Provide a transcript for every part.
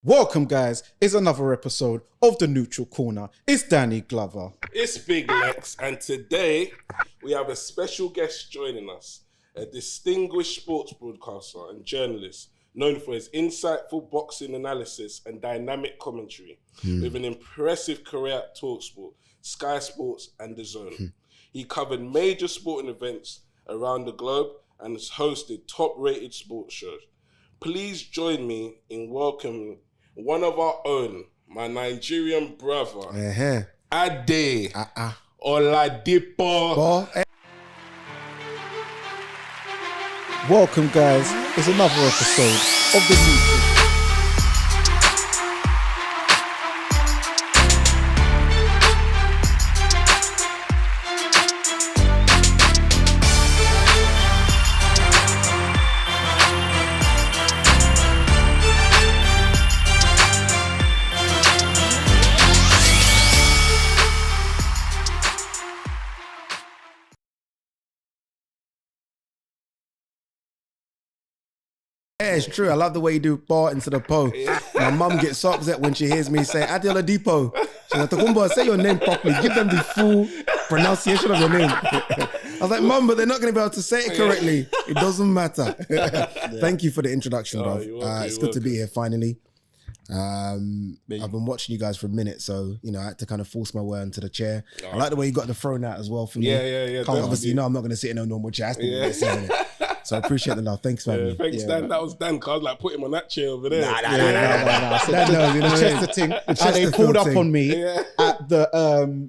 Welcome, guys. It's another episode of The Neutral Corner. It's Danny Glover. It's Big Lex, and today we have a special guest joining us, a distinguished sports broadcaster and journalist known for his insightful boxing analysis and dynamic commentary, with an impressive career at TalkSport, Sky Sports, and The Zone. He covered major sporting events around the globe and has hosted top-rated sports shows. Please join me in welcoming one of our own, my Nigerian brother, Ade Oladipo. Welcome, guys. It's another episode of The Neutral. Yeah, it's true. I love the way you do bar into the po. My mum gets so upset when she hears me say Ade Oladipo. She's like, Tokumbo, say your name properly. Give them the full pronunciation of your name. I was like, Mum, but they're not going to be able to say it correctly. It doesn't matter. Thank you for the introduction, bro. It's good to be here finally. I've been watching you guys for a minute, so I had to kind of force my way onto the chair. I like the way you got the throne out as well for me. Yeah. Obviously, I'm not going to sit in a normal chair. So I appreciate the love. Thanks, man. Thanks, Dan. That was Dan. Cause I was like, put him on that chair over there. Nah. The Chester thing. And they called up on me at the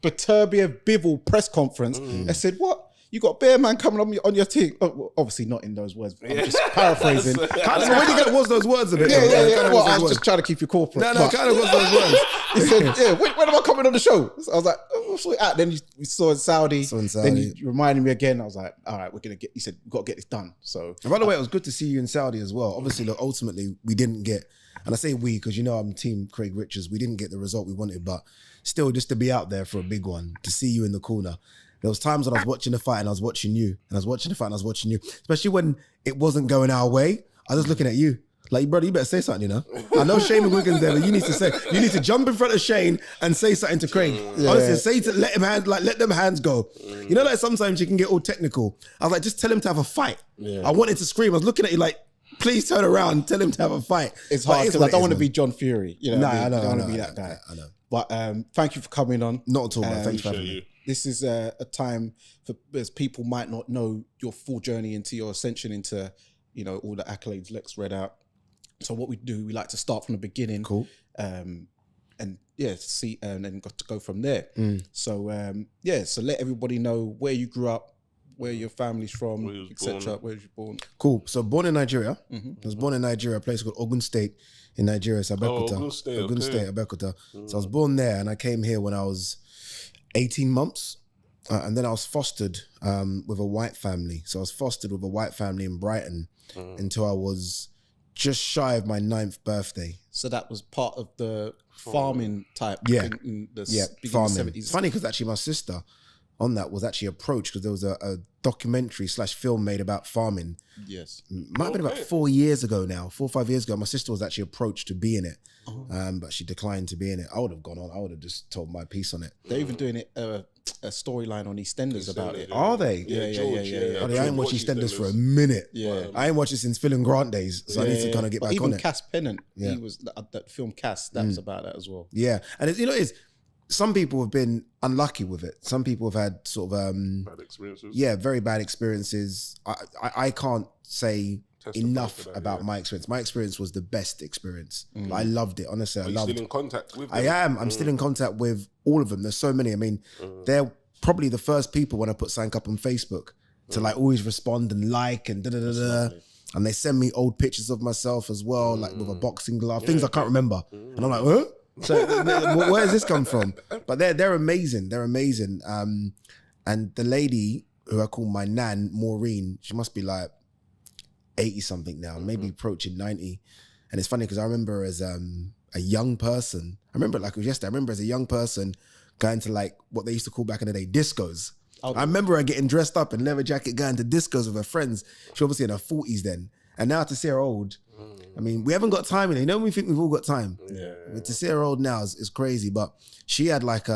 Baturbia Bivol press conference. I said, "What? You got Bear Man coming on your team?" Oh, well, obviously not in those words. I'm just paraphrasing. So when you get what's those words a bit? Yeah. Well, I was just trying to keep you corporate. No, kind of what's those words. He said, "Yeah, when am I coming on the show?" So I was like, "Oh, so at." Then we saw in Saudi. Then you reminded me again. I was like, "All right, we're gonna get." He said, "We've got to get this done." So, and by the way, it was good to see you in Saudi as well. Obviously, look, ultimately we didn't get, and I say we because I'm Team Craig Richards. We didn't get the result we wanted, but still, just to be out there for a big one, to see you in the corner. There was times when I was watching the fight and I was watching you, and I was watching the fight and I was watching you, especially when it wasn't going our way. I was just looking at you. Like, brother, you better say something, I know Shane McGuigan's there, but you need to jump in front of Shane and say something to Craig. Honestly, let them hands go. Like sometimes you can get all technical. I was like, just tell him to have a fight. I wanted to scream. I was looking at you like, please turn around, tell him to have a fight. It's hard because I don't want to be John Fury. I know. I don't want to be that guy. I know. But thank you for coming on. Not at all, man. Thanks for having me. This is a time for, as people might not know your full journey into your ascension into, all the accolades Lex read out. So what we do, we like to start from the beginning. Cool. See, and then got to go from there. So let everybody know where you grew up, where your family's from, etc. Where you born? Cool. So born in Nigeria. I was born in Nigeria, a place called Ogun State in Nigeria. It's Abeokuta. Ogun State, Abeokuta. So I was born there, and I came here when I was 18 months. And then I was fostered with a white family. So I was fostered with a white family in Brighton until I was just shy of my 9th birthday. So that was part of the farming type thing in the beginning 70s. It's funny because actually my sister on that was actually approached because there was a documentary / film made about farming. Yes. Might have been about 4 years ago now, 4 or 5 years ago. My sister was actually approached to be in it, but she declined to be in it. I would have gone on. I would have just told my piece on it. They're even doing it a storyline on EastEnders about it. Are they? Yeah. I ain't watched EastEnders for a minute. Yeah. I ain't watched it since Phil and Grant days, so I need to kind of get back on it. Even Cass Pennant, he was that film Cass. That was about that as well. Yeah, and it's some people have been unlucky with it. Some people have had sort of bad experiences. Yeah, very bad experiences. I can't say enough about my experience. My experience was the best experience. I loved it. Honestly, I loved it. Still in contact with them? I am. I'm still in contact with all of them. There's so many. I mean, they're probably the first people when I put something up on Facebook to like always respond and like and and they send me old pictures of myself as well, like with a boxing glove, things I can't remember. And I'm like, huh? So where does this come from? But they're amazing. They're amazing. And the lady who I call my nan, Maureen, she must be like 80 something now, maybe approaching 90. And it's funny because I remember as a young person, I remember it like it was yesterday. I remember as a young person going to like what they used to call back in the day discos. Okay. I remember her getting dressed up in leather jacket, going to discos with her friends. She obviously in her 40s then. And now to see her old, I mean, we haven't got time in it. You know when we think we've all got time? Yeah. But to see her old now is crazy. But she had like,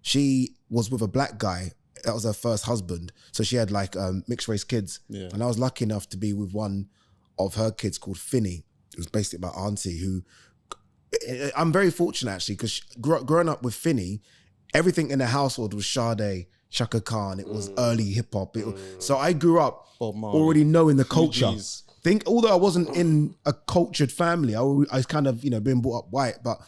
she was with a black guy. That was her first husband. So she had like mixed race kids. Yeah. And I was lucky enough to be with one of her kids called Finny. It was basically my auntie who, I'm very fortunate actually, because growing up with Finny, everything in the household was Sade, Shaka Khan. It was early hip hop. So I grew up already knowing the culture. Although I wasn't in a cultured family, I was kind of, being brought up white, but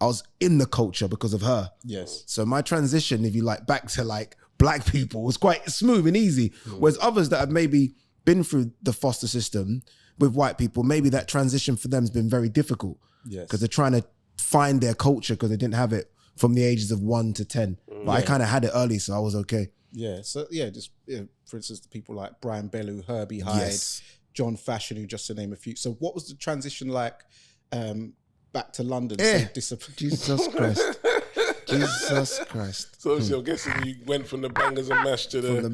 I was in the culture because of her. Yes. So my transition, if you like, back to like black people was quite smooth and easy. Whereas others that have maybe been through the foster system with white people, maybe that transition for them has been very difficult. Yes. Because they're trying to find their culture because they didn't have it from the ages of 1 to 10. But I kind of had it early, so I was okay. Yeah. So for instance, the people like Brian Bellew, Herbie Hyde, John Fashion, who just to name a few. So what was the transition like back to London? Jesus Christ. Jesus Christ. So I'm guessing you went from the bangers and mash to the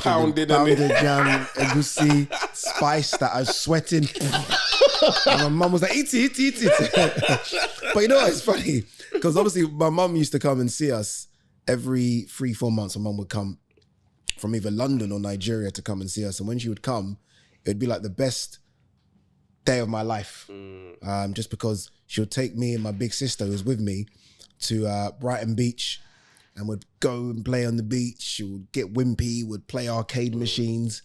pounded jam, egusi, spice that I was sweating. And my mum was like, eat it. But you know what, it's funny, because obviously my mum used to come and see us every 3-4 months. My mum would come from either London or Nigeria to come and see us. And when she would come, it would be like the best day of my life. Just because she would take me and my big sister who was with me to Brighton Beach and would go and play on the beach. She would get wimpy, would play arcade machines.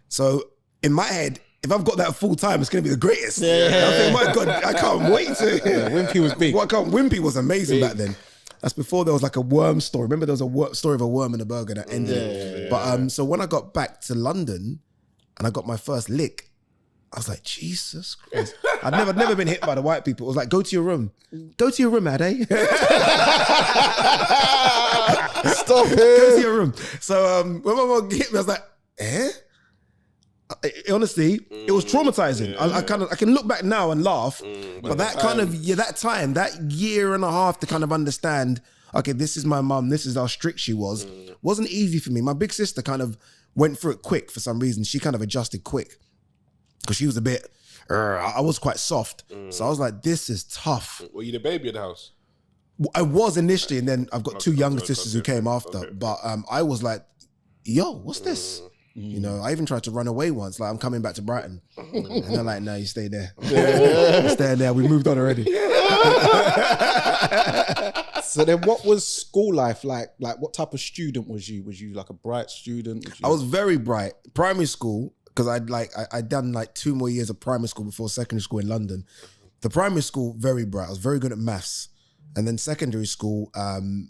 So in my head, if I've got that full time, it's going to be the greatest. I think, my God, I can't wait to. Wimpy was big. Wimpy was amazing back then. That's before there was like a worm story. Remember there was a story of a worm in a burger that ended. But so when I got back to London and I got my first lick, I was like, Jesus Christ. I'd never been hit by the white people. It was like, go to your room. Go to your room, Ade. Stop it. Go to your room. So when my mom hit me, I was like, honestly, it was traumatizing. I can look back now and laugh, but that kind of that time, that year and a half to kind of understand, okay, this is my mum, this is how strict she was, wasn't easy for me. My big sister kind of went through it quick for some reason. She kind of adjusted quick because she was a bit. I was quite soft, so I was like, this is tough. Were you the baby in the house? I was initially, and then I've got two younger sisters who came after. But I was like, yo, what's this? You know, I even tried to run away once. Like, I'm coming back to Brighton. And they're like, no, you stay there. You stay there. We moved on already. So then what was school life like? Like, what type of student was you? Was you like a bright student? I was very bright. Primary school, because I'd done like 2 more years of primary school before secondary school in London. The primary school, very bright. I was very good at maths. And then secondary school,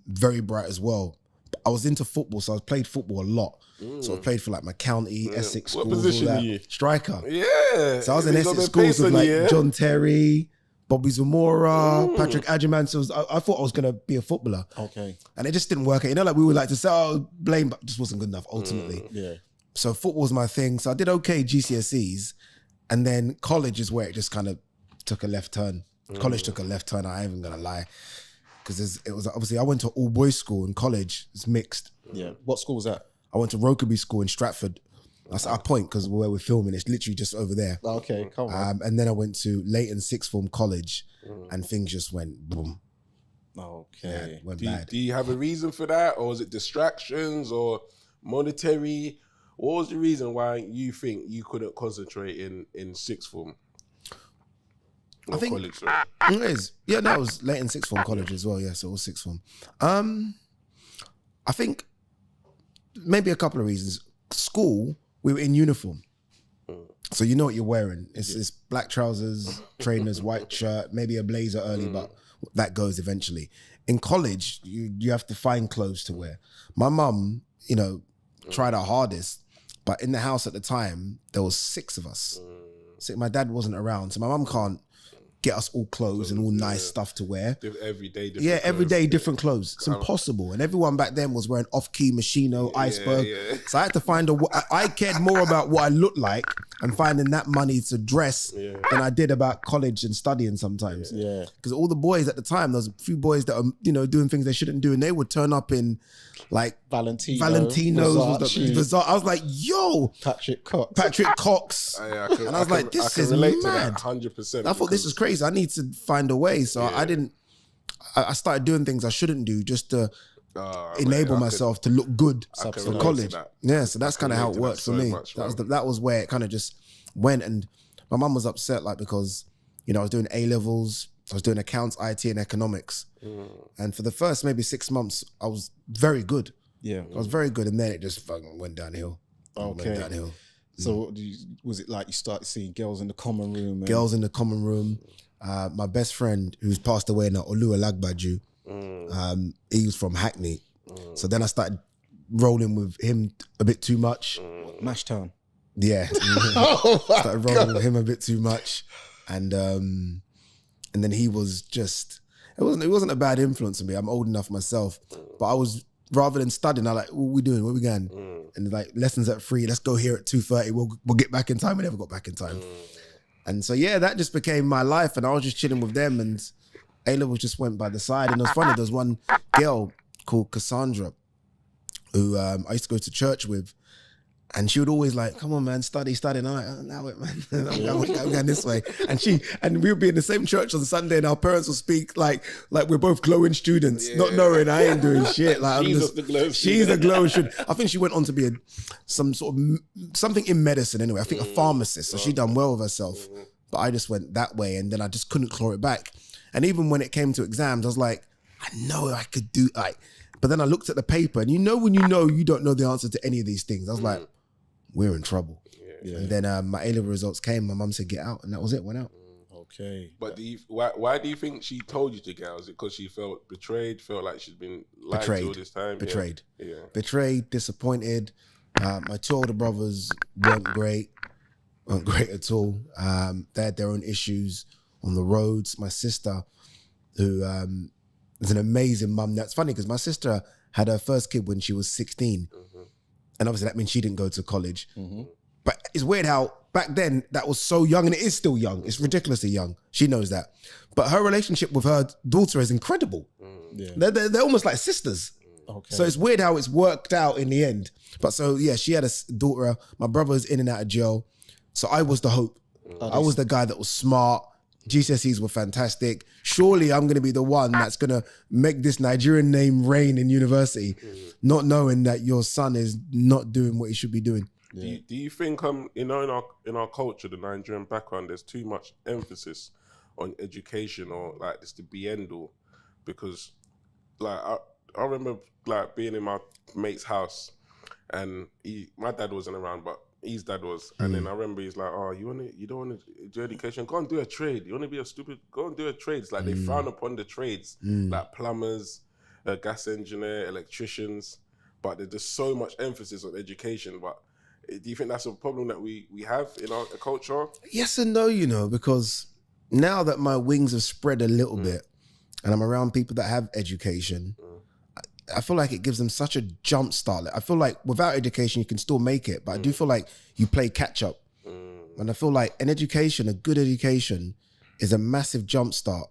very bright as well. I was into football, so I played football a lot. So I played for like my county, Essex schools. What position are you? Striker. Yeah. So I was in Essex schools with like John Terry, Bobby Zamora, Patrick Adjaman. So I thought I was going to be a footballer. Okay. And it just didn't work out. You know, like we would like to say, oh, blame, but it just wasn't good enough ultimately. Yeah. So football was my thing. So I did okay GCSEs. And then college is where it just kind of took a left turn. College took a left turn, I ain't even going to lie. Because it was obviously, I went to all boys school in college. It's mixed. Yeah. What school was that? I went to Rokeby School in Stratford. That's our point because where we're filming, it's literally just over there. Okay, come on. And then I went to Leighton Sixth Form College and things just went boom. Okay. Yeah, went bad. Do you have a reason for that? Or is it distractions or monetary? What was the reason why you think you couldn't concentrate in sixth form? I think college, sorry. it is. Yeah, no, it was Leighton Sixth Form College as well. Yeah, so it was sixth form. I think maybe a couple of reasons. School, we were in uniform. So you know what you're wearing. It's black trousers, trainers, white shirt, maybe a blazer early, but that goes eventually. In college, you have to find clothes to wear. My mum, you know, tried her hardest, but in the house at the time, there was 6 of us. So my dad wasn't around, so my mum can't get us all clothes and all nice stuff to wear. Every day, different clothes. It's impossible. And everyone back then was wearing off-key Moschino, Iceberg. Yeah. So I had to find I cared more about what I looked like and finding that money to dress than I did about college and studying sometimes. Yeah. Because all the boys at the time, there was a few boys that are, doing things they shouldn't do, and they would turn up in like Valentinos. Versace. I was like, yo. Patrick Cox. And I was like, this is mad. 100%. I thought this is crazy. I need to find a way. So I started doing things I shouldn't do just to enable myself to look good for college. Yeah, so that's kind of how it worked for me. That was where it kind of just went. And my mum was upset, like, because, I was doing A-levels, I was doing accounts, IT, and economics. And for the first maybe 6 months, I was very good. Yeah. I was very good. And then it just fucking went downhill. So was it like you started seeing girls in the common room? Girls in the common room. My best friend, who's passed away now, Ade Oladipo, he was from Hackney. So then I started rolling with him a bit too much. Mashtown. Yeah. Started rolling with him a bit too much. And then he was just, it wasn't a bad influence on me. I'm old enough myself. But I was, rather than studying, I like, what we doing? Where we going? And like, lessons at 3, let's go here at 2:30. We'll get back in time. We never got back in time. And so, yeah, that just became my life. And I was just chilling with them, and A-levels just went by the side. And it was funny, there was one girl called Cassandra who I used to go to church with. And she would always like, come on, man, study. And I'm like, oh, now it, man. I'm going this way. And we would be in the same church on Sunday, and our parents would speak like we're both glowing students, not knowing I ain't doing shit. Like she's a glowing student. I think she went on to be something in medicine anyway. I think a pharmacist. So she done well with herself. But I just went that way, and then I just couldn't claw it back. And even when it came to exams, I was like, I know I could do but then I looked at the paper, and when you don't know the answer to any of these things, I was like, we're in trouble. And then my A-level results came. My mum said, get out. And that was it, went out. Okay. But why do you think she told you to get out? Is it because she felt betrayed, felt like she'd been lied to all this time? Betrayed. Yeah. Betrayed, disappointed. My 2 older brothers weren't great at all. They had their own issues on the roads. My sister, who is an amazing mum. That's funny because my sister had her first kid when she was 16. And obviously that means she didn't go to college. But it's weird how back then that was so young, and it is still young. It's ridiculously young. She knows that. But her relationship with her daughter is incredible. They're almost like sisters. So it's weird how it's worked out in the end. But so, yeah, she had a daughter. My brother's in and out of jail. So I was the hope. I was the guy that was smart. GCSEs were fantastic. Surely I'm going to be the one that's going to make this Nigerian name reign in university, not knowing that your son is not doing what he should be doing. Do you think in our culture, the Nigerian background, there's too much emphasis on education, or like this the be end all? Because like I remember like being in my mate's house, and my dad wasn't around, but his dad was, and then I remember he's like, "Oh, you don't want to do education? Go and do a trade. You want to be a stupid? Go and do a trade." It's like they frown upon the trades, like plumbers, gas engineer, electricians, but there's just so much emphasis on education. But do you think that's a problem that we have in our culture? Yes and no, because now that my wings have spread a little bit, and I'm around people that have education. I feel like it gives them such a jump start. I feel like without education, you can still make it, but I do feel like you play catch up. And I feel like a good education is a massive jump start.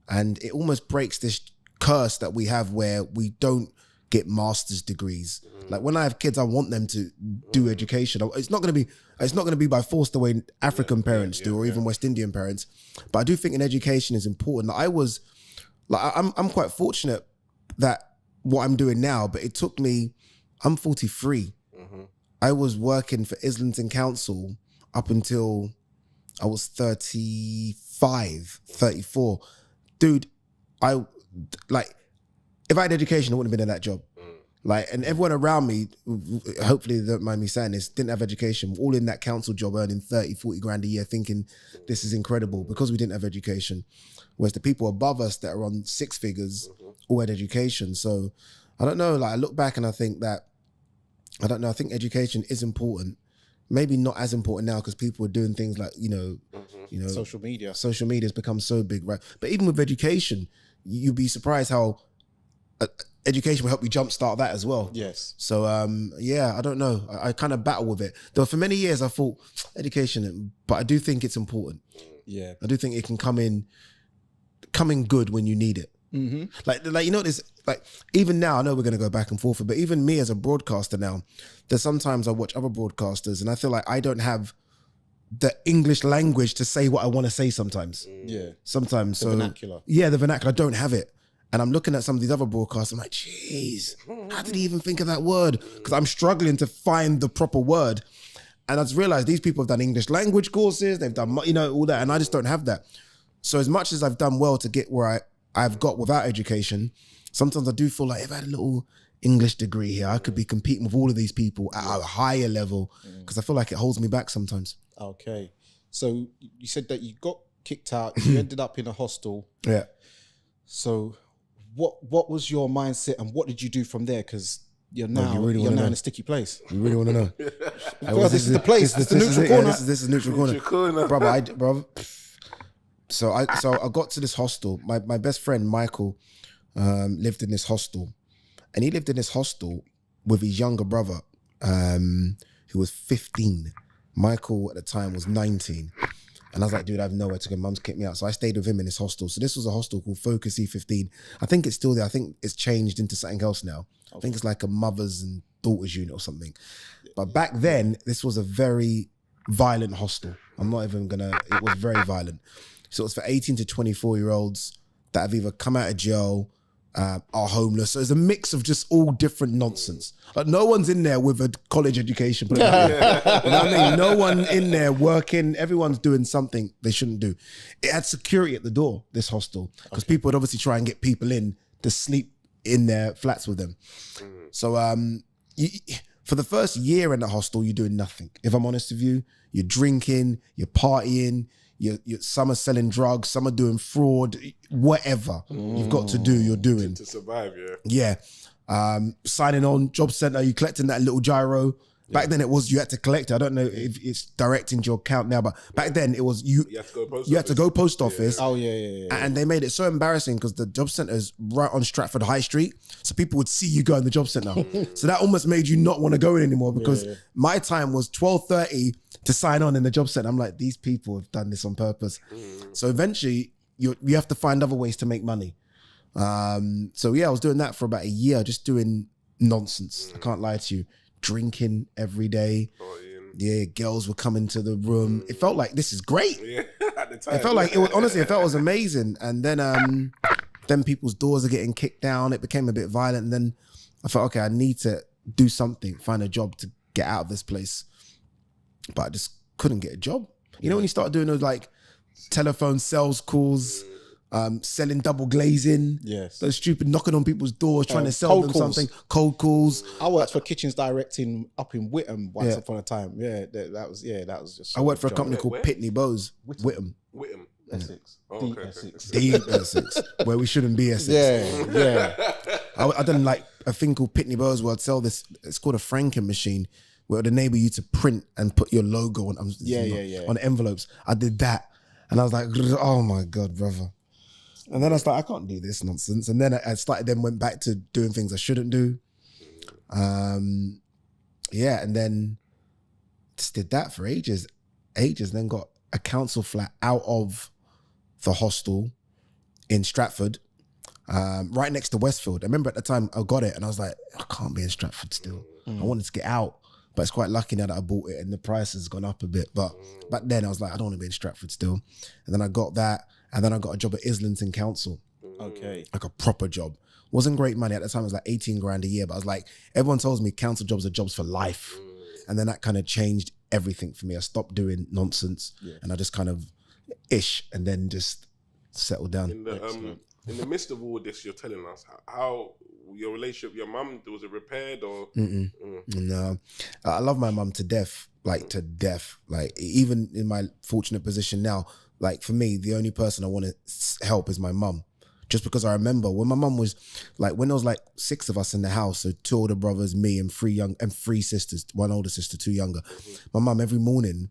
And it almost breaks this curse that we have where we don't get master's degrees. Like when I have kids, I want them to do education. It's not going to be by force the way African parents do, or even West Indian parents. But I do think an education is important. I'm quite fortunate that what I'm doing now, but it took me, I'm 43. I was working for Islington Council up until I was 35, 34. Dude, if I had education, I wouldn't have been in that job. And everyone around me, hopefully they don't mind me saying this, didn't have education, all in that council job earning 30, 40 grand a year thinking this is incredible because we didn't have education. Whereas the people above us that are on 6 figures all had education. So I don't know, I look back and I think that, I think education is important. maybe not as important now because people are doing things like, social media. Social media has become so big, right? But even with education, you'd be surprised how education will help you jumpstart that as well. Yes. So, I don't know. I kind of battle with it. Though for many years I thought education, but I do think it's important. Yeah. I do think it can come in good when you need it. Mm-hmm. Like this, like even now, I know we're going to go back and forth, but even me as a broadcaster now, there's sometimes I watch other broadcasters and I feel like I don't have the English language to say what I want to say sometimes. Yeah. Sometimes. The vernacular. Yeah, the vernacular. I don't have it. And I'm looking at some of these other broadcasts, I'm like, jeez, how did he even think of that word? Because I'm struggling to find the proper word. And I just realized these people have done English language courses, they've done, all that, and I just don't have that. So as much as I've done well to get where I've got without education, sometimes I do feel like if I had a little English degree here, I could be competing with all of these people at a higher level because I feel like it holds me back sometimes. Okay. So you said that you got kicked out, you ended up in a hostel. Yeah. So what was your mindset and what did you do from there? Because you're now in a sticky place. You really want to know? Well, this is the place. This is the neutral corner. This is neutral corner. Brother, So I got to this hostel. My best friend Michael lived in this hostel, and he lived in this hostel with his younger brother, who was 15. Michael at the time was 19, and I was like, dude, I have nowhere to go. Mum's kicked me out, so I stayed with him in this hostel. So this was a hostel called Focus E15. I think it's still there. I think it's changed into something else now. I think it's like a mothers and daughters unit or something. But back then, this was a very violent hostel. I'm not even gonna. It was very violent. So it's for 18 to 24-year-olds that have either come out of jail, are homeless. So it's a mix of just all different nonsense. Like no one's in there with a college education. Put it that way. You know what I mean? No one in there working. Everyone's doing something they shouldn't do. It had security at the door, this hostel, because people would obviously try and get people in to sleep in their flats with them. So for the first year in the hostel, you're doing nothing. If I'm honest with you, you're drinking, you're partying, some are selling drugs, some are doing fraud, whatever you've got to do, you're doing. To survive, yeah. Yeah. Signing on, job center, you collecting that little gyro. Back then it was, you had to collect it. I don't know if it's direct into your account now, but back then it was, you had to go post office. Oh, yeah. And they made it so embarrassing because the job center is right on Stratford High Street. So people would see you go in the job center. So that almost made you not want to go in anymore because my time was 12:30 to sign on in the job center. I'm like, these people have done this on purpose. So eventually you have to find other ways to make money. I was doing that for about a year, just doing nonsense. I can't lie to you. Drinking every day. Yeah, girls were coming to the room. It felt like this is great. Yeah, at the time. It felt like it was amazing. And then people's doors are getting kicked down. It became a bit violent. And then I thought, okay, I need to do something, find a job to get out of this place. But I just couldn't get a job. You know when you start doing those like telephone sales calls, selling double glazing, those stupid knocking on people's doors, trying to sell them something, cold calls. I worked for Kitchens Directing up in Whittam once upon a time. Yeah, that was just. I worked for a company called Pitney Bowes, Whittam. Essex. Oh, okay. Essex. Deep Essex, where we shouldn't be Essex. Yeah. I done like a thing called Pitney Bowes where I'd sell this, it's called a franking machine, where it would enable you to print and put your logo on on envelopes. I did that. And I was like, oh my God, brother. And then I started, I can't do this nonsense. And then I went back to doing things I shouldn't do. And then just did that for ages, and then got a council flat out of the hostel in Stratford, right next to Westfield. I remember at the time I got it and I was like, I can't be in Stratford still. I wanted to get out, but it's quite lucky now that I bought it and the price has gone up a bit. But back then I was like, I don't want to be in Stratford still. And then I got that. And then I got a job at Islington Council. Okay. Like a proper job. Wasn't great money. At the time, it was like 18 grand a year. But I was like, everyone tells me council jobs are jobs for life. And then that kind of changed everything for me. I stopped doing nonsense and I just kind of and then just settled down. In the midst of all this, you're telling us how your relationship, your mum, was it repaired or? No. I love my mum to death, like to death. Like even in my fortunate position now, like for me, the only person I want to help is my mum. just because I remember when my mum was like, when there was like 6 of us in the house, so 2 older brothers, me and 3 sisters, 1 older sister, 2 younger. My mum every morning,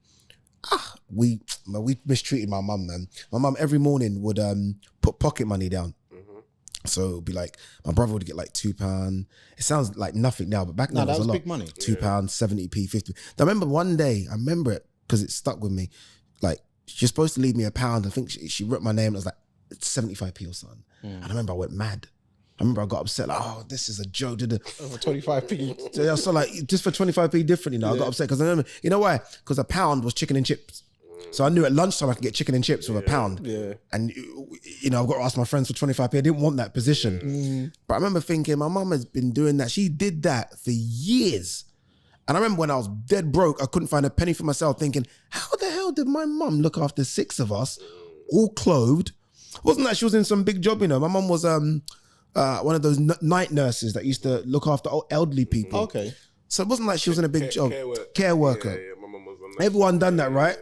we mistreated my mum, man. My mum every morning would put pocket money down. So it would be like, my brother would get like £2. It sounds like nothing now, but back then it was a lot. Big money. £2, 70p, 50. I remember one day, I remember it because it stuck with me. Like, she's supposed to leave me £1. I think she wrote my name. It was like 75p or something. And I remember I went mad. I remember I got upset, like, oh, this is a joke. Over 25p. So like, just for 25p different, you know, I got upset because I remember, you know why? Because £1 was chicken and chips. So I knew at lunchtime I could get chicken and chips with £1. Yeah. And, you know, I've got to ask my friends for 25p. I didn't want that position. But I remember thinking, my mum has been doing that. She did that for years. And I remember when I was dead broke, I couldn't find a penny for myself, thinking, how the hell did my mum look after 6 of us, all clothed? It wasn't that she was in some big job, you know. My mum was one of those night nurses that used to look after elderly people. Okay. So it wasn't like she was in a big job. Care worker. Yeah, my mum was on that. Everyone done that, right?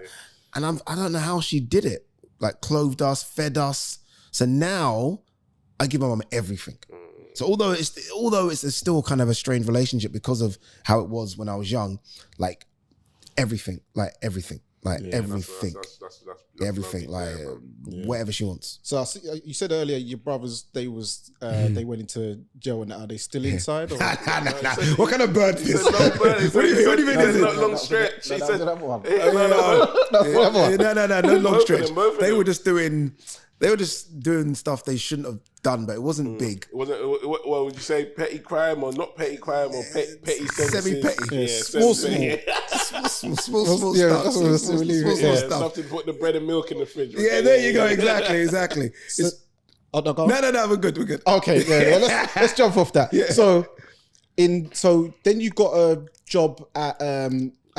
And I don't know how she did it. Like, clothed us, fed us. So now I give my mum everything. So although it's still kind of a strange relationship because of how it was when I was young, like everything. That's everything, like whatever she wants. So you said earlier your brothers, they went into jail, and are they still inside? Or? Nah. What kind of bird is this? No bird. What do you mean? It's not long stretch. He said, no long stretch. They were just doing stuff they shouldn't have done, but it wasn't big. It wasn't. Well, would you say petty crime or not petty crime or petty sentences? Semi-petty. Small stuff. Yeah, Small stuff. stuff. To put the bread and milk in the fridge. Right? Yeah, there you go. Exactly. No, We're good. Okay, yeah. Let's jump off that. Yeah. So then you got a job at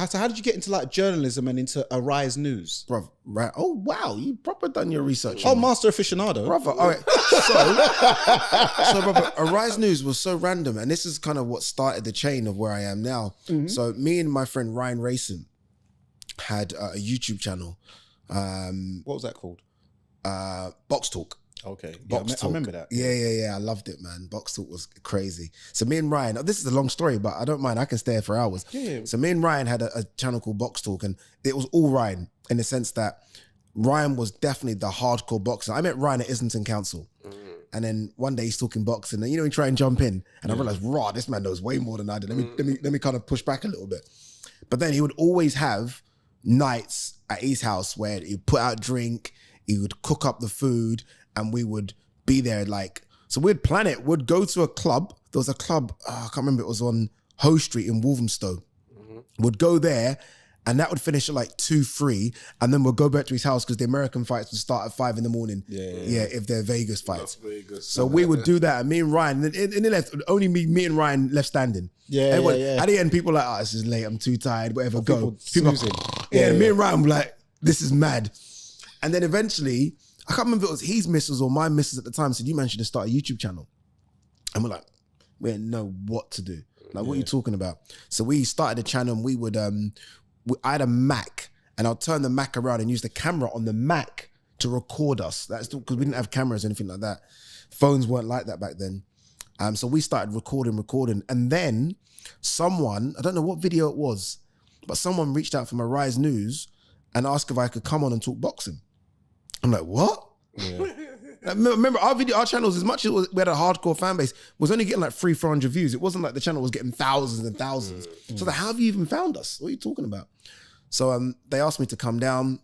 so how did you get into like journalism and into Arise News? Bruv, right. Oh wow, you proper done your research. Oh, master aficionado. Brother, all right. So brother, Arise News was so random, and this is kind of what started the chain of where I am now. So me and my friend Ryan Rayson had a YouTube channel. What was that called? Box Talk. Okay. Box I Talk. remember that. Yeah. I loved it, man. Box Talk was crazy. So me and Ryan, this is a long story, but I don't mind. I can stay here for hours. Yeah. So me and Ryan had a channel called Box Talk, and it was all Ryan in the sense that Ryan was definitely the hardcore boxer. I met Ryan at Islington Council. And then one day he's talking boxing, and he try and jump in, and I realized, raw, this man knows way more than I did. Let me kind of push back a little bit. But then he would always have nights at his house where he'd put out drink, he would cook up the food, and we would be there so we'd plan it. We'd go to a club. There was a club, I can't remember, it was on Hoe Street in Walthamstow. We'd go there, and that would finish at like 2, 3, and then we'll go back to his house because the American fights would start at 5 a.m. Yeah, if they're Vegas fights. Vegas. So we would do that, and me and Ryan, and it left, only me and Ryan left standing. Yeah. At the end, people were like, this is late, I'm too tired, whatever, go. People me and Ryan were like, this is mad. And then eventually, I can't remember if it was his missus or my missus at the time said, you man should start a YouTube channel. And we're like, we didn't know what to do. Like, what are you talking about? So we started a channel, and we would, I had a Mac, and I'll turn the Mac around and use the camera on the Mac to record us. That's because we didn't have cameras or anything like that. Phones weren't like that back then. So we started recording. And then someone, I don't know what video it was, but someone reached out from Arise News and asked if I could come on and talk boxing. I'm like, what? Yeah. Remember, our channels, as much as we had a hardcore fan base, was only getting like 300-400 views. It wasn't like the channel was getting thousands and thousands. So how have you even found us? What are you talking about? So they asked me to come down.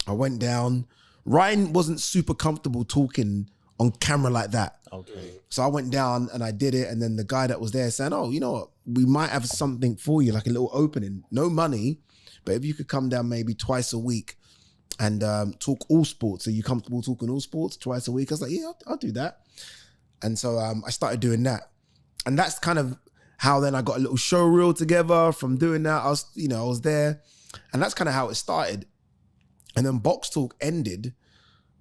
I went down. Ryan wasn't super comfortable talking on camera like that. Okay. So I went down and I did it. And then the guy that was there saying, oh, you know what? We might have something for you, like a little opening. No money, but if you could come down maybe twice a week and talk all sports. Are you comfortable talking all sports twice a week? I was like, yeah, I'll do that. And so I started doing that. And that's kind of how then I got a little show reel together from doing that. I was there. And that's kind of how it started. And then Box Talk ended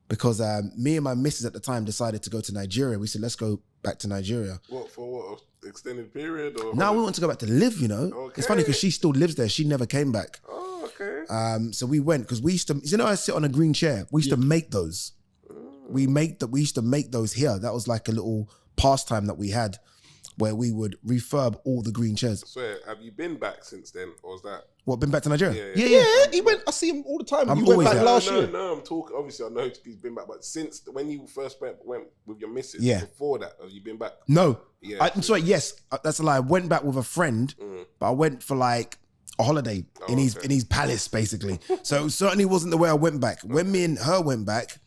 because me and my missus at the time decided to go to Nigeria. We said, let's go back to Nigeria. What, extended period? Or no, we want to go back to live, Okay. It's funny because she still lives there. She never came back. Oh, okay. So we went because we used to, I sit on a green chair. We used to make those. We used to make those here. That was like a little pastime that we had where we would refurb all the green chairs. So have you been back since then, or is that? What, been back to Nigeria? Yeah, he went. I see him all the time. I'm You went always back there. last year. No, I'm talking. Obviously, I know he's been back, but since when you first went with your missus, before that, have you been back? No. Yeah. I'm sorry, yes, that's a lie. I went back with a friend, but I went for like a holiday in his palace, basically. So it certainly wasn't the way I went back. When me and her went back,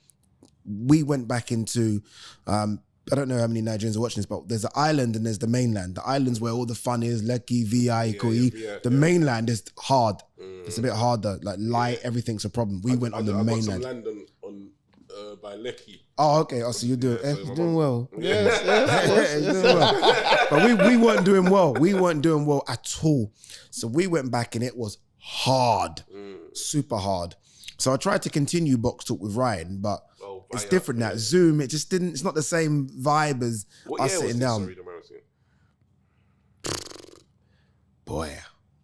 we went back into, I don't know how many Nigerians are watching this, but there's the island and there's the mainland. The island's where all the fun is, Lekki, VI, Ikoyi. The mainland is hard. It's a bit harder. Like light, everything's a problem. We went on the mainland. I got some land on by Lekki. Oh, okay. Oh, so you're doing, you're doing well. Yes. You're doing well. But we weren't doing well. We weren't doing well at all. So we went back and it was hard, super hard. So I tried to continue Box Talk with Ryan, but it's different now. Zoom, it just didn't, it's not the same vibe as us sitting down. Boy,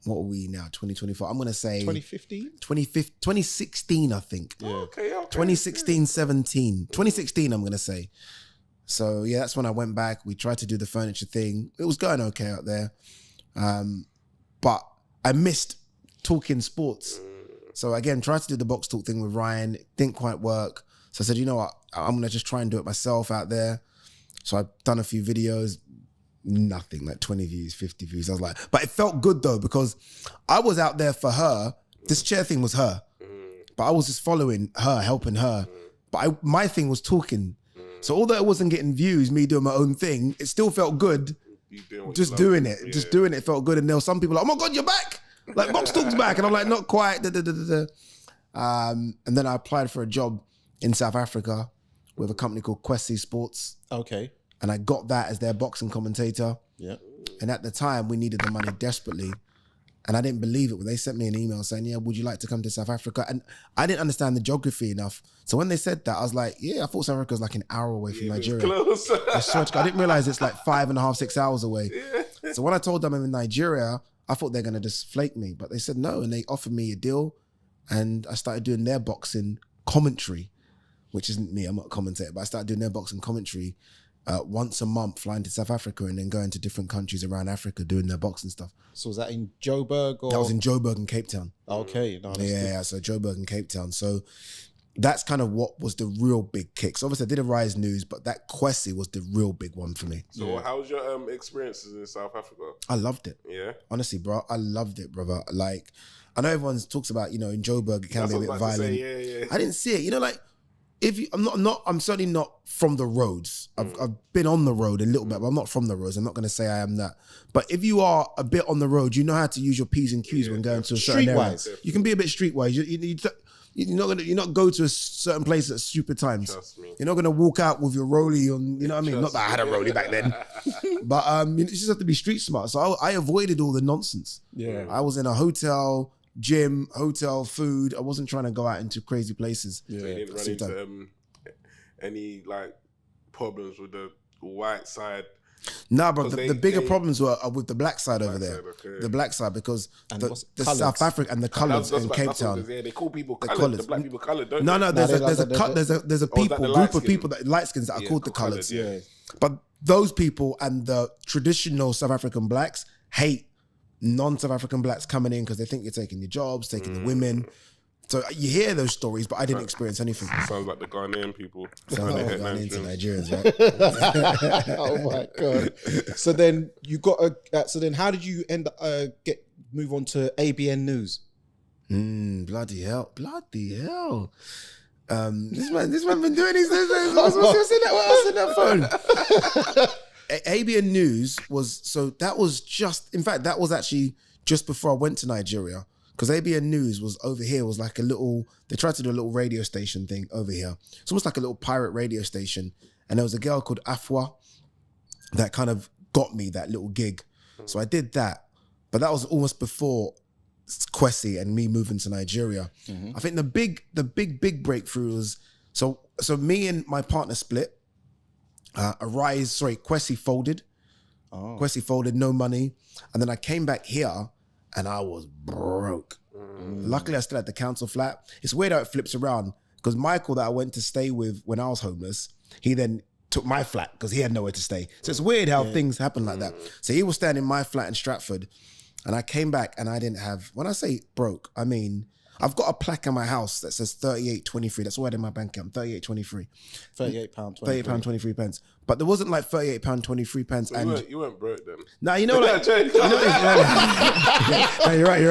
what are we now? 2024. I'm going to say 2015? 2016, I think. Yeah. Okay. 2016, 17. 2016, I'm going to say. So yeah, that's when I went back. We tried to do the furniture thing. It was going okay out there. But I missed talking sports. So again, tried to do the Box Talk thing with Ryan. It didn't quite work. So I said, you know what? I'm going to just try and do it myself out there. So I've done a few videos. Nothing, like 20 views, 50 views. I was like, but it felt good though, because I was out there for her. This chair thing was her. But I was just following her, helping her. But my thing was talking. So although it wasn't getting views, me doing my own thing, it still felt good. Just doing it. Yeah. Just doing it felt good. And there were some people like, oh my God, you're back. Like Box Talk's back. And I'm like, not quite. And then I applied for a job in South Africa with a company called Kwesi Sports. Okay. And I got that as their boxing commentator. Yeah. And at the time, we needed the money desperately. And I didn't believe it when they sent me an email saying, yeah, would you like to come to South Africa? And I didn't understand the geography enough. So when they said that, I was like, yeah, I thought South Africa was like an hour away from Nigeria. Close. I didn't realize it's like 5.5, 6 hours away. Yeah. So when I told them I'm in Nigeria, I thought they're going to just flake me. But they said no. And they offered me a deal. And I started doing their boxing commentary, which isn't me. I'm not a commentator, but I started doing their boxing commentary once a month, flying to South Africa and then going to different countries around Africa doing their boxing stuff. So was that in Joburg? Or? That was in Joburg and Cape Town. Okay. No, yeah, so Joburg and Cape Town. So that's kind of what was the real big kick. So obviously I did a Rise News, but that Kwesi was the real big one for me. So how was your experiences in South Africa? I loved it. Yeah? Honestly, bro, I loved it, brother. Like, I know everyone talks about, in Joburg, it can be a bit violent. Yeah. I didn't see it. Like, I'm certainly not from the roads. I've been on the road a little bit, but I'm not from the roads. I'm not going to say I am that. But if you are a bit on the road, you know how to use your P's and Q's when going to a certain area. You can be a bit streetwise. You're not go to a certain place at stupid times. Trust me. You're not going to walk out with your rollie on, you know what I mean? Not that I had a rollie back then. But you just have to be street smart. So I avoided all the nonsense. Yeah. I was in a hotel, gym, hotel, food. I wasn't trying to go out into crazy places. Yeah. So you didn't run into any like problems with the white side? Nah, bro, the bigger problems were with the black side over there. Okay. The black side, because the South Africa and the colours in Cape Town. They call people coloured. The black people coloured, don't they? No, there's a group of people, light skins that are called the colours. Yeah. But those people and the traditional South African blacks hate non-South African blacks coming in because they think you're taking your jobs, taking the women. So you hear those stories, but I didn't experience anything. Sounds like the Ghanaian people. Sounds like Ghanaians and Nigerians, right? Oh my God. So then you got so then how did you move on to ABN News? Bloody hell. This man been doing these things. What's in that phone? ABN News that was actually just before I went to Nigeria. Because ABN News was over here, was like they tried to do a little radio station thing over here. It's almost like a little pirate radio station. And there was a girl called Afua that kind of got me that little gig. So I did that. But that was almost before Kwesi and me moving to Nigeria. Mm-hmm. I think the big breakthrough was, so me and my partner split. Kwesi folded. Oh. Kwesi folded, no money. And then I came back here and I was broke. Luckily, I still had the council flat. It's weird how it flips around. Because Michael that I went to stay with when I was homeless, he then took my flat because he had nowhere to stay. So it's weird how things happen like that. So he was staying in my flat in Stratford, and I came back and I didn't have, when I say broke, I mean, I've got a plaque in my house that says 38.23. That's what I had in my bank account, 38.23. £38.23. £38.23. But there wasn't like £38.23. And you weren't broke then. nah, you know, like, no, you're right.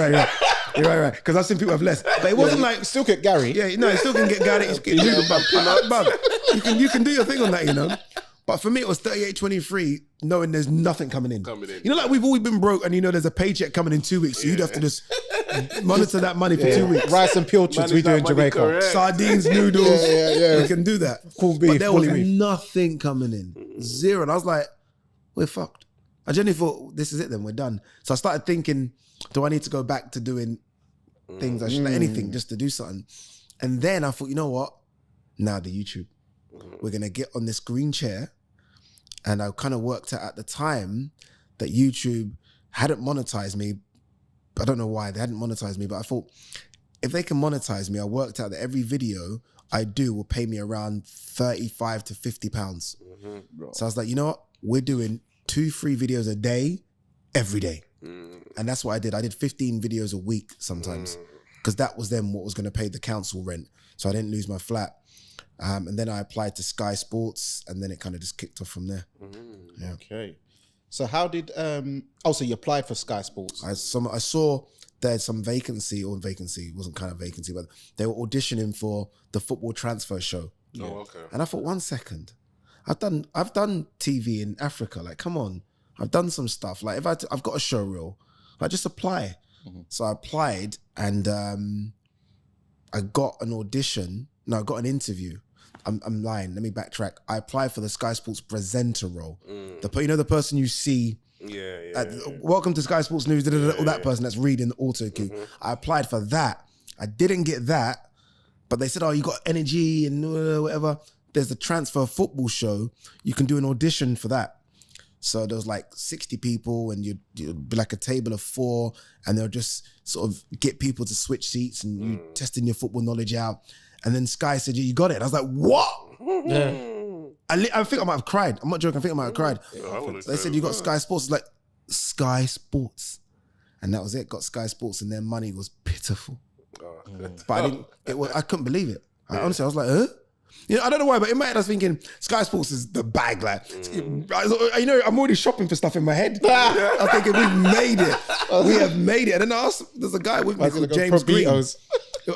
You're right. Because I've seen people have less. But it wasn't like, Still get Gary. yeah, no, you still can get Gary. You can do your thing on that, you know. But for me, it was 38.23, knowing there's nothing coming in. You know, like we've always been broke, and you know there's a paycheck coming in 2 weeks, so you'd have to just monitor that money for 2 weeks. Rice and pilchards we do in Jamaica. Correct. Sardines, noodles. Yeah. We can do that. Corned beef, But there was bully beef. nothing coming in. Zero. And I was like, we're fucked. I genuinely thought, this is it then, we're done. So I started thinking, do I need to go back to doing things? I should anything just to do something. And then I thought, you know what? Now the YouTube. We're going to get on this green chair. And I kind of worked out at the time that YouTube hadn't monetized me. I don't know why they hadn't monetized me, but I thought if they can monetize me, I worked out that every video I do will pay me around 35 to 50 pounds. So I was like, you know what? We're doing 2-3 videos a day, every day. And that's what I did. I did 15 videos a week sometimes because that was then what was going to pay the council rent. So I didn't lose my flat. And then I applied to Sky Sports, and then it kind of just kicked off from there. Yeah. Okay. So how did, so you applied for Sky Sports. I saw there's some vacancy, it wasn't kind of vacancy, but they were auditioning for the football transfer show. Oh, okay. And I thought, 1 second, I've done TV in Africa. Like, come on, I've done some stuff. Like, if I've got a show reel, I just apply. So I applied, and I got an audition. No, I got an interview. I'm lying. Let me backtrack. I applied for the Sky Sports presenter role. The person you see. Welcome to Sky Sports News. All that person that's reading the auto cue. I applied for that. I didn't get that, but they said, "Oh, you got energy and whatever." There's a transfer football show. You can do an audition for that. So there was like 60 people, and you'd be like a table of 4, and they'll just sort of get people to switch seats, and you testing your football knowledge out. And then Sky said, "Yeah, you got it." And I was like, "What?" I think I might have cried. I'm not joking. I think I might have cried. They said, "You got Sky Sports." It's like, Sky Sports. And that was it. Got Sky Sports, and their money was pitiful. But I couldn't believe it. Honestly, I was like, huh? You know, I don't know why, but in my head I was thinking Sky Sports is the bag. Like, you know, I'm already shopping for stuff in my head. I was thinking, we've made it. We have made it. And then there's a guy with me called James Green.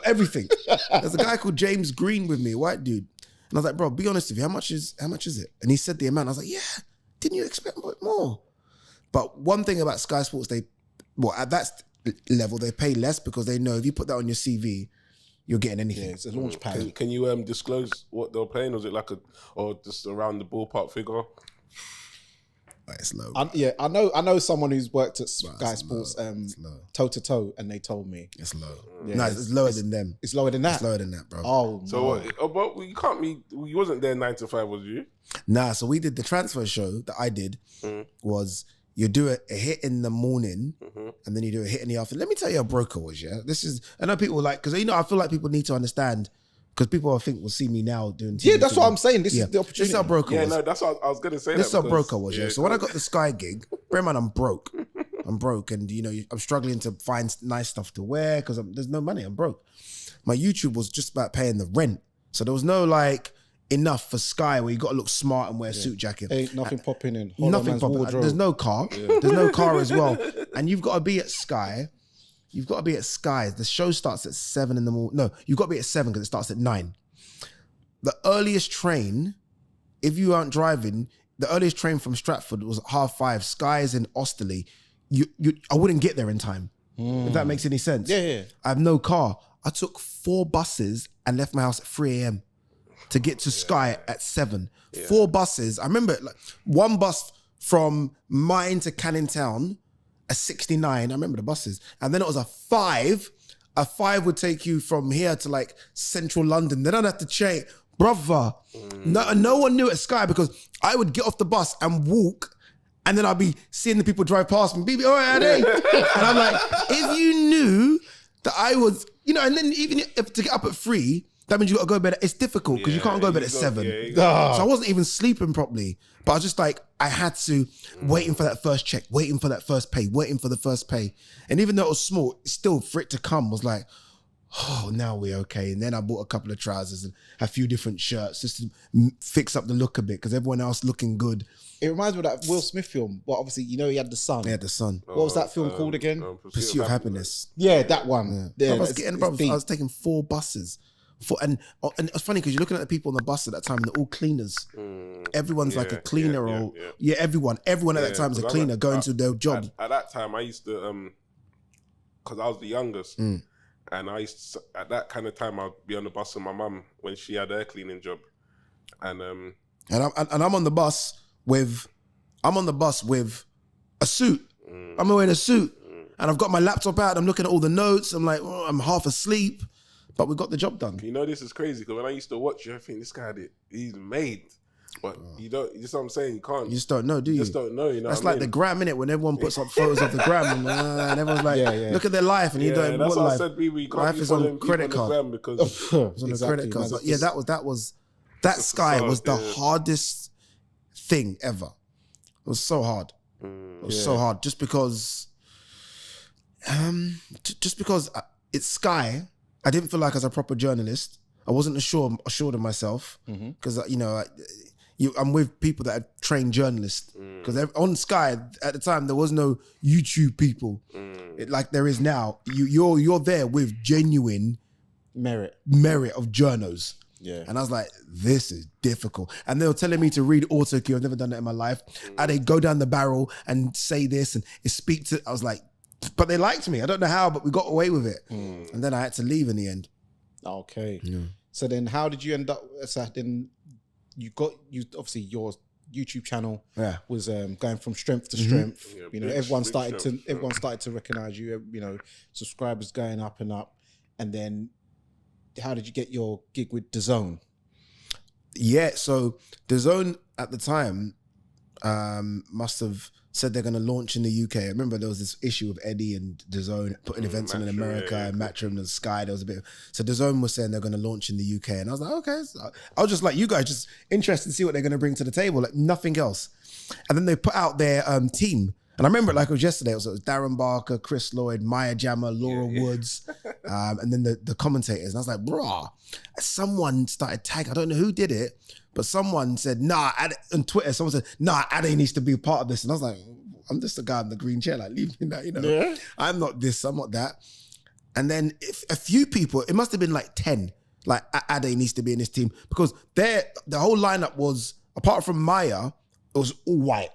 Everything. There's a guy called James Green with me, a white dude. And I was like, bro, be honest with you, how much is it? And he said the amount. I was like, yeah, didn't you expect more? But one thing about Sky Sports, at that level, they pay less because they know if you put that on your CV, you're getting anything. Yeah, it's a launch pad. Can you disclose what they're paying? Was it like or just around the ballpark figure? It's low. I know someone who's worked at Sky Sports toe to toe, and they told me it's low. Yeah, no, it's lower than them. It's lower than that. It's lower than that, bro. Oh, so but you can't be. You wasn't there 9 to 5, was you? Nah. So we did the transfer show that I did. Was you do a hit in the morning, and then you do a hit in the afternoon. Let me tell you how broke I was. Yeah, I know people because I feel like people need to understand. Because people, I think, will see me now doing TV. Yeah, that's what I'm saying. This is the opportunity. This is how broke I was. Yeah, no, that's what I was going to say. This is how broke I was, yeah. So when I got the Sky gig, bear in mind, I'm broke. And, I'm struggling to find nice stuff to wear because there's no money. I'm broke. My YouTube was just about paying the rent. So there was no, enough for Sky where you got to look smart and wear a suit jacket. Ain't nothing popping in. Nothing popping. There's no car. Yeah. There's no car as well. And you've got to be at Sky. The show starts at 7 in the morning. No, you've got to be at 7 because it starts at 9. The earliest train, if you aren't driving, the earliest train from Stratford was 5:30. Sky's in Osterley. I wouldn't get there in time. If that makes any sense. Yeah. I have no car. I took 4 buses and left my house at 3 a.m. to get to Sky at 7. 4 buses. I remember one bus from mine to Canning Town, a 69. I remember the buses. And then it was a 5. A 5 would take you from here to central London. Then I'd have to change. Brother. No one knew at Sky because I would get off the bus and walk, and then I'd be seeing the people drive past me. Baby, all right, Ade. And I'm like, if you knew that I was, and then even if to get up at 3, that means you got to go to bed. It's difficult because you can't go to bed at 7. So I wasn't even sleeping properly. But I was just like, I had to waiting for that first check, waiting for that first pay, waiting for the first pay. And even though it was small, still for it to come was like, oh, now we're okay. And then I bought a couple of trousers and a few different shirts just to fix up the look a bit because everyone else looking good. It reminds me of that Will Smith film. Well, obviously, you know, he had The Son. Yeah, The Son. What was that film called again? Pursuit of Happiness. Yeah, that one. Yeah, I was taking 4 buses. And it's funny because you're looking at the people on the bus at that time and they're all cleaners. Everyone's like a cleaner everyone at that time is a cleaner going to their job. At that time, I used to, because I was the youngest, and I used to, at that kind of time, I'd be on the bus with my mum when she had her cleaning job. And I'm on the bus with a suit. I'm wearing a suit and I've got my laptop out. I'm looking at all the notes. I'm like, oh, I'm half asleep, but we got the job done. You know, this is crazy because when I used to watch you, I think this guy he's made. But you don't, you just what I'm saying, you can't. You just don't know, do you? You just don't know, you know. That's like the gram, innit? When everyone puts up photos of the gram and everyone's like, look at their life and you don't that's what what life. I said, you can't life be is on following credit people on the card. gram because It's on a credit card. But yeah, that Sky was the hardest thing ever. It was so hard. It was so hard just because it's Sky. I didn't feel like as a proper journalist. I wasn't assured of myself because you know I'm with people that are trained journalists because on Sky at the time there was no YouTube people like there is now. You're there with genuine merit of journos. Yeah. And I was like, this is difficult. And they were telling me to read auto cue. I've never done that in my life. And they go down the barrel and say this and speak to, I was like, but they liked me. I don't know how, but we got away with it. And then I had to leave in the end. Okay. Yeah. So then how did you end up, so then you obviously your YouTube channel was going from strength to strength. Yeah, you know, everyone started to recognize you, you know, subscribers going up and up. And then how did you get your gig with DAZN? Yeah, so DAZN at the time must have said they're going to launch in the UK. I remember there was this issue of Eddie and DAZN putting events in America and Matchroom and Sky. There was a bit. So DAZN was saying they're going to launch in the UK, and I was like, okay. So I was just like you guys, just interested to see what they're going to bring to the table, like nothing else. And then they put out their team. And I remember it like it was yesterday. It was Darren Barker, Chris Lloyd, Maya Jama, Laura Woods, and then the commentators. And I was like, bruh, someone started tagging. I don't know who did it, but someone said, nah, on Twitter, someone said, nah, Ade needs to be a part of this. And I was like, I'm just a guy in the green chair, like, leave me that, you know. Yeah. I'm not this, I'm not that. And then a few people, it must have been like 10, like Ade needs to be in this team because the whole lineup was, apart from Maya, it was all white.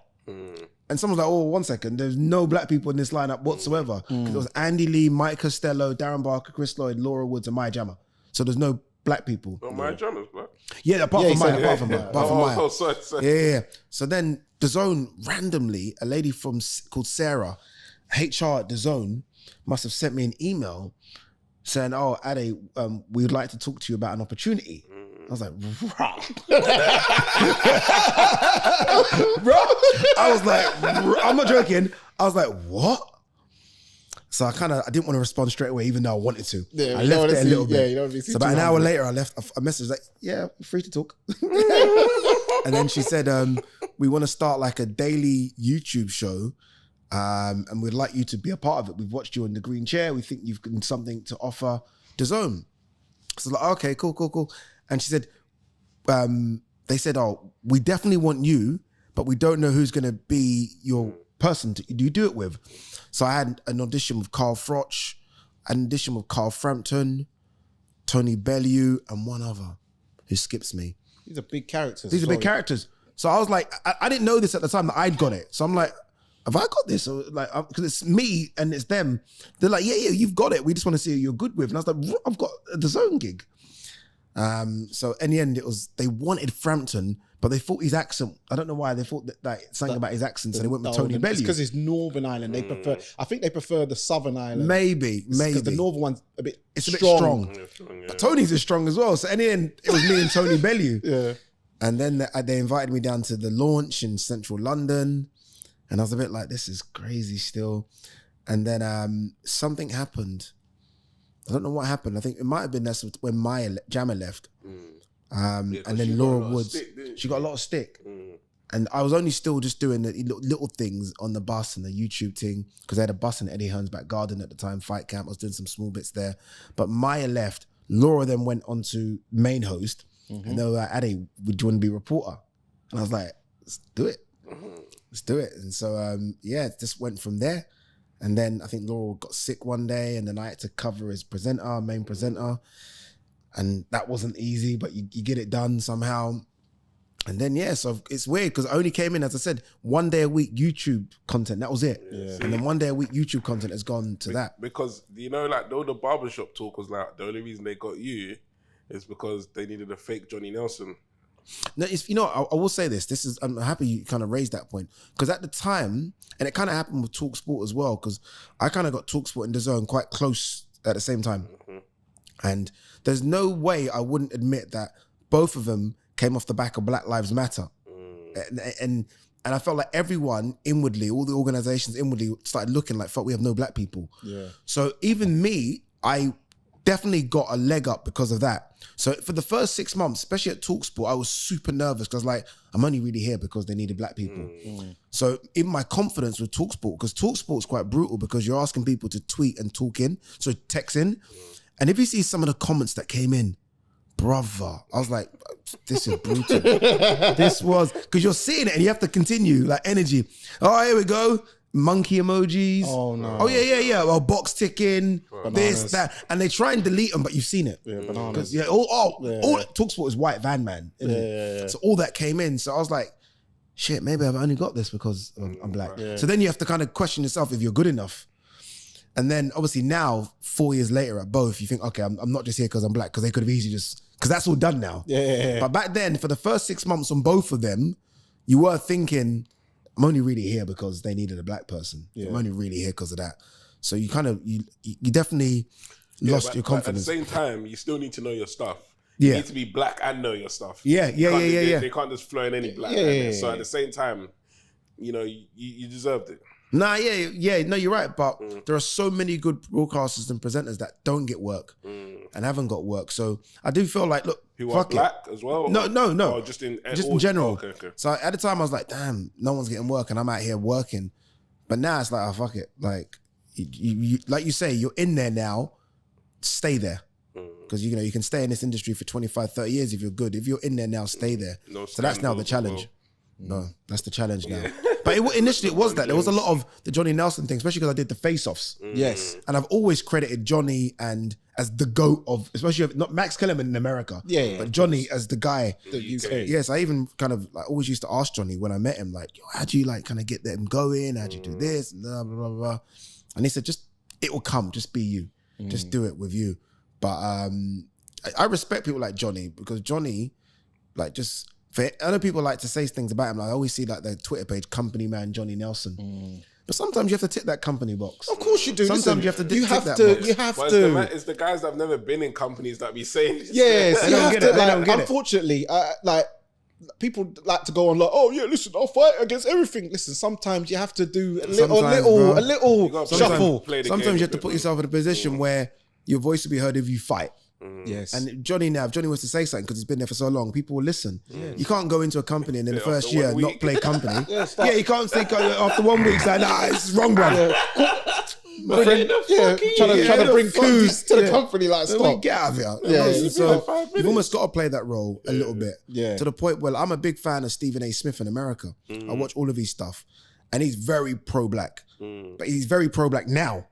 And someone's like, oh, 1 second, there's no black people in this lineup whatsoever. Because it was Andy Lee, Mike Costello, Darren Barker, Chris Lloyd, Laura Woods, and Maya Jama. So there's no black people. Oh, Maya Jama's black? Yeah, apart from Maya. Oh, sorry. Yeah. So then DAZN, randomly, a lady called Sarah, HR at DAZN, must have sent me an email saying, oh, Ade, we'd like to talk to you about an opportunity. I was like, bro. I was like, I'm not joking. I was like, what? So I didn't want to respond straight away, even though I wanted to. Yeah, I left it a little bit. Yeah, so about an hour later, I left a message like, yeah, free to talk. And then she said, we want to start like a daily YouTube show. And we'd like you to be a part of it. We've watched you in the green chair. We think you've got something to offer DAZN. So like, okay, cool. And she said, they said, oh, we definitely want you, but we don't know who's going to be your person you do it with. So I had an audition with Carl Froch, an audition with Carl Frampton, Tony Bellew, and one other who skips me. These are big characters. These are big characters. So I was like, I didn't know this at the time that I'd got it. So I'm like, have I got this? Or like, because it's me and it's them. They're like, yeah, you've got it. We just want to see who you're good with. And I was like, I've got the DAZN gig. So in the end, they wanted Frampton, but they thought his accent, I don't know why, they thought that something about his accent, so they went with Tony Bellew. It's because it's Northern Ireland. I think they prefer the Southern Ireland. Maybe. Because the Northern one's a bit strong. strong. Yeah. But Tony's is strong as well. So in the end, it was me and Tony Bellew. Yeah. And then they invited me down to the launch in central London. And I was a bit like, this is crazy still. And then something happened. I don't know what happened. I think it might have been that's when Jammer left. And she then got a Laura lot of Woods, stick, she got a lot of stick. And I was only still just doing the little things on the bus and the YouTube thing, because I had a bus in Eddie Hearn's back garden at the time, Fight Camp. I was doing some small bits there. But Maya left. Laura then went on to main host. And they were like, Ade, would you want to be a reporter? And I was like, let's do it. Let's do it. And so, it just went from there. And then I think Laura got sick one day, and then I had to cover as main presenter. And that wasn't easy, but you get it done somehow. And then, so it's weird because I only came in, as I said, 1 day a week YouTube content. That was it. Yeah. And then 1 day a week YouTube content has gone to that. Because, like, all the barbershop talk was like, the only reason they got you is because they needed a fake Johnny Nelson. No, I will say this. I'm happy you kind of raised that point. Because at the time, and it kind of happened with TalkSport as well, because I kind of got TalkSport and DAZN quite close at the same time. And there's no way I wouldn't admit that both of them came off the back of Black Lives Matter. And I felt like everyone inwardly, all the organizations inwardly started looking like, fuck, we have no black people. Yeah. So even me, I definitely got a leg up because of that. So for the first 6 months, especially at TalkSport, I was super nervous because I'm only really here because they needed black people. So in my confidence with TalkSport, because TalkSport's quite brutal because you're asking people to tweet and talk in, so text in. And if you see some of the comments that came in, brother, I was like, this is brutal. This was, because you're seeing it and you have to continue, like energy. Oh, here we go. Monkey emojis. Oh, no. Oh, yeah. Well, box ticking, this, that. And they try and delete them, but you've seen it. Yeah, bananas. All TalkSport is white van man. Yeah. So all that came in. So I was like, shit, maybe I've only got this because I'm black. Yeah. So then you have to kind of question yourself if you're good enough. And then obviously now, 4 years later at both, you think, okay, I'm not just here because I'm black, because they could have easily because that's all done now. Yeah. But back then, for the first 6 months on both of them, you were thinking, I'm only really here because they needed a black person. Yeah. I'm only really here because of that. So you kind of, you definitely lost your confidence. At the same time, you still need to know your stuff. You need to be black and know your stuff. Yeah. They can't just throw in any black. So at the same time, you deserved it. Nah, no, you're right. But there are so many good broadcasters and presenters that don't get work and haven't got work. So I do feel like, look, who are black as well? No. Or just in general. Okay. So at the time I was like, damn, no one's getting work and I'm out here working. But now it's like, oh, fuck it. Like, you like you say, you're in there now, stay there. Because, you can stay in this industry for 25, 30 years if you're good. If you're in there now, stay there. So that's now the challenge. No, that's the challenge now. But initially it was that. There was a lot of the Johnny Nelson thing, especially because I did the face-offs. Yes. And I've always credited Johnny and as the GOAT of, especially not Max Kellerman in America, but Johnny as the guy. The UK. Yes, I even kind of always used to ask Johnny when I met him, like, how do you kind of get them going? How do you do this? And blah, blah, blah. And he said, it will come. Just be you. Just do it with you. But I respect people like Johnny because Johnny, I know people like to say things about him. Like I always see the Twitter page, company man Johnny Nelson. But sometimes you have to tick that company box. Of course you do. Sometimes you have to tick that box. You have to. It's the guys that have never been in companies that be saying this. Yes, they don't get it. They don't get it. Unfortunately, people like to go on like, oh yeah, listen, I'll fight against everything. Listen, sometimes you have to do a little shuffle. Sometimes you have to put yourself in a position where your voice will be heard if you fight. Yes. And if Johnny wants to say something because he's been there for so long, people will listen. You can't go into a company and in the first year not play company. You can't think after 1 week like, nah, it's wrong, brother. My friend, trying to bring coups to the company, like, stop. Get out of here. So you've almost got to play that role a little bit. To the point where I'm a big fan of Stephen A. Smith in America. I watch all of his stuff. And he's very pro-black. But he's very pro-black now.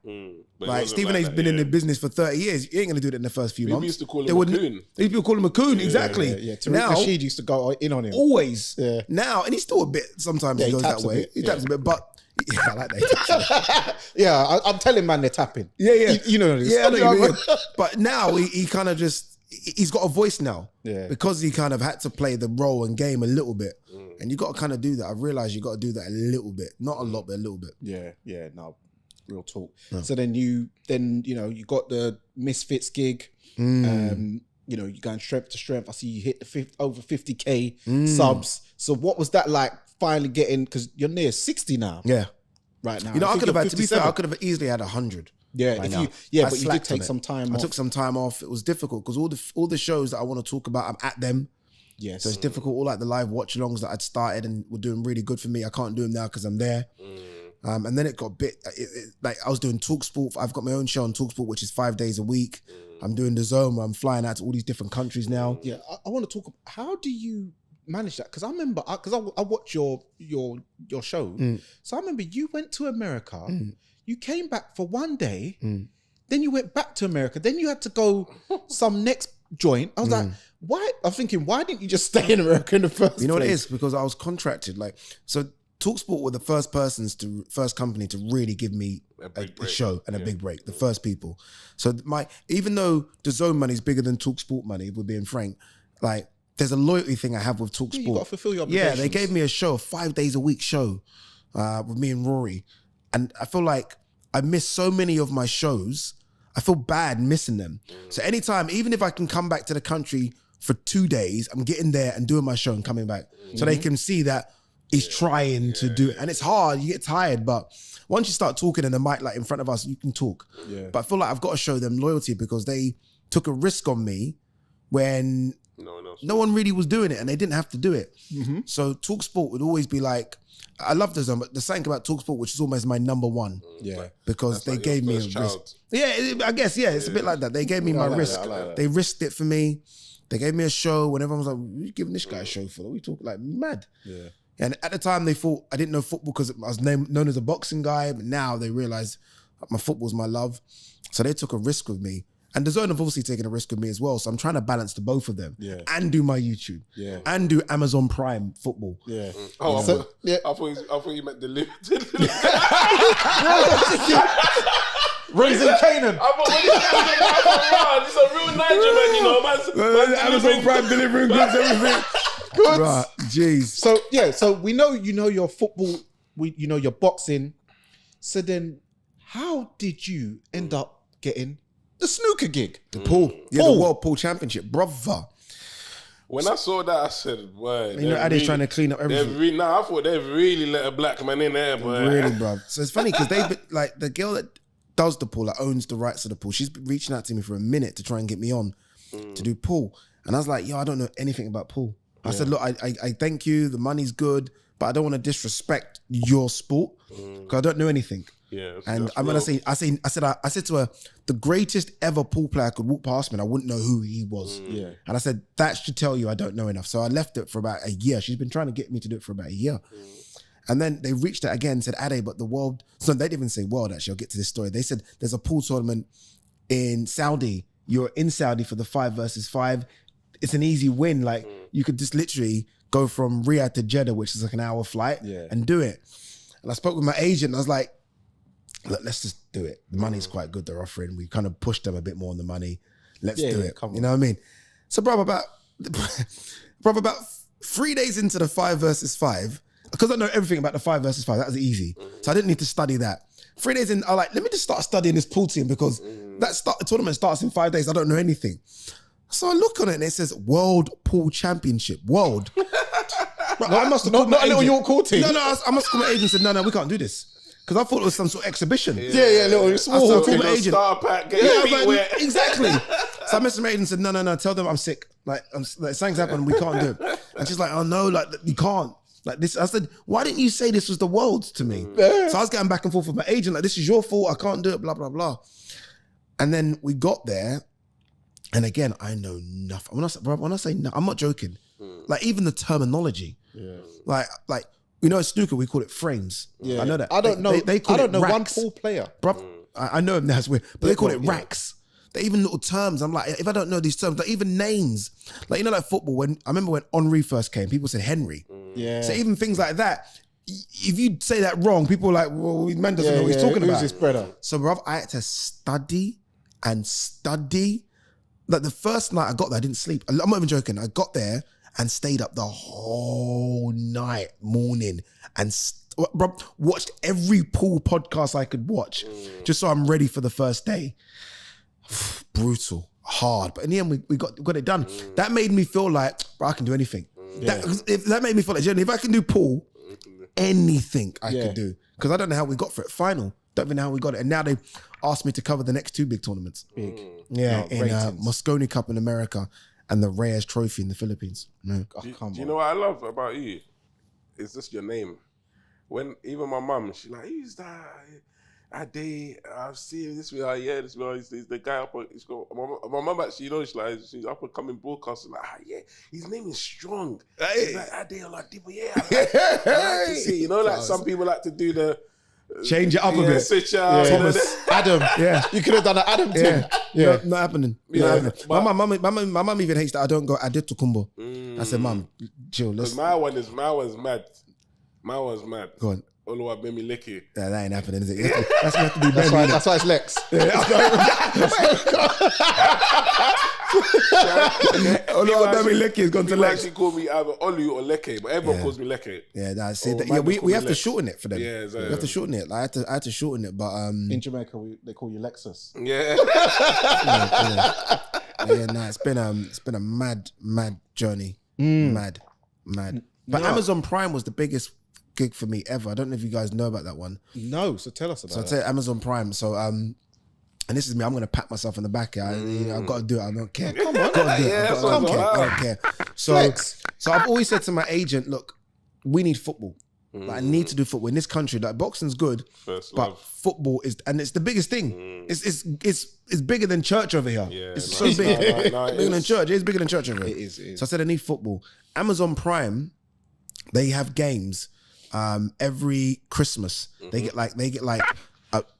Like Stephen A's been in the business for 30 years. He ain't gonna do it in the first few months. People used to call him a coon. People call him a coon, exactly. Tariq Nasheed used to go in on him. Always. Now, and he's still a bit, sometimes he goes that way. He taps a bit, but I like that. I'm telling man they're tapping. You know this. Yeah, I know you mean. But now he kind of he's got a voice now. Because he kind of had to play the role and game a little bit. And you got to kind of do that. I've realized you got to do that a little bit. Not a lot, but a little bit. Yeah, no. Real talk. So then you got the Misfits gig. You're going strength to strength. I see you hit over 50K subs. So what was that like finally getting, because you're near 60 now. Yeah. Right now. I could have had, to be fair, I could have easily had 100. Yeah, by if now. you, I but you did slacked on take it. some time I off. took some time off. It was difficult because all the shows that I want to talk about, I'm at them. Yes. So it's difficult. All like the live watch-alongs that I'd started and were doing really good for me. I can't do them now because I'm there. And then it got a bit, like I was doing TalkSport. I've got my own show on TalkSport, which is 5 days a week. I'm doing The Zone where I'm flying out to all these different countries now. Yeah, I want to talk. How do you manage that? Because I remember, because I watch your show. So I remember you went to America. You came back for one day. Then you went back to America. Then you had to go some next joint. I was like, why? I'm thinking, why didn't you just stay in America in the first place? You know what it is? Because I was contracted. So TalkSport were the first company to really give me a show and a big break. The first people. So even though the Zone money is bigger than TalkSport money, if we're being frank, like there's a loyalty thing I have with TalkSport. You got to fulfill your obligations. Yeah, they gave me a show, 5 days a week show with me and Rory. And I feel like I missed so many of my shows. I feel bad missing them. So anytime, even if I can come back to the country for 2 days, I'm getting there and doing my show and coming back. So they can see that he's trying to do it. And it's hard, you get tired, but once you start talking in the mic like in front of us, you can talk. Yeah. But I feel like I've got to show them loyalty because they took a risk on me when no one really was doing it and they didn't have to do it. So TalkSport would always be like, I love the Zone, but the something about TalkSport, which is almost my number one. Yeah. Because they gave me a risk. Yeah, I guess, it's a bit like that. They gave me my risk. They risked it for me. They gave me a show when everyone was like, what are you giving this guy a show for? We talk like mad. Yeah. And at the time they thought I didn't know football because I was known as a boxing guy, but now they realize my football's my love. So they took a risk with me. And the Zone have obviously taken a risk with me as well. So I'm trying to balance the both of them. Yeah. And do my YouTube. Yeah. And do Amazon Prime football. Yeah. Oh, I thought you meant the limited. Raising Canaan. I thought it's a real Niger man, man. Amazon Prime delivering goods, everything. Good. Right, jeez. So we know you know your football, you know your boxing. So then how did you end up getting the snooker gig? The pool. Yeah, the World Pool Championship, brother. When I saw that, I said, boy. You know, Ade's trying to clean up everything. I thought they've really let a black man in there, boy. Really, bro. So it's funny because they've been, like, the girl that does the pool, that owns the rights to the pool, she's been reaching out to me for a minute to try and get me on to do pool. And I was like, yo, I don't know anything about pool. I said, look, I thank you, the money's good, but I don't want to disrespect your sport because I don't know anything. Yeah, and I'm gonna say, I said to her, the greatest ever pool player could walk past me and I wouldn't know who he was. Yeah. And I said, that should tell you I don't know enough. So I left it for about a year. She's been trying to get me to do it for about a year. And then they reached out again and said, Ade, but the world, so they didn't even say world actually, I'll get to this story. They said there's a pool tournament in Saudi. You're in Saudi for the 5 versus 5. It's an easy win. Like you could just literally go from Riyadh to Jeddah, which is like an hour flight and do it. And I spoke with my agent and I was like, look, let's just do it. The money's quite good they're offering. We kind of pushed them a bit more on the money. Let's do it. You know what I mean? So bro, about 3 days into the 5 versus 5, because I know everything about the 5 versus 5, that was easy. So I didn't need to study that. 3 days in, I'm like, let me just start studying this pool team because the tournament starts in 5 days. I don't know anything. So I look on it and it says World Pool Championship. World. Bro, I must have not a little York Court team. No, I must have called my agent and said, no, we can't do this. Because I thought it was some sort of exhibition. Yeah, little small. I called my agent. Star pack, exactly. So I messaged my agent and said, no, tell them I'm sick. Like something's happened, we can't do it. And she's like, oh no, like you can't. Like this, I said, why didn't you say this was the world's to me? So I was going back and forth with my agent, like this is your fault, I can't do it, blah, blah, blah. And then we got there, and again, I know nothing. When I say no, I'm not joking. Like even the terminology. Like you know, snooker, we call it frames. Yeah. I know that. I don't know. They call it racks. One pool player. Bruv, I know them, that's weird. But they call it racks. They even little terms. I'm like, if I don't know these terms, like even names. Like, you know, like football, I remember when Henry first came, people said Henry. Yeah. So even things like that, if you say that wrong, people are like, well, man doesn't know what he's talking about. Who's this brother? So bruv, I had to study and study. Like the first night I got there, I didn't sleep. I'm not even joking. I got there and stayed up the whole night, morning, and watched every pool podcast I could watch, just so I'm ready for the first day. Brutal, hard, but in the end we got it done. That made me feel like, bro, I can do anything. That made me feel like, if I can do pool, anything I could do. Because I don't know how we got for it. Final, Don't even know how we got it. And now they asked me to cover the next 2 big tournaments. Big. Yeah, No, in Moscone Cup in America and the Reyes Trophy in the Philippines. No. Do you know what I love about you? It's just your name. When even my mum, she's like, who's that? Ade, I've seen this guy, this guy, he's the guy up on, my mum actually, she's up and coming broadcaster, like, his name is strong. She's like, Ade Oladipo, I like to see, like some people like to do the, change it up a bit. Switch out. Thomas, Adam. Yeah. You could have done an Adam thing. Yeah. Not happening. Yeah, Not happening. My mum even hates that I don't go Ade Tukumbo. I said, Mum, chill. My one's mad. My one's mad. Go on. Oluwa Bemi Leke. That ain't happening, is it? That's going to have to be That's why it's Lex. Oluwa Bemi Leke has gone to People Lex. actually call me either Olu or Leke, but everyone calls me Leke. Yeah, that's Oh, it. man, We have to Lex. shorten it for them. Yeah, exactly. We have to shorten it. Like, I had to shorten it, but In Jamaica, they call you Lexus. Yeah. it's been a mad journey. Mad. But Amazon Prime was the biggest gig for me ever. I don't know if you guys know about that one. No, so tell us about So I say Amazon Prime. So and this is me. I'm gonna pat myself on the back. I've got to do it. I don't care. Come on, got to do it. Yeah, I don't care. So I've always said to my agent, look, we need football. Like, I need to do football in this country. Like, boxing's good, First but love. football is, and it's the biggest thing. It's bigger than church over here. Yeah, it's no, so big. no, Bigger than church. It's bigger than church over here. It is. So I said I need football. Amazon Prime, they have games every Christmas. They get like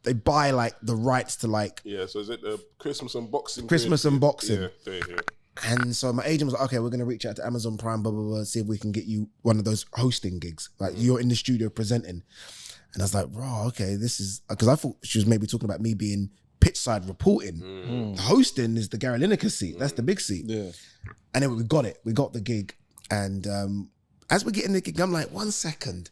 they buy like the rights to like So is it the Christmas unboxing? Unboxing. Yeah. And so my agent was like, okay, we're gonna reach out to Amazon Prime, blah blah blah, see if we can get you one of those hosting gigs. Like you're in the studio presenting. And I was like, bro, okay, this is because I thought she was maybe talking about me being pitchside reporting. The hosting is the Gary Lineker seat. That's the big seat. Yeah. And then we got it. We got the gig. And as we're getting the gig, I'm like, 1 second.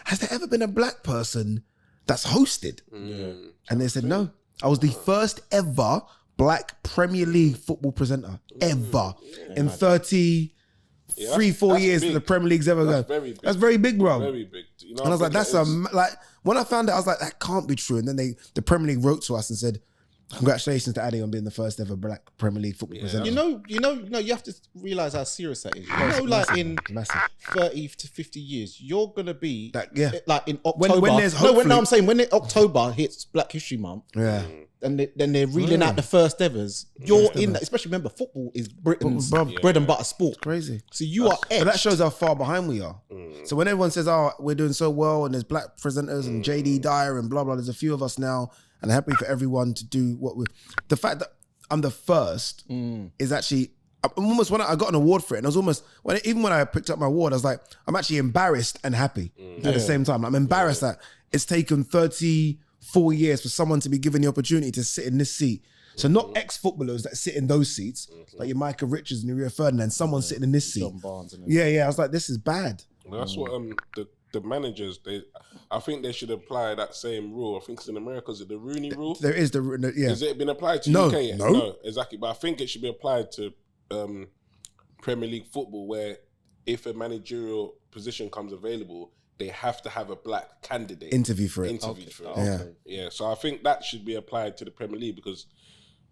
Has there ever been a black person that's hosted? And they said, no. I was the first ever black Premier League football presenter ever in 4 years that the Premier League's ever gone. That's very big, bro. Very big. You know, And I was like, like when I found out, I was like, that can't be true. And then the Premier League wrote to us and said, congratulations to Ade on being the first ever black Premier League football presenter. You have to realize how serious that is. Like in 30 to 50 years, you're gonna be like in October. When there's hopefully, I'm saying when October hits Black History Month, and then they're reeling out the first evers. You're in that, especially remember football is Britain's bread and butter sport. Crazy. So you are etched. But that shows how far behind we are. So when everyone says, oh, we're doing so well and there's black presenters and JD Dyer and blah, blah, there's a few of us now and I'm happy for everyone to do what we... The fact that I'm the first is actually... Almost when I got an award for it, and I was almost... Even when I picked up my award, I was like, I'm actually embarrassed and happy at the same time. I'm embarrassed that it's taken 34 years for someone to be given the opportunity to sit in this seat. So not ex-footballers that sit in those seats, like your Micah Richards and your Rio Ferdinand, someone sitting in this seat. John Barnes and I was like, this is bad. That's what the managers, I think they should apply that same rule. I think it's in America, is it the Rooney rule? There is Has it been applied to UK yet? No, exactly. But I think it should be applied to Premier League football, where if a managerial position comes available, they have to have a black candidate interview for it. Yeah. So I think that should be applied to the Premier League because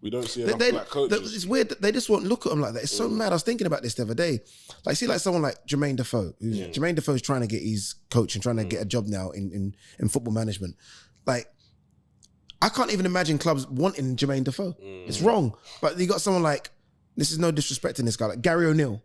we don't see enough black coaches. It's weird that they just won't look at them like that. It's so mad. I was thinking about this the other day. Like, see, like someone like Jermaine Defoe. Jermaine Defoe's trying to get his coach and trying to get a job now in football management. Like, I can't even imagine clubs wanting Jermaine Defoe. It's wrong. But you got someone like, this is no disrespect in this guy, like Gary O'Neill.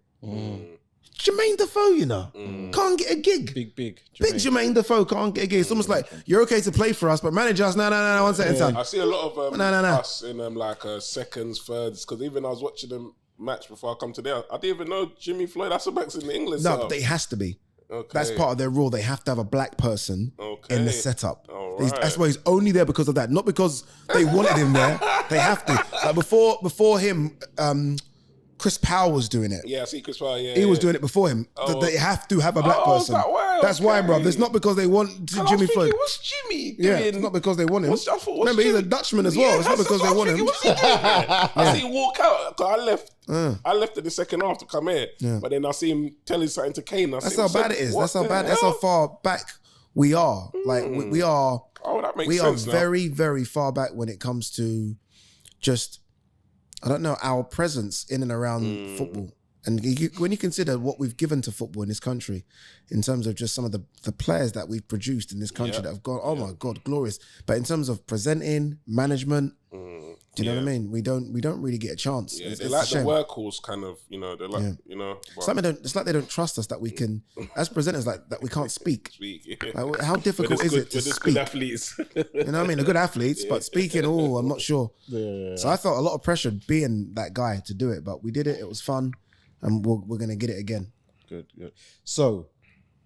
Jermaine Defoe, can't get a gig. Big Jermaine Defoe can't get a gig. It's almost like, you're okay to play for us, but manage us. No, 1 second, son. I see a lot of us in like seconds, thirds, because even I was watching the match before I come today, I didn't even know Jimmy Floyd Hasselback's in the England setup. No, it has to be. Okay. That's part of their rule. They have to have a black person in the setup. All right. That's why he's only there because of that, not because they wanted him there. They have to. Like before him, Chris Powell was doing it. Yeah, I see Chris Powell. He was doing it before him. They have to have a black person. That's why, bro. It's not because they want Jimmy Floyd. What's Jimmy doing? Yeah, it's not because they want him. Remember, he's a Dutchman as well. Yeah, it's not because they want him. I see him walk out. Cause I left in the second half to come here, but then I see him telling something to Kane. That's how bad it is. That's how bad. That's how far back we are. Like we are. Oh, that makes we sense. are very, very far back when it comes to just, I don't know, our presence in and around football. And when you consider what we've given to football in this country, in terms of just some of the players that we've produced in this country that have gone, oh my God, glorious. But in terms of presenting, management, do you know what I mean? We don't really get a chance. Yeah, it's they like a shame. the workhorse kind of, you know, they're like, you know. It's like they don't trust us that we can, as presenters, like that we can't speak. Yeah. Like, how difficult is it to speak? Good athletes. You know what I mean? They're good athletes, but speaking, I'm not sure. Yeah. So I felt a lot of pressure being that guy to do it, but we did it. It was fun. And we're going to get it again. Good. So,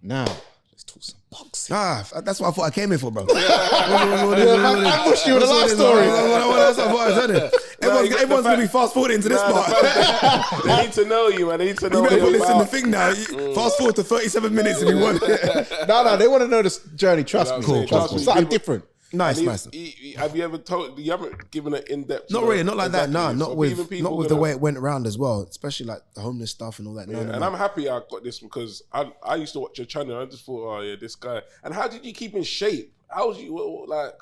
now, let's talk some boxing. That's what I thought I came here for, bro. I pushed you with the last story. That's what I said. Everyone's going to be fast forwarding to this part. They need to know you, man. They need to know you. You better put you this in the thing now. Fast forward to 37 minutes if you want. No, they want to know this journey. Trust me. Cool. Trust me. Something different. Nice. Have you ever told? You haven't given an in-depth. Not really, not like that. No, not with the way it went around as well. Especially like the homeless stuff and all that. Yeah, and I'm happy I got this because I used to watch your channel. And I just thought, oh yeah, this guy. And how did you keep in shape? How was you like?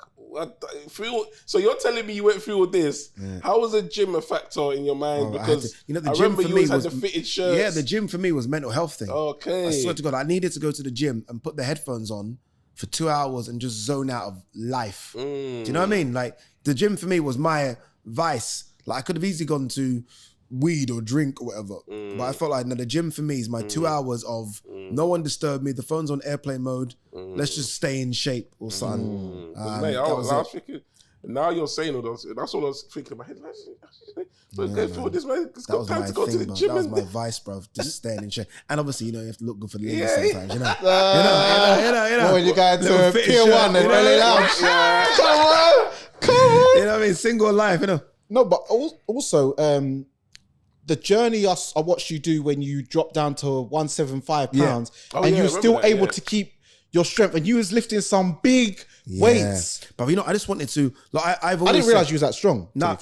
So you're telling me you went through all this? Yeah. How was the gym a factor in your mind? Because the gym for me was the fitted shirts. Yeah, the gym for me was mental health thing. Okay, I swear to God, I needed to go to the gym and put the headphones on for 2 hours and just zone out of life. Do you know what I mean? Like the gym for me was my vice. Like I could have easily gone to weed or drink or whatever. But I felt like the gym for me is my 2 hours of no one disturb me. The phone's on airplane mode. Let's just stay in shape or something. Mate, I was thinking, now you're saying all those. That's all I was thinking in my head. Go through this, man. It's got time to go to the gym. That was my vice, bro. Just staying in shape. And obviously, you have to look good for the ladies sometimes, you know. When you go to Pier 1 and LA Lounge. Come on. You know what I mean? Single life, you know. No, but also, the journey I watched you do when you dropped down to 175 pounds and you were still able to keep your strength and you was lifting some big weights. But I just wanted to, like, I didn't realize you was that strong. Nah,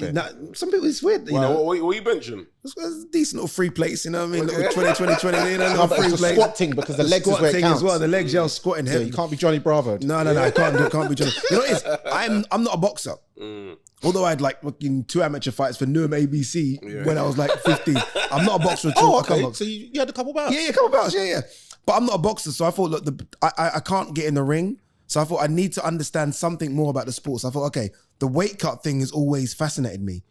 some people, it's weird, you know. What are you benching? It's a decent little free plates, you know what I mean? Little 20, you know, no, but it's a squat thing because the legs is where it counts. As well. The legs, you're squatting heavy. You can't be Johnny Bravo. No, I can't be Johnny. You know what it is? I'm not a boxer. Although I had like fucking 2 amateur fights for Newham ABC when I was like 15. I'm not a boxer at all. Oh, okay. So you had a couple bouts? Yeah, a couple bouts, yeah. But I'm not a boxer, so I thought, look, I can't get in the ring. So I thought I need to understand something more about the sport. So I thought, okay, the weight cut thing has always fascinated me.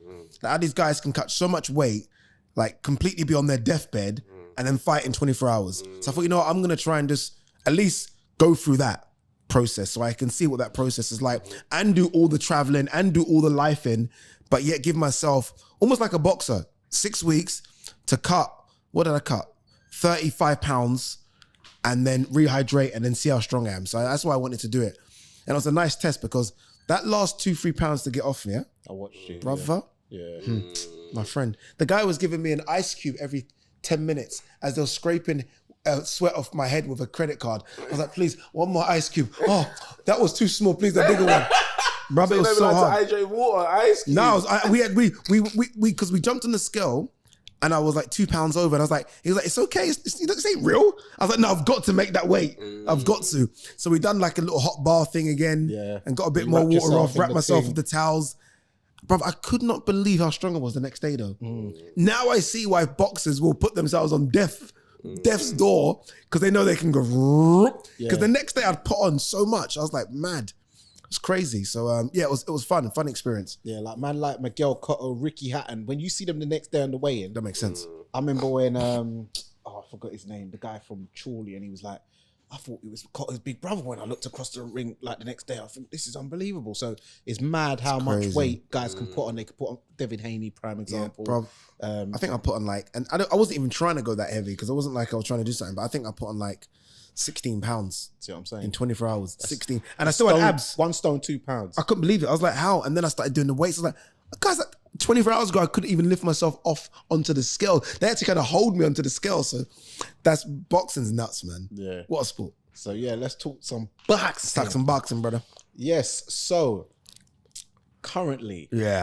Like how these guys can cut so much weight, like completely be on their deathbed and then fight in 24 hours. So I thought, you know what, I'm going to try and just at least go through that process so I can see what that process is like and do all the traveling and do all the life in, but yet give myself almost like a boxer, 6 weeks to cut, what did I cut? 35 pounds and then rehydrate and then see how strong I am. So that's why I wanted to do it. And it was a nice test because that last 2-3 pounds to get off me, I watched you. Brother. Yeah. My friend. The guy was giving me an ice cube every 10 minutes as they were scraping sweat off my head with a credit card. I was like, please, one more ice cube. Oh, that was too small. Please, the bigger one. Brother, it was so hard. Hydrate water, ice cube. No, because we jumped on the scale and I was like 2 pounds over and I was like, he was like, it's okay. This ain't real. I was like, no, I've got to make that weight. I've got to. So we done like a little hot bar thing again and got a bit more water off, wrapped myself with the towels. Bro, I could not believe how strong I was the next day though. Now I see why boxers will put themselves on death's door because they know they can go. Because the next day I'd put on so much. I was like, mad. It's crazy. So it was fun experience. Yeah, like man like Miguel Cotto, Ricky Hatton. When you see them the next day on the weigh-in, that makes sense. I remember when I forgot his name, the guy from Chorley, and he was like, I thought it was Cotto's big brother when I looked across the ring like the next day. I thought this is unbelievable. So it's mad how much weight guys can put on. They could put on Devin Haney, prime example. Yeah, bro. I think I put on like, and I wasn't even trying to go that heavy because it wasn't like I was trying to do something, but I think I put on like 16 pounds. See what I'm saying? In 24 hours. 16. And I still had abs. 1 stone, 2 pounds. I couldn't believe it. I was like, how? And then I started doing the weights. I was like, guys, like 24 hours ago, I couldn't even lift myself off onto the scale. They had to kind of hold me onto the scale. So boxing's nuts, man. Yeah. What a sport. So yeah, let's talk some boxing. Talk some boxing, brother. Yes. So currently, we've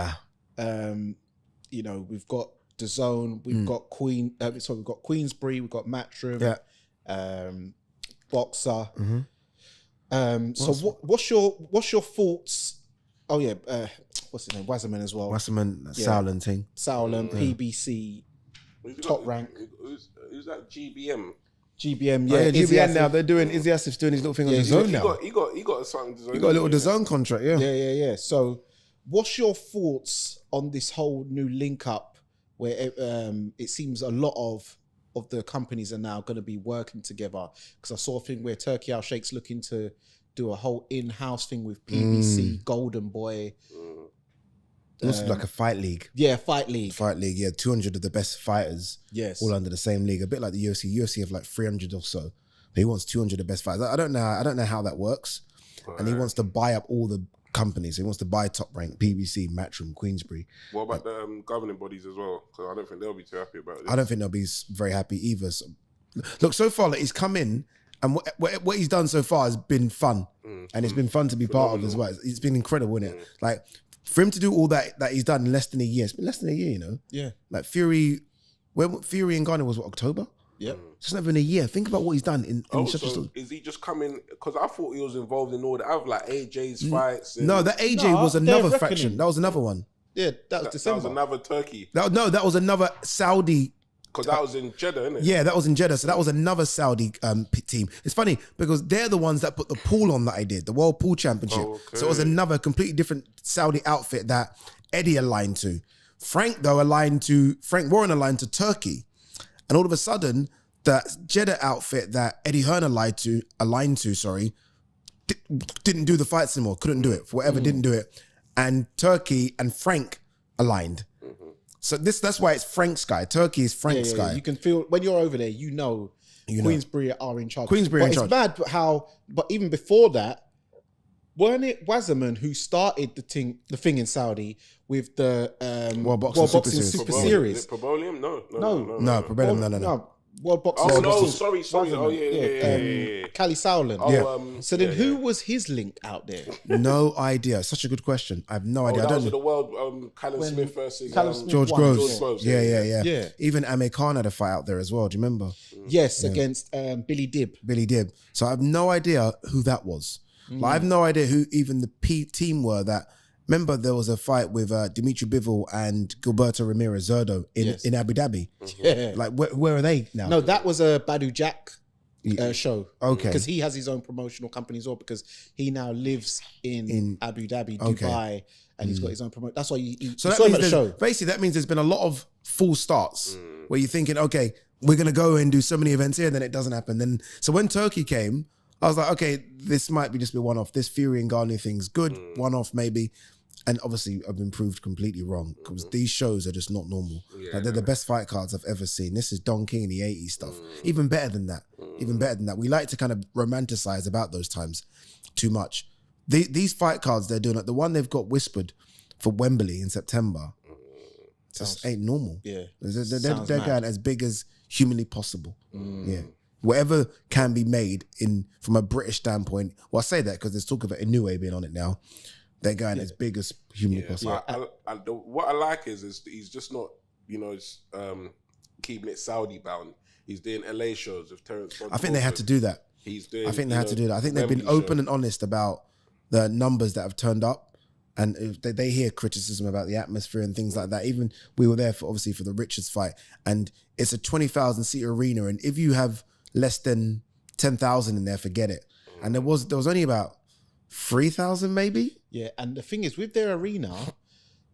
got the Zone, we've got we've got Queensbury, we've got Matchroom, Boxer. What's your thoughts? Oh yeah, what's his name? Wasserman as well. Wasserman, Sauerland thing. Sauerland, PBC, top rank. Who's that? GBM. GBM, yeah. Izzy GBM Asif. now. They're doing Izzy Asif's doing his little thing on the zone now. He got something. He got a little DAZN contract. Yeah. Yeah. So, what's your thoughts on this whole new link up, where it seems a lot of the companies are now going to be working together? Because I saw a thing where Turkey Al Sheikh's looking to do a whole in-house thing with PBC, Golden Boy. Also like a fight league. Yeah, fight league. Yeah, 200 of the best fighters. Yes. All under the same league. A bit like the UFC. UFC have like 300 or so. But he wants 200 of the best fighters. I don't know how that works. Right. And he wants to buy up all the companies. He wants to buy Top Rank, PBC, Matchroom, Queensberry. What about the governing bodies as well? Because I don't think they'll be too happy about it. I don't think they'll be very happy either. So, look, so far, like, he's come in and what he's done so far has been fun. And it's been fun to be part of as well. It's been incredible, isn't it? Like, for him to do all that he's done in less than a year, it's been less than a year, you know? Yeah. Like Fury in Ghana was October? Yeah. It's not even a year. Think about what he's done in such a so is he just coming? Because I thought he was involved in all the other like AJ's fights. No, that AJ was another faction. That was another one. Yeah, that was December. That was another Turkey. That was another Saudi. Because that was in Jeddah, innit? Yeah, that was in Jeddah. So that was another Saudi team. It's funny because they're the ones that put the pool on that I did, the World Pool Championship. Okay. So it was another completely different Saudi outfit that Eddie aligned to. Frank Warren aligned to Turkey. And all of a sudden, that Jeddah outfit that Eddie Hearn aligned to, didn't do the fights anymore, couldn't do it, for whatever, didn't do it. And Turkey and Frank aligned. So that's why it's Frank's guy. Turkey is Frank's guy. You can feel when you're over there, you know Queensberry are in charge. It's bad but even before that, weren't it Wasserman who started the thing in Saudi with the World Boxing Super Series? Probolium? No. Probolium, no. World Boxing. Sorry. Oh, yeah. Cali Sauerland. So then who was his link out there? No idea. Such a good question. I have no idea. I don't know. The world, Callum Smith versus George Groves. Yeah. Even Amir Khan had a fight out there as well. Do you remember? Yes, against Billy Dibb. So I have no idea who that was. Like, I have no idea who even the P team were that. Remember, there was a fight with Dimitri Bivol and Gilberto Ramirez Zerdo in Abu Dhabi. Yeah. Like, where are they now? No, that was a Badu Jack show. Okay. Because he has his own promotional company as well, because he now lives in Abu Dhabi, Dubai, and he's got his own promotion. That's why you saw him at the show. Basically, that means there's been a lot of full starts where you're thinking, okay, we're going to go and do so many events here, and then it doesn't happen. So when Turkey came, I was like, okay, this might be just be one-off. This Fury and Ghani thing's good, one-off maybe. And obviously, I've been proved completely wrong because these shows are just not normal. Like, they're the best fight cards I've ever seen. This is Don King in the 80s stuff. Even better than that. We like to kind of romanticize about those times too much. These fight cards they're doing, like the one they've got whispered for Wembley in September, just ain't normal. Yeah. They're going as big as humanly possible. Yeah. Whatever can be made from a British standpoint. Well, I say that because there's talk about Inoue being on it now. They're going as big as humanly possible. What I like is he's just not, keeping it Saudi bound. He's doing LA shows with Terrence Bond. I think they had to do that. I think they've been open and honest about the numbers that have turned up. And if they hear criticism about the atmosphere and things like that. Even we were there for the Richards fight. And it's a 20,000 seat arena. And if you have less than 10,000 in there, forget it. And there was only about 3,000 maybe. Yeah, and the thing is, with their arena,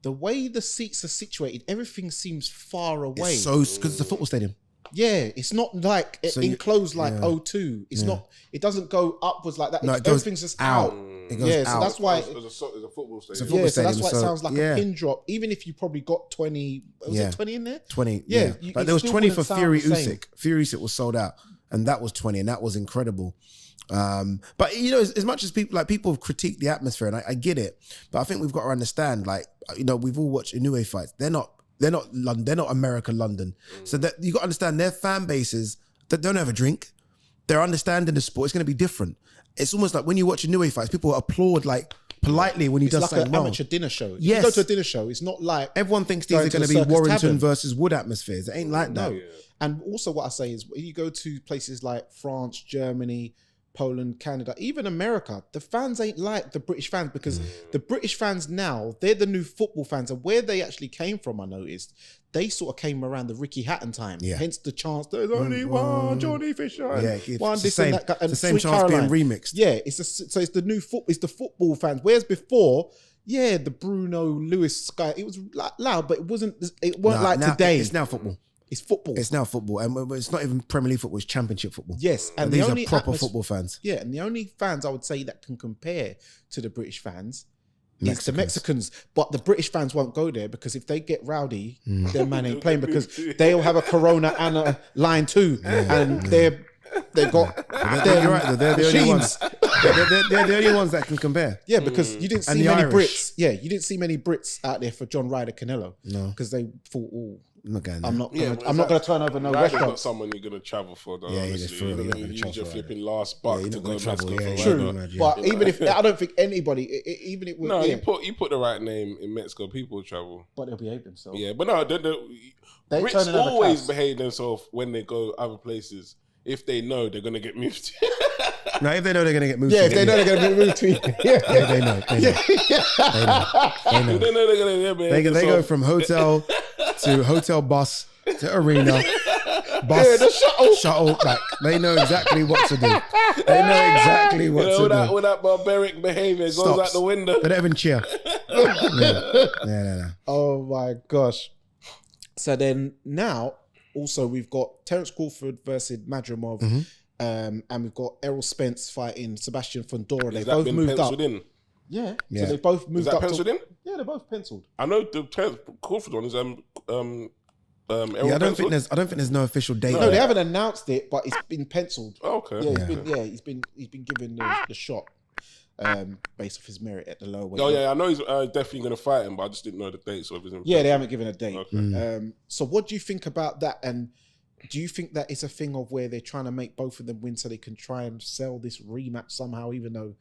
the way the seats are situated, everything seems far away. Because it's a football stadium. Yeah, it's not like enclosed like O2. It's not. It doesn't go upwards like that. No, everything's just out. It goes out. So that's why it's a football stadium. So that's why it sounds like a pin drop. Even if you probably got 20, was it 20 in there? 20. Yeah. But there was 20 for Fury Usyk. Fury Usyk was sold out, and that was 20, and that was incredible. But as much as people have critiqued the atmosphere, and I get it, but I think we've got to understand, we've all watched Inoue fights. They're not London. They're not America, London. So that you got to understand their fan bases that don't have a drink. They're understanding the sport. It's going to be different. It's almost like when you watch Inoue fights, people applaud politely when he does something wrong. It's like an amateur dinner show. Yes. You go to a dinner show, it's not like everyone thinks these are going to be Warrington versus Wood atmospheres. It ain't like that. And also what I say is when you go to places like France, Germany, Poland, Canada, even America, the fans ain't like the British fans because the British fans now, they're the new football fans. And where they actually came from, I noticed, they sort of came around the Ricky Hatton time. Yeah. Hence the chance, there's only one Johnny Fisher. Yeah, one it's this the same, and that guy. And the same Sweet chance Caroline. being remixed. Yeah, so it's the new it's the football fans. Whereas before, yeah, the Bruno Lewis Sky, it was loud, but it weren't like now, today. It's now football. It's football. It's now football, and it's not even Premier League football. It's Championship football. Yes, and these are proper football fans. Yeah, and the only fans I would say that can compare to the British fans is the Mexicans. But the British fans won't go there because if they get rowdy, their man ain't playing because they'll have a Corona and a line too, and they've got. You're right. They're the only ones. They're the only ones that can compare. Yeah, because you didn't see many Brits. Yeah, you didn't see many Brits out there for John Ryder Canelo. No, because they thought, oh. I'm not going to turn over no restaurant. Not someone you're going to travel for, though. Yeah, he's you use your flipping last buck to go travel. True, but even if I don't think anybody, even if you put the right name in Mexico, people will travel, but they'll behave themselves. Yeah, but no, they Brits always behave themselves when they go other places. If they know they're going to get moved. No, if they know they're going to get moved. Yeah, if they know they're going to get moved to. Yeah, they know. They know they're going to. They go from hotel to hotel bus to arena. Bus, the shuttle back. They know exactly what to do. They know exactly what to do. All that barbaric behavior goes out the window. They don't even cheer. No. Oh my gosh. So then now, also we've got Terence Crawford versus Madrimov, and we've got Errol Spence fighting Sebastian Fundora. They both moved up. In? Yeah. So they both moved up. Is that penciled in? Yeah, they're both penciled. I know the Terence Crawford one is Errol I don't think there's no official date. No, they haven't announced it, but it's been penciled. Oh, okay. He's been given the shot. Based off his merit at the lower weight. Oh yeah, I know he's definitely going to fight him, but I just didn't know the date. So they haven't given a date. Okay. So what do you think about that? And do you think that it's a thing of where they're trying to make both of them win so they can try and sell this rematch somehow, even though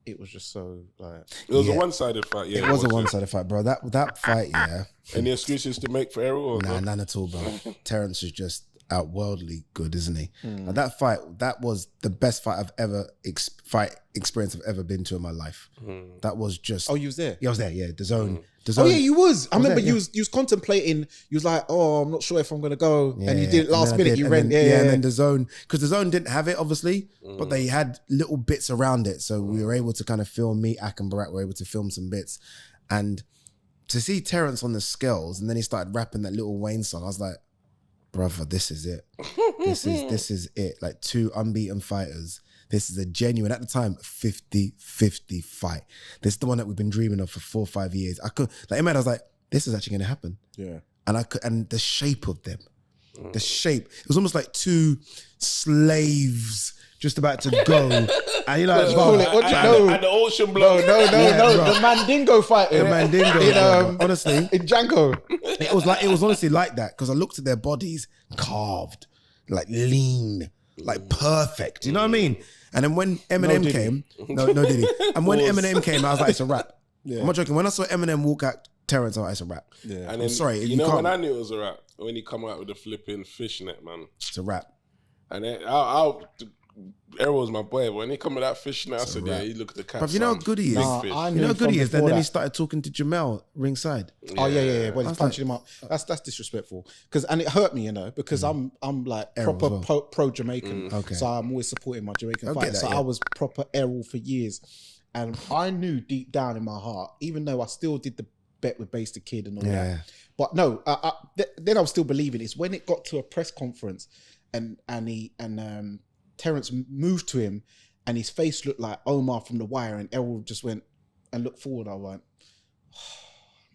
it was just so like it was a one-sided fight. Yeah, it was a one-sided fight, bro. That fight, yeah. Any excuses to make for Errol? Nah, none at all, bro. Terence is just outworldly good, isn't he? And that fight, that was the best fight I've ever experience I've ever been to in my life. That was just. Oh, you was there? Yeah, I was there. Yeah, the zone. Oh yeah, you was. I remember you was contemplating. You was like, oh, I'm not sure if I'm gonna go, and you did it last minute. You rent, and then the zone, because the zone didn't have it obviously, but they had little bits around it, so we were able to kind of film. Me, Ak and Barak were able to film some bits, and to see Terence on the scales, and then he started rapping that Lil Wayne song. I was like, brother, this is it. This is it. Like two unbeaten fighters. This is a genuine, at the time, 50-50 fight. This is the one that we've been dreaming of for 4 or 5 years. I was like, this is actually going to happen. Yeah. And the shape of them, the shape, it was almost like two slaves just about to go. And you're like, at the ocean block. No. The Mandingo fight. The Mandingo. Honestly. In Django. It was honestly like that because I looked at their bodies carved, like lean, like perfect. You know what I mean? And then when Eminem came, no did he? And when Eminem came, I was like, it's a rap. Yeah. I'm not joking. When I saw Eminem walk out Terence, I was like, it's a rap. Yeah. And then, I'm sorry. You know when I knew it was a rap? When he come out with the flipping fishnet, man. It's a rap. And then Errol's my boy, but when he come with that fishnet, I said, yeah, he looked at the cat. But you know how good he is? You know how good he is? Then he started talking to Jamel ringside. Oh, yeah. When he's punching him up. That's disrespectful. And it hurt me, because I'm like Errol proper pro-Jamaican. Okay. So I'm always supporting my Jamaican fighters. I was proper Errol for years. And I knew deep down in my heart, even though I still did the bet with Base the Kid and all that. But no, then I was still believing. It's when it got to a press conference and Terence moved to him and his face looked like Omar from The Wire, and Errol just went and looked forward. I went, oh,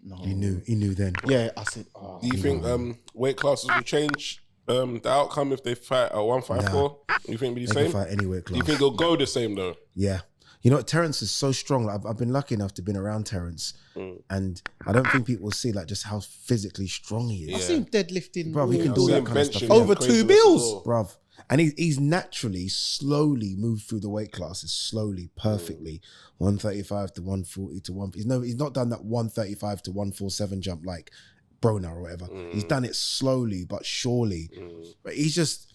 no. He knew then. Yeah, I said, oh. Do you think weight classes will change the outcome if they fight at 154? You think it'll be the same? They can fight any weight class. Do you think it'll go the same though? Yeah. You know, Terence is so strong. Like, I've been lucky enough to been around Terence, and I don't think people see like just how physically strong he is. I see him deadlifting. Bro, he can do that kind of stuff. Over 2 bills. Bro. And he's naturally slowly moved through the weight classes, slowly, perfectly. 135 to 140 to 1. He's not done that 135 to 147 jump like Broner or whatever. He's done it slowly but surely. But he's just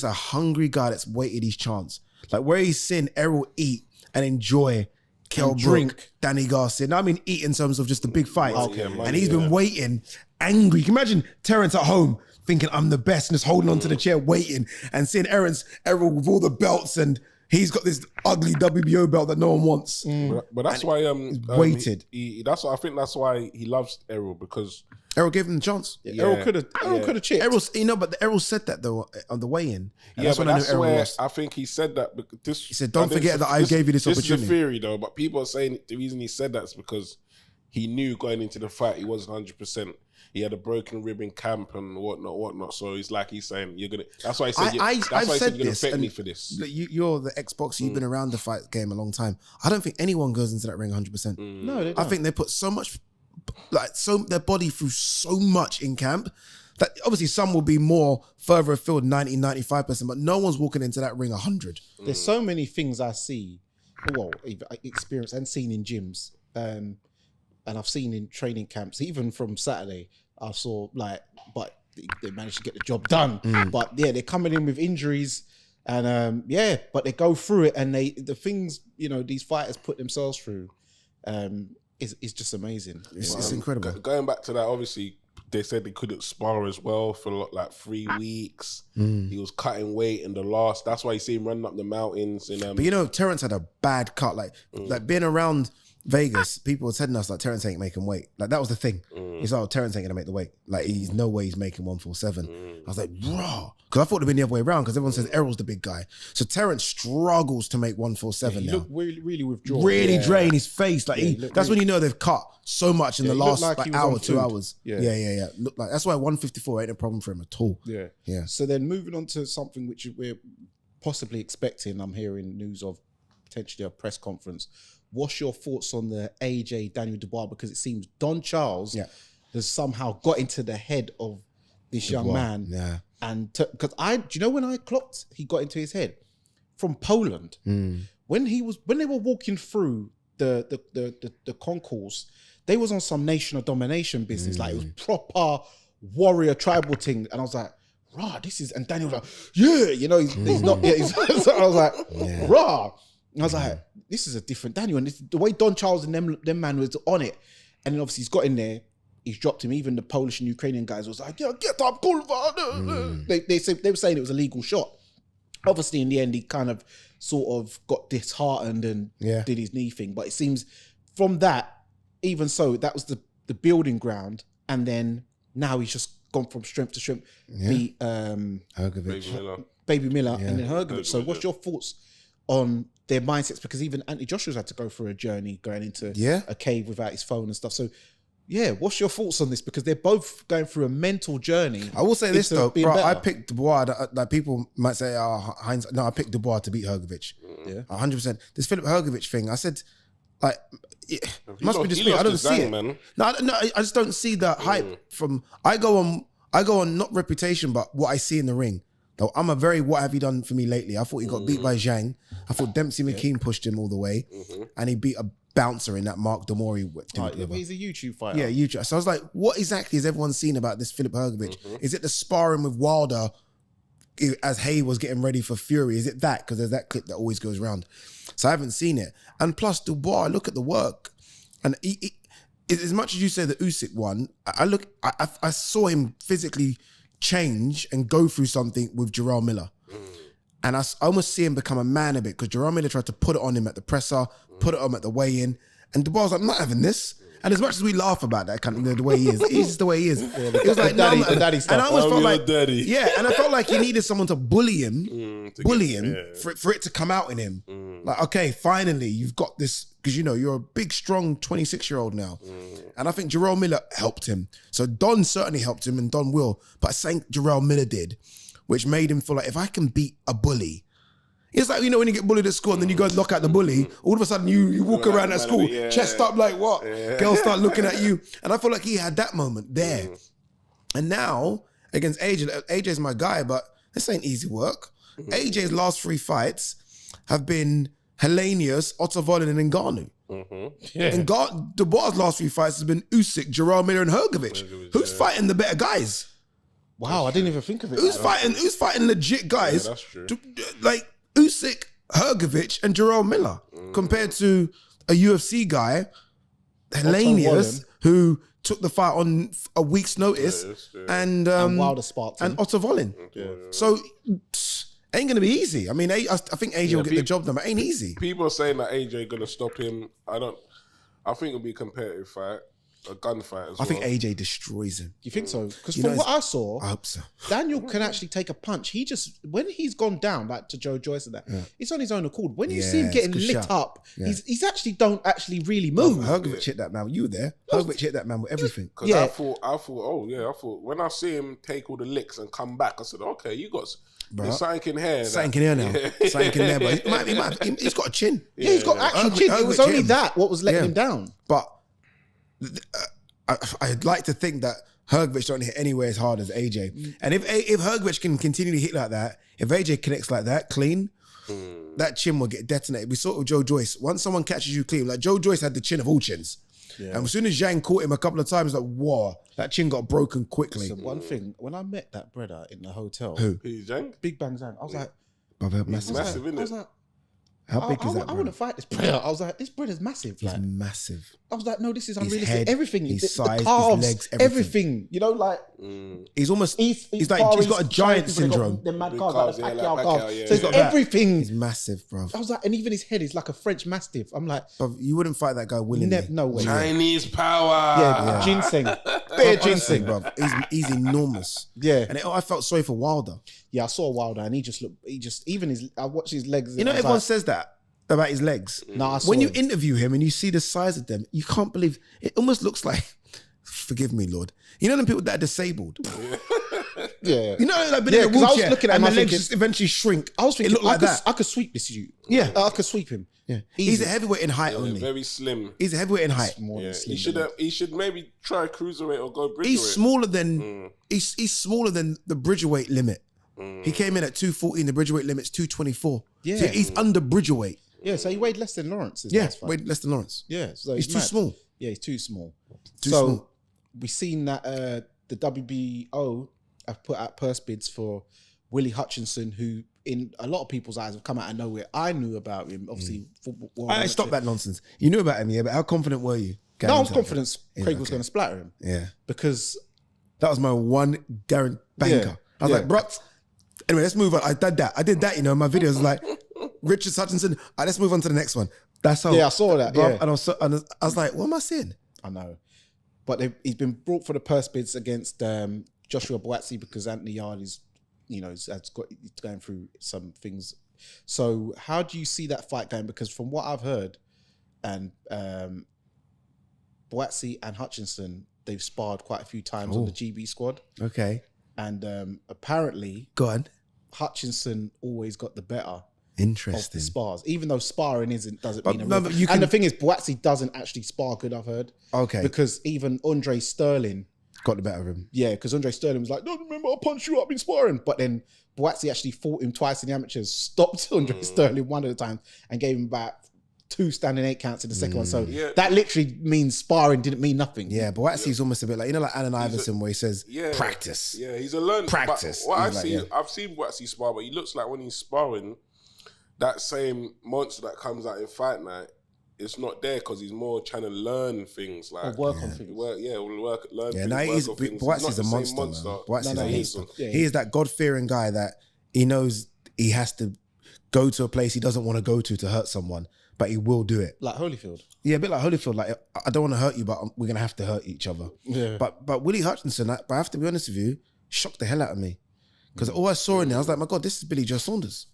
a hungry guy that's waited his chance. Like where he's seen Errol eat and enjoy Kell Brook, Danny Garcia. Now I mean eat in terms of just the big fights. And he's been waiting, angry. You can imagine Terence at home thinking I'm the best and just holding onto the chair waiting and seeing Errol with all the belts and he's got this ugly WBO belt that no one wants. But that's why waited. I think that's why he loves Errol, because Errol gave him the chance. Errol could have chipped. But Errol said that though on the weigh-in. And that's when I knew Errol lost. I think he said that because he said, "Don't forget that I gave you this opportunity." This is a theory though, but people are saying the reason he said that is because he knew going into the fight he wasn't 100%. He had a broken rib in camp and whatnot. So he's saying you're gonna. That's why he said. That's why he said you're gonna affect me for this. You're the Xbox. You've been around the fight game a long time. I don't think anyone goes into that ring 100%. No, they don't. I think they put so much, their body through so much in camp that obviously some will be more further afield, 90, 95%, but no one's walking into that ring 100. There's so many things I see, I experienced and seen in gyms, and I've seen in training camps, even from Saturday. I saw but they managed to get the job done. But yeah, they're coming in with injuries, and but they go through it, and the things these fighters put themselves through, is just amazing. It's incredible. Going back to that, obviously they said they couldn't spar as well for 3 weeks. He was cutting weight in the last. That's why you see him running up the mountains. But Terence had a bad cut. Like being around Vegas, people were telling us Terence ain't making weight. That was the thing. He's like, Terence ain't gonna make the weight. He's no way he's making 147. I was like, raw. Because I thought it'd been the other way around, because everyone says Errol's the big guy. So Terence struggles to make 147 now. He looked really withdrawn. Really drained his face. That's when you know they've cut so much in the last hour, 2 hours. Yeah. Look that's why 154 ain't a problem for him at all. Yeah. So then moving on to something which we're possibly expecting, I'm hearing news of potentially a press conference. What's your thoughts on the AJ Daniel Dubois? Because it seems Don Charles has somehow got into the head of this young man. Yeah. And because do you know when I clocked, he got into his head from Poland. When they were walking through the concourse, they was on some nation of domination business. It was proper warrior tribal thing. And I was like, rah, this is, and Daniel was like, he's not, so I was like, rah. And I was like, this is a different Daniel. And the way Don Charles and them man was on it. And then obviously he's got in there, he's dropped him. Even the Polish and Ukrainian guys was like, yeah, get up, Kulva. They were saying it was a legal shot. Obviously in the end, he kind of sort of got disheartened and did his knee thing. But it seems from that, even so, that was the building ground. And then now he's just gone from strength to strength. Beat Baby Miller and then Hergovich. So what's your thoughts on their mindsets? Because even Anthony Joshua's had to go through a journey going into a cave without his phone and stuff. So what's your thoughts on this? Because they're both going through a mental journey. I will say this though, bro, I picked Dubois. People might say, Heinz. No, I picked Dubois to beat Hergovich. 100%. This Philip Hergovich thing, I said, it must be just me. I don't see it. Man. No, I just don't see the hype from. I go on not reputation, but what I see in the ring. Though I'm a very what have you done for me lately? I thought he got beat by Zhang. I thought Dempsey McKean pushed him all the way, and he beat a bouncer in that Mark Damori. He's a YouTube fighter. Yeah, YouTube. So I was like, what exactly has everyone seen about this Philip Hergovich? Is it the sparring with Wilder as Hay was getting ready for Fury? Is it that? Because there's that clip that always goes around. So I haven't seen it. And plus Dubois, I look at the work, and he, as much as you say the Usyk one, I saw him physically change and go through something with Jarrell Miller. And I almost see him become a man a bit, because Jarrell Miller tried to put it on him at the presser, put it on at the weigh-in, and Dubois was like, I'm not having this. And as much as we laugh about that kind of the way he is, he's just the way he is. It was like the daddy stuff. And I always felt like, and I felt like he needed someone to bully him, for it to come out in him. Like, okay, finally you've got this, because you're a big, strong 26-year-old now. And I think Jarrell Miller helped him. So Don certainly helped him, and Don will. But I think Jarrell Miller did, which made him feel like, if I can beat a bully. It's like, when you get bullied at school and then you go knock out the bully, all of a sudden you walk around at school, chest up like what? Girls start looking at you. And I feel like he had that moment there. And now, against AJ's my guy, but this ain't easy work. AJ's last 3 fights have been Helenius, Otto Volin, and Ngannou. And Dubois' last 3 fights has been Usyk, Jarrell Miller, and Hergovich. Who's fighting the better guys? Wow, I didn't even think of it. Who's fighting legit guys? Yeah, that's true. Like Usyk, Hrgovic and Jarrell Miller compared to a UFC guy, Helenius, who took the fight on a week's notice, and Wilder sparked him. and Otto Volin. So ain't gonna be easy. I mean, I think AJ will get the job done, but it ain't easy. People are saying that AJ gonna stop him. I think it'll be a competitive fight, a gunfight as well. I think AJ destroys him. You think so? Because from what I saw, I hope so. Daniel can actually take a punch. He just, when he's gone down, like to Joe Joyce and that, it's on his own accord. When you see him getting lit up, he's actually don't actually really move. Hrgovic hit that man. You were there. Hrgovic hit that man with everything. Because I thought when I see him take all the licks and come back, I said, okay, you got there's something in here. Something in here now. Something in there, but he's got a chin. Yeah, he's got actual chin. It was only that what was letting him down. But I'd like to think that Hrgovic don't hit anywhere as hard as AJ. And if Hrgovic can continue to hit like that, if AJ connects like that, clean, that chin will get detonated. We saw it with Joe Joyce. Once someone catches you clean, like Joe Joyce had the chin of all chins. Yeah. And as soon as Zhang caught him a couple of times, like, whoa, that chin got broken quickly. So one thing, when I met that brother in the hotel, who? Zhang? Big Bang Zhang, I was like, massive, isn't it? How big is that? I wouldn't fight this brother. I was like, this brother's massive. He's massive. I was like, no, this is unrealistic. Head, everything, his size, the calves, his legs, everything. You know, like he's almost. He's like he's got a giant syndrome. The mad calves, like Pacquiao calves. Yeah, so he's got everything. He's massive, bro. I was like, and even his head is like a French Mastiff. I'm like, but you wouldn't fight that guy willingly. No way. Chinese power. Yeah, ginseng. Bare ginseng, bro. He's enormous. Yeah, and I felt sorry for Wilder. Yeah, I saw Wilder, and he just looked. Even his. I watched his legs. You know, everyone says that about his legs. No, when you interview him and you see the size of them, you can't believe it. Almost looks like, forgive me, Lord. You know them people that are disabled. Yeah, you know, like, but in a wheelchair, I was looking at him, and the legs just eventually shrink. I was thinking, it looked like that. I could sweep this dude. Yeah, I could sweep him. Yeah, he's a heavyweight in height only. Very slim. He's a heavyweight in height. He should maybe try cruiserweight or go bridgerweight. He's smaller than he's smaller than the bridgerweight limit. He came in at 214. The bridgerweight limit's 224. Yeah, so he's under bridgerweight. Yeah, so he weighed less than Lawrence. Weighed less than Lawrence. Yeah, so he's too small. Yeah, he's too small. Too small. We've seen that the WBO have put out purse bids for Willie Hutchinson, who in a lot of people's eyes have come out of nowhere. I knew about him, obviously. Stop that nonsense. You knew about him, yeah, but how confident were you? No, I was confident Craig was going to splatter him. Yeah. Because that was my one guarantee banker. I was like, bro. Anyway, let's move on. I did that, you know, in my videos, like, Richard Hutchinson, let's move on to the next one. That's how. Yeah, I saw that. Bro, yeah. And I was like, what am I saying? I know. But he's been brought for the purse bids against Joshua Buatsi because Anthony Yard is, you know, he's going through some things. So how do you see that fight going? Because from what I've heard, and Buatsi and Hutchinson, they've sparred quite a few times on the GB squad. Okay. And apparently, go on. Hutchinson always got the better. Interesting. Of the spars, even though sparring doesn't mean and the thing is, Buatsi doesn't actually spar good. I've heard. Okay. Because even Andre Sterling got the better of him. Yeah, because Andre Sterling was like, "No, remember, I'll punch you up in sparring." But then Buatsi actually fought him twice in the amateurs, stopped Andre Sterling one at a time, and gave him about 2 standing 8 counts in the second one. So that literally means sparring didn't mean nothing. Yeah, but Buatsi's almost a bit like, you know, like Allen Iverson, where he says, practice. Yeah, he's a learner. Practice. What I've seen Buatsi spar, but he looks like when he's sparring, that same monster that comes out in fight night, it's not there because he's more trying to learn things, like work on things. Learn yeah, things. Now Buatsi's a monster. He is that God-fearing guy that he knows he has to go to a place he doesn't want to go to hurt someone, but he will do it. Like Holyfield. Yeah, a bit like Holyfield. Like, I don't want to hurt you, but we're gonna have to hurt each other. Yeah. But Willie Hutchinson, I have to be honest with you, shocked the hell out of me, because all I saw in there, I was like, my God, this is Billy Joe Saunders.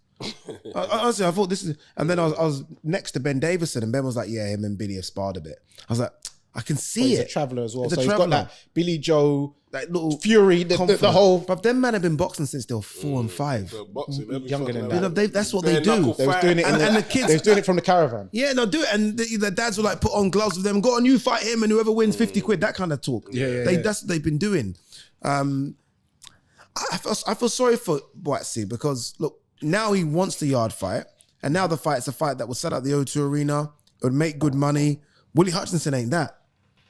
Honestly, I thought this is, and then I was next to Ben Davison, and Ben was like, yeah, him and Billy have sparred a bit. I was like, I can see he's it. a traveller as well. He's so a he's traveller. got that Billy Joe, that little fury, the whole. But them men have been boxing since they were 4 and 5. Younger than that. That's what they do. They was doing it, and the kids. They was doing it from the caravan. Yeah, no, do it. And the dads will like put on gloves with them. Go on, you fight him, and whoever wins 50 quid. That kind of talk. That's what they've been doing. I feel sorry for Buatsi because look, now he wants the yard fight, and now the fight's a fight that will set up the O2 Arena. It would make good money. Willie Hutchinson ain't that.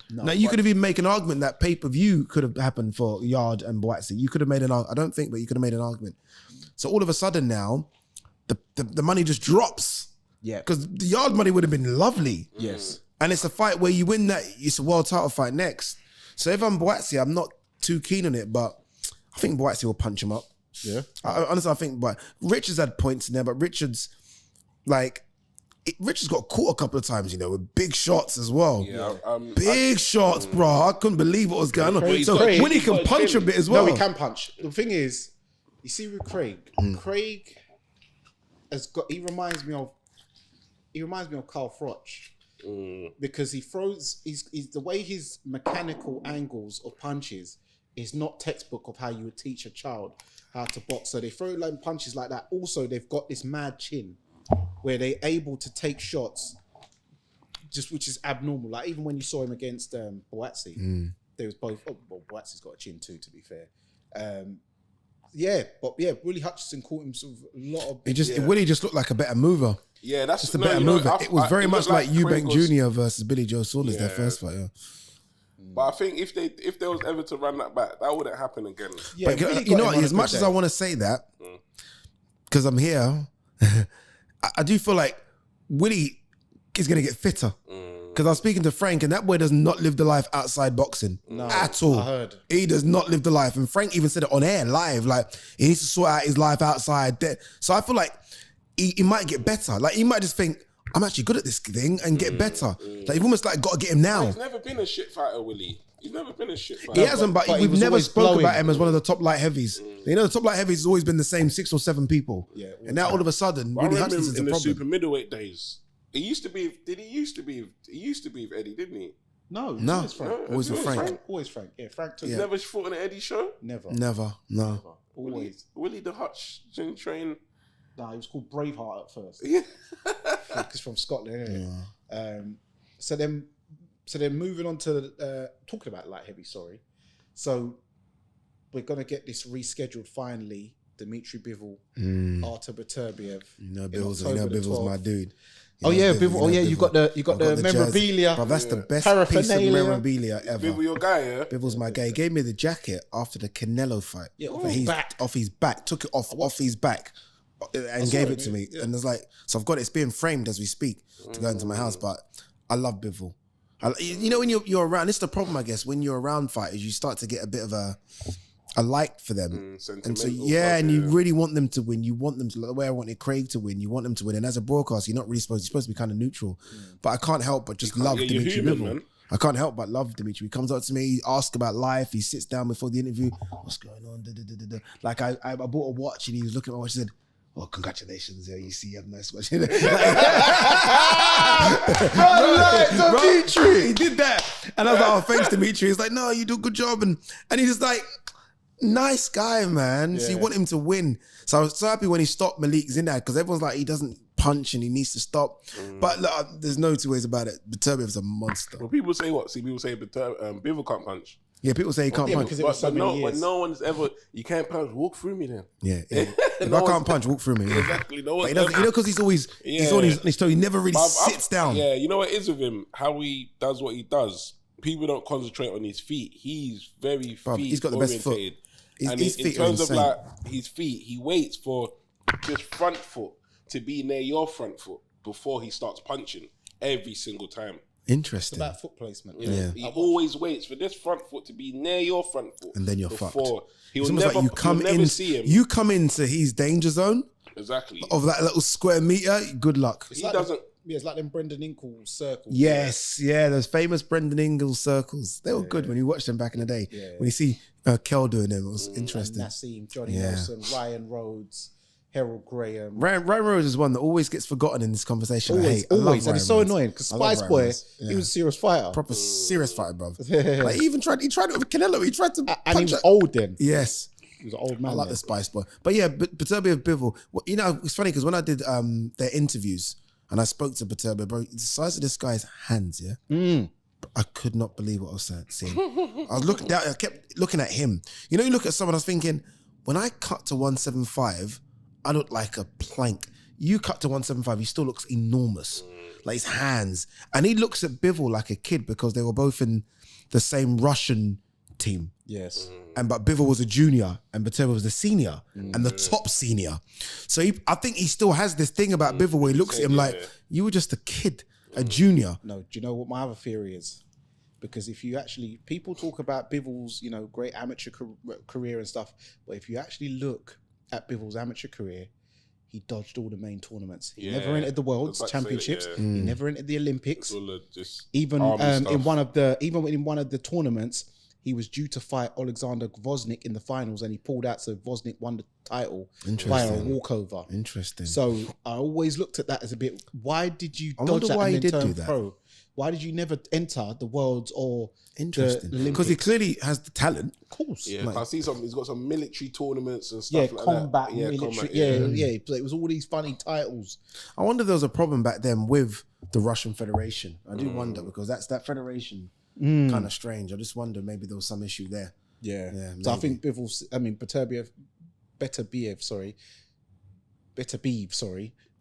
No, now you could have even make an argument that pay-per-view could have happened for Yard and Buatsi. You could have made an argument. I don't think, but you could have made an argument. So all of a sudden now, the money just drops. Yeah. Because the yard money would have been lovely. Yes. And it's a fight where you win that, it's a world title fight next. So if I'm Boatsy, I'm not too keen on it, but I think Boatsy will punch him up. Yeah. Honestly, I think, but Richards had points in there, but Richards got caught a couple of times, you know, with big shots as well. Yeah, big shots, bro. I couldn't believe what was going on. So Craig, when he can punch a bit as well. No, he can punch. The thing is, you see with Craig, Craig he reminds me of Carl Froch. Because he throws, he's the way his mechanical angles of punches is not textbook of how you would teach a child how to box. So they throw like punches like that. Also, they've got this mad chin where they're able to take shots, which is abnormal. Like even when you saw him against Boatsy, there was both. Oh, well, Boatsy's got a chin too, to be fair. Willie Hutchinson caught him sort of a lot of. Willie just looked like a better mover. Yeah, that's just a better mover. It was very much like Eubank Jr. versus Billy Joe Saunders, their first fight. Yeah. But I think if there was ever to run that back, that wouldn't happen again. Yeah, but you know what? As much as I want to say that, because I'm here, I do feel like Willie is going to get fitter. Because I was speaking to Frank, and that boy does not live the life outside boxing at all. I heard. He does not live the life. And Frank even said it on air, live, like he needs to sort out his life outside. So I feel like he might get better. Like he might just think, I'm actually good at this thing and get better. Like you've almost like got to get him now. He's never been a shit fighter, Willie. He's never been a shit fighter. He hasn't, but we've never spoke about him as one of the top light heavies. You know, the top light heavies has always been the same 6 or 7 people. Yeah, and now all of a sudden, Willie Hutchinson's in a the problem. super middleweight days. He used to be with Eddie, didn't he? No, always with Frank. Always Frank. Yeah, Frank took. He's never fought in an Eddie show. Never. No. Always. Willie the Hutch train. Nah, he was called Braveheart at first. Yeah. He's from Scotland, isn't it? So then moving on to talking about light heavy. Sorry. So we're gonna get this rescheduled finally. Dimitri Bivol, Artur Beterbiev. You know Bivol's my dude. Bivol. You got the memorabilia. Bro, that's the best piece of memorabilia ever. Bivol, your guy, yeah? Bivol's my guy. He gave me the jacket after the Canelo fight. Yeah, off his back. Took it off his back and gave it to me. Yeah. And it's like, so I've got it. It's being framed as we speak to go into my house. But I love Bivol. You know, when you're around, this is the problem, I guess. When you're around fighters, you start to get a bit of a like for them. And so, and you really want them to win. You want them to, like the way I wanted Craig to win, you want them to win. And as a broadcaster, you're supposed to be kind of neutral. But I can't help but just love Dimitri Bivol. I can't help but love Dimitri. He comes up to me, he asks about life, he sits down before the interview. What's going on? Like I bought a watch and he was looking at my watch and said, "Oh, congratulations, you see, you have a nice watch." Dimitri. He did that. And I was like, "Oh, thanks, Dimitri." He's like, "No, you do a good job." And he's just like, nice guy, man. Yeah. So you want him to win. So I was so happy when he stopped Malik Zinad because everyone's like, he doesn't punch and he needs to stop. But look, there's no two ways about it. Beterbiev's a monster. Well, people say what? See, people say Bivol can't punch. Yeah, people say he can't punch. But no one's ever, you can't punch, walk through me then. Yeah. If I can't punch, walk through me. Yeah. Exactly. No one. He doesn't, because he's always, he's on his toe. He never really sits down. Yeah, you know what it is with him? How he does what he does. People don't concentrate on his feet. He's very he's got the best foot. And in terms of like his feet, he waits for this front foot to be near your front foot before he starts punching every single time. Interesting. It's about foot placement. Yeah. He always waits for this front foot to be near your front foot. And then you're fucked. He'll never, like see him. You come into his danger zone. Exactly. Of that little square meter, good luck. He doesn't. It's like them Brendan Ingle circles. Yes, those famous Brendan Ingle circles. They were good when you watched them back in the day. Yeah. When you see Kel doing them, it was interesting. Nassim, Johnny Nelson, Ryan Rhodes, Harold Graham. Ryan Rhodes is one that always gets forgotten in this conversation. Always. And it's so annoying because Spice Boy, he was a serious fighter. Proper serious fighter, bro. Like he tried it with Canelo. He tried to and he was old then. Yes. He was an old man. I like the Spice Boy. But yeah, Beterbiev Bivol, you know, it's funny because when I did their interviews, and I spoke to Beterbiev, bro, the size of this guy's hands, I could not believe what I was seeing. I was looking down, I kept looking at him. You know, you look at someone, I was thinking, when I cut to 175, I look like a plank. You cut to 175, he still looks enormous. Like his hands. And he looks at Bivol like a kid because they were both in the same Russian team. Yes. but Bivol was a junior and Beterbiev was the senior and the top senior. So I think he still has this thing about Bivol where he looks at him like, you were just a kid, a junior. No, do you know what my other theory is? Because if you actually, people talk about Bivol's, you know, great amateur career and stuff, but if you actually look at Bivol's amateur career, he dodged all the main tournaments. He never entered the World's Championships. He never entered the Olympics. Even in one of the tournaments, he was due to fight Alexander Voznik in the finals, and he pulled out. So Voznik won the title via a walkover. Interesting. So I always looked at that as a bit. Why did you dodge that and then turn pro? Why did you never enter the Worlds or Interesting? The Olympics? Because he clearly has the talent. Of course. Yeah, I see some. He's got some military tournaments and stuff like combat, that. military. It was all these funny titles. I wonder if there was a problem back then with the Russian Federation. I do wonder, because that federation kind of strange. I just wonder maybe there was some issue there. Yeah. So I think Beterbiev, sorry.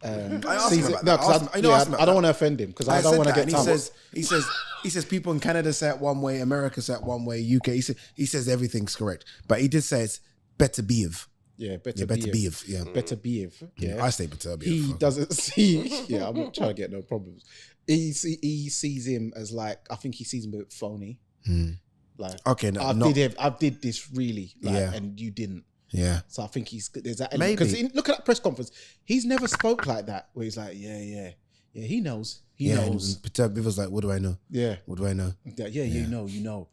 I asked him about that. I don't want to offend him because I don't want to get time. He says people in Canada say it one way, America say it one way, UK. He says everything's correct, but he did say it's Beterbiev. Yeah, Beterbiev. Yeah, Beterbiev. Yeah, I say Beterbiev. He doesn't see. Yeah, I'm not trying to get no problems. He sees him as like, I think he sees him a bit phony. Like, okay, I did this really, and you didn't. Yeah. So I think there's that element. Because look at that press conference. He's never spoke like that, where he's like, yeah, he knows. He knows. Beterbiev was like, what do I know? Yeah. What do I know? Yeah, you know.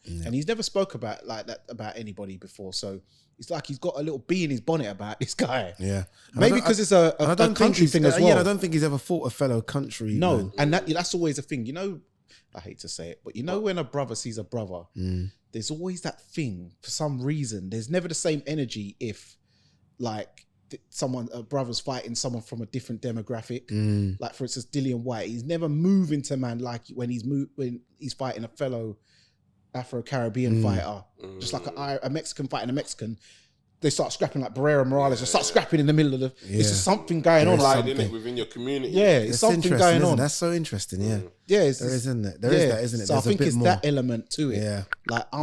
Yeah. And he's never spoke about like that about anybody before. So it's like he's got a little bee in his bonnet about this guy. Yeah. Maybe because it's a country thing as well. Yeah, I don't think he's ever fought a fellow country. No, and that's always a thing. You know, I hate to say it, but you know when a brother sees a brother, there's always that thing for some reason. There's never the same energy if like a brother's fighting someone from a different demographic. Like for instance, Dillian White, he's never moving to man like when he's fighting a fellow Afro-Caribbean fighter, just like a Mexican fighting a Mexican. They start scrapping like Barrera Morales. They start scrapping in the middle of the. It's just something going on, like within your community. Yeah, it's something going on. That's so interesting. Yeah, there is, isn't it? There is that, isn't it? So I think it's that element to it. Yeah, like I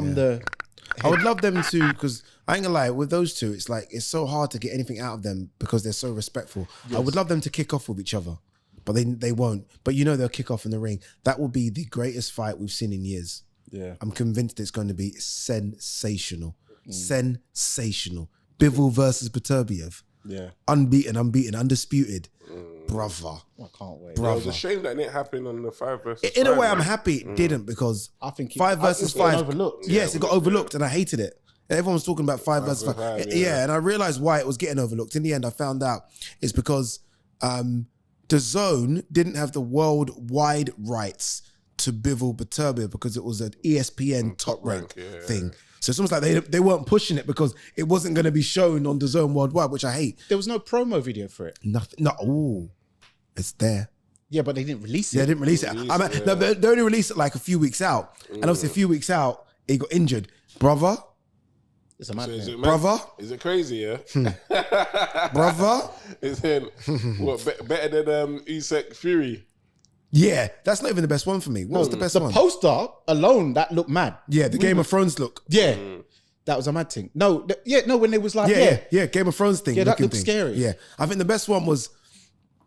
would love them to, because I ain't gonna lie, with those two, it's like it's so hard to get anything out of them because they're so respectful. Yes. I would love them to kick off with each other, but they won't. But you know they'll kick off in the ring. That will be the greatest fight we've seen in years. Yeah, I'm convinced it's going to be sensational. Sensational. Bivol versus Beterbiev. Yeah. Unbeaten, undisputed. Brother. I can't wait. Brother. It was a shame that didn't happen on the 5 versus 5. In a way, I'm happy it didn't, because I think 5 versus 5. Overlooked. Yes, it got overlooked and I hated it. Everyone was talking about 5 versus 5. Yeah, and I realized why it was getting overlooked. In the end, I found out it's because DAZN didn't have the worldwide rights to Bivol Beterbiev because it was an ESPN top rank thing. So it's almost like they weren't pushing it because it wasn't going to be shown on DAZN worldwide, which I hate. There was no promo video for it. Nothing. No. Ooh, it's there. Yeah, but they didn't release it. Yeah, they didn't release it. They only released it like a few weeks out, and obviously a few weeks out, he got injured. Brother. It's a madness. Brother. Is it crazy? Yeah. Brother. Is it better than Usyk Fury? Yeah, that's not even the best one for me. What was the best one? The poster alone, that looked mad. Yeah, the Game of Thrones look. Yeah, that was a mad thing. When it was like, yeah, Game of Thrones thing. Yeah, that looked scary. Yeah, I think the best one was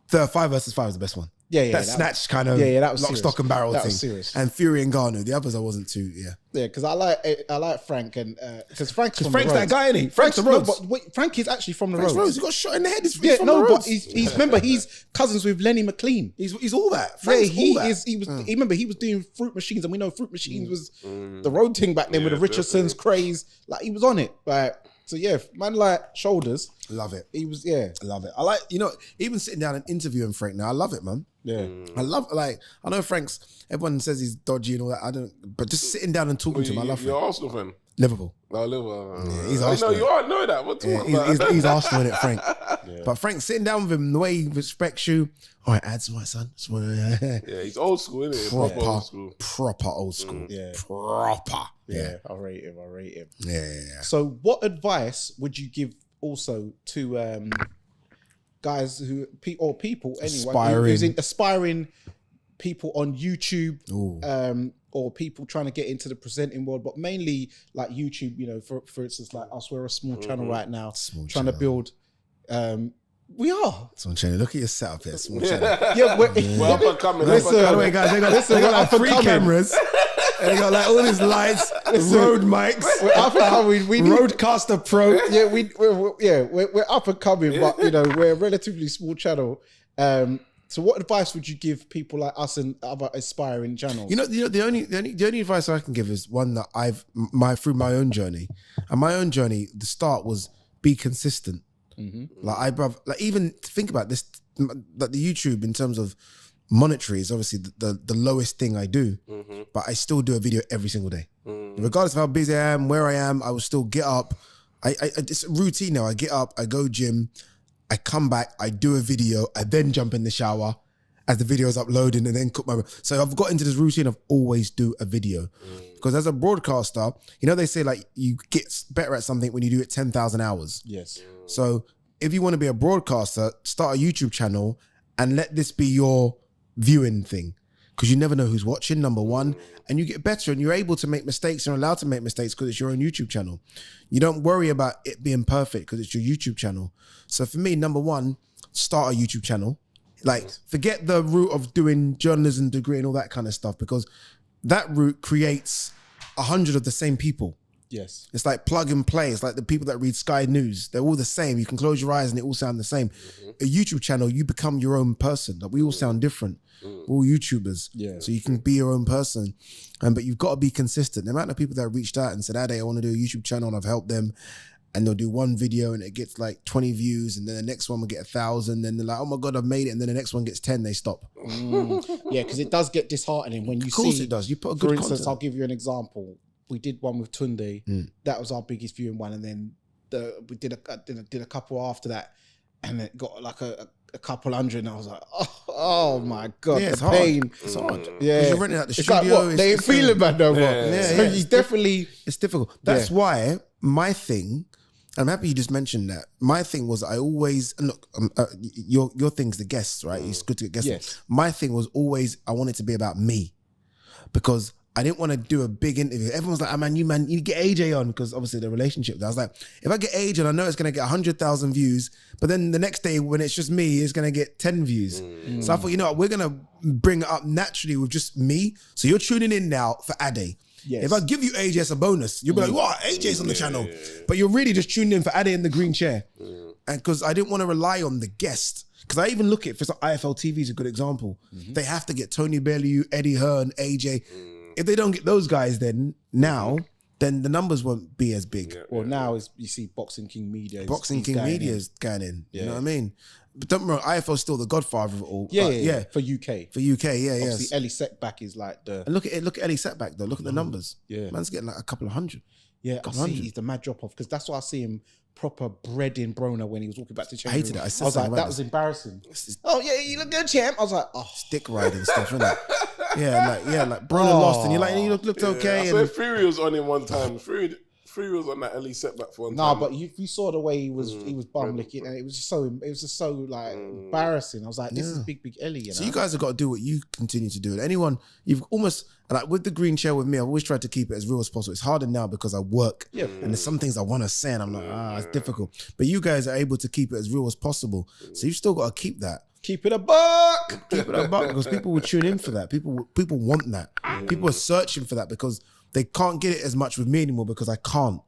the 5 versus 5 was the best one. Yeah, that snatch kind of that was lock, serious. stock and barrel that thing. Was serious. And Fury and Ngannou. The others I wasn't too. Yeah, because I like Frank and because Frank's that guy, isn't he? Frank's the Rhodes. Frank is actually from the Rhodes. Rhodes. He got shot in the head. He's from the Rhodes. But he's remember he's cousins with Lenny McLean. He's all that. Frank's he all is. He was. Remember he was doing Fruit Machines, and we know Fruit Machines was the road thing back then with the Richardsons craze. Like he was on it. Like so, yeah, man, like shoulders. Love it. He was. I love it. I like even sitting down and interviewing Frank now. I love it, man. Yeah, I love I know Frank's. Everyone says he's dodgy and all that. I don't, but just sitting down and talking to him, I love. You're Arsenal fan. Liverpool. Oh, Liverpool. Yeah, he's Arsenal. No, you are. Know that. What he's Arsenal in it, Frank. But Frank sitting down with him, the way he respects you. All right, add my son. Yeah, he's old school, isn't he? Proper old school. Proper old school. Yeah, proper. Yeah, I rate him. Yeah. So, what advice would you give also to guys people anyway, aspiring people on YouTube, or people trying to get into the presenting world, but mainly like YouTube, you know, for instance, like us, we're a small channel right now, trying to build, we are. Small channel. Look at your setup here, small channel. Yeah, we're up and coming. Listen, By the way, guys, they got like 3 cameras. And they got like all these lights, Rode mics. We're up and coming. We need, Roadcaster Pro. yeah, we're up and coming, but you know, we're a relatively small channel. So what advice would you give people like us and other aspiring channels? You know, the only advice I can give is one that through my own journey. And my own journey, the start was be consistent. Like even think about this, like the YouTube in terms of monetary is obviously the lowest thing I do, but I still do a video every single day. Regardless of how busy I am, where I am, I will still get up. It's a routine now. I get up, I go gym, I come back, I do a video, I then jump in the shower as the video is uploading and then cook my... So I've got into this routine of always do a video. Because as a broadcaster, you know, they say like you get better at something when you do it 10,000 hours. Yes. So if you want to be a broadcaster, start a YouTube channel and let this be your viewing thing. Because you never know who's watching, number one. And you get better and you're able to make mistakes and allowed to make mistakes because it's your own YouTube channel. You don't worry about it being perfect because it's your YouTube channel. So for me, number one, start a YouTube channel. Like, forget the route of doing journalism degree and all that kind of stuff, because that route creates 100 of the same people. Yes. It's like plug and play. It's like the people that read Sky News. They're all the same. You can close your eyes and it all sound the same. A YouTube channel, you become your own person. Like, we all sound different. We're all YouTubers. Yeah. So you can be your own person. But you've got to be consistent. The amount of people that reached out and said, Ade, I want to do a YouTube channel, and I've helped them. And they'll do one video and it gets like 20 views, and then the next one will get 1,000. Then they're like, oh my God, I've made it. And then the next one gets 10, they stop. Yeah, because it does get disheartening when you see. Of course it does. You put a good For instance, content. I'll give you an example. We did one with Tunde. That was our biggest viewing one. And then we did a couple after that. And it got like a couple hundred. And I was like, oh my God, it's the hard. pain. It's hard. Yeah. Because you're renting out the It's studio. like, what? They ain't feeling bad no more. So you definitely... It's difficult. That's why my thing, I'm happy you just mentioned that. My thing was I always, and look, your thing's the guests, right? It's good to get guests. Yes. My thing was always, I want it to be about me, because I didn't want to do a big interview. Everyone's like, oh, man, you get AJ on, because obviously the relationship. I was like, if I get AJ on, I know it's going to get 100,000 views, but then the next day when it's just me, it's going to get 10 views. So I thought, you know what, we're going to bring it up naturally with just me. So you're tuning in now for Ade. Yes. If I give you AJ as a bonus, you'll be like, what? AJ's on the channel. But you're really just tuning in for Ade in the green chair. And because I didn't want to rely on the guest. Because I even look at, for IFL TV is a good example. They have to get Tony Bellew, Eddie Hearn, AJ. If they don't get those guys then the numbers won't be as big. Well, now you see Boxing King Media. Boxing King Media is going in. You know what I mean? But don't remember, IFL's still the godfather of it all. Yeah. For UK. For UK, Obviously, Ellie Setback is like the... And look at Ellie Setback though. Look at the numbers. Yeah. Man's getting like a couple of hundred. Yeah, I see he's the mad drop off, because that's why I see him proper bred in Brona when he was walking back to change. I hated room. it. I was like, that was embarrassing. Oh yeah, you look good, champ. I was like, oh, stick riding stuff, innit? Like Brona lost, and you're like, you looked okay. I saw Fury was on him one time. Fury was on that Ellie Setback for one time. No, but you saw the way he was bum licking, and it was just so like embarrassing. I was like, this is big Ellie. You know? So you guys have got to do what you continue to do. And anyone, you've almost, like with the green chair with me, I've always tried to keep it as real as possible. It's harder now because I work, and there's some things I want to say, and I'm like, it's difficult. But you guys are able to keep it as real as possible. So you've still got to keep that. Keep it a buck. Keep it a buck, because people will tune in for that. People want that. People are searching for that because they can't get it as much with me anymore, because I can't.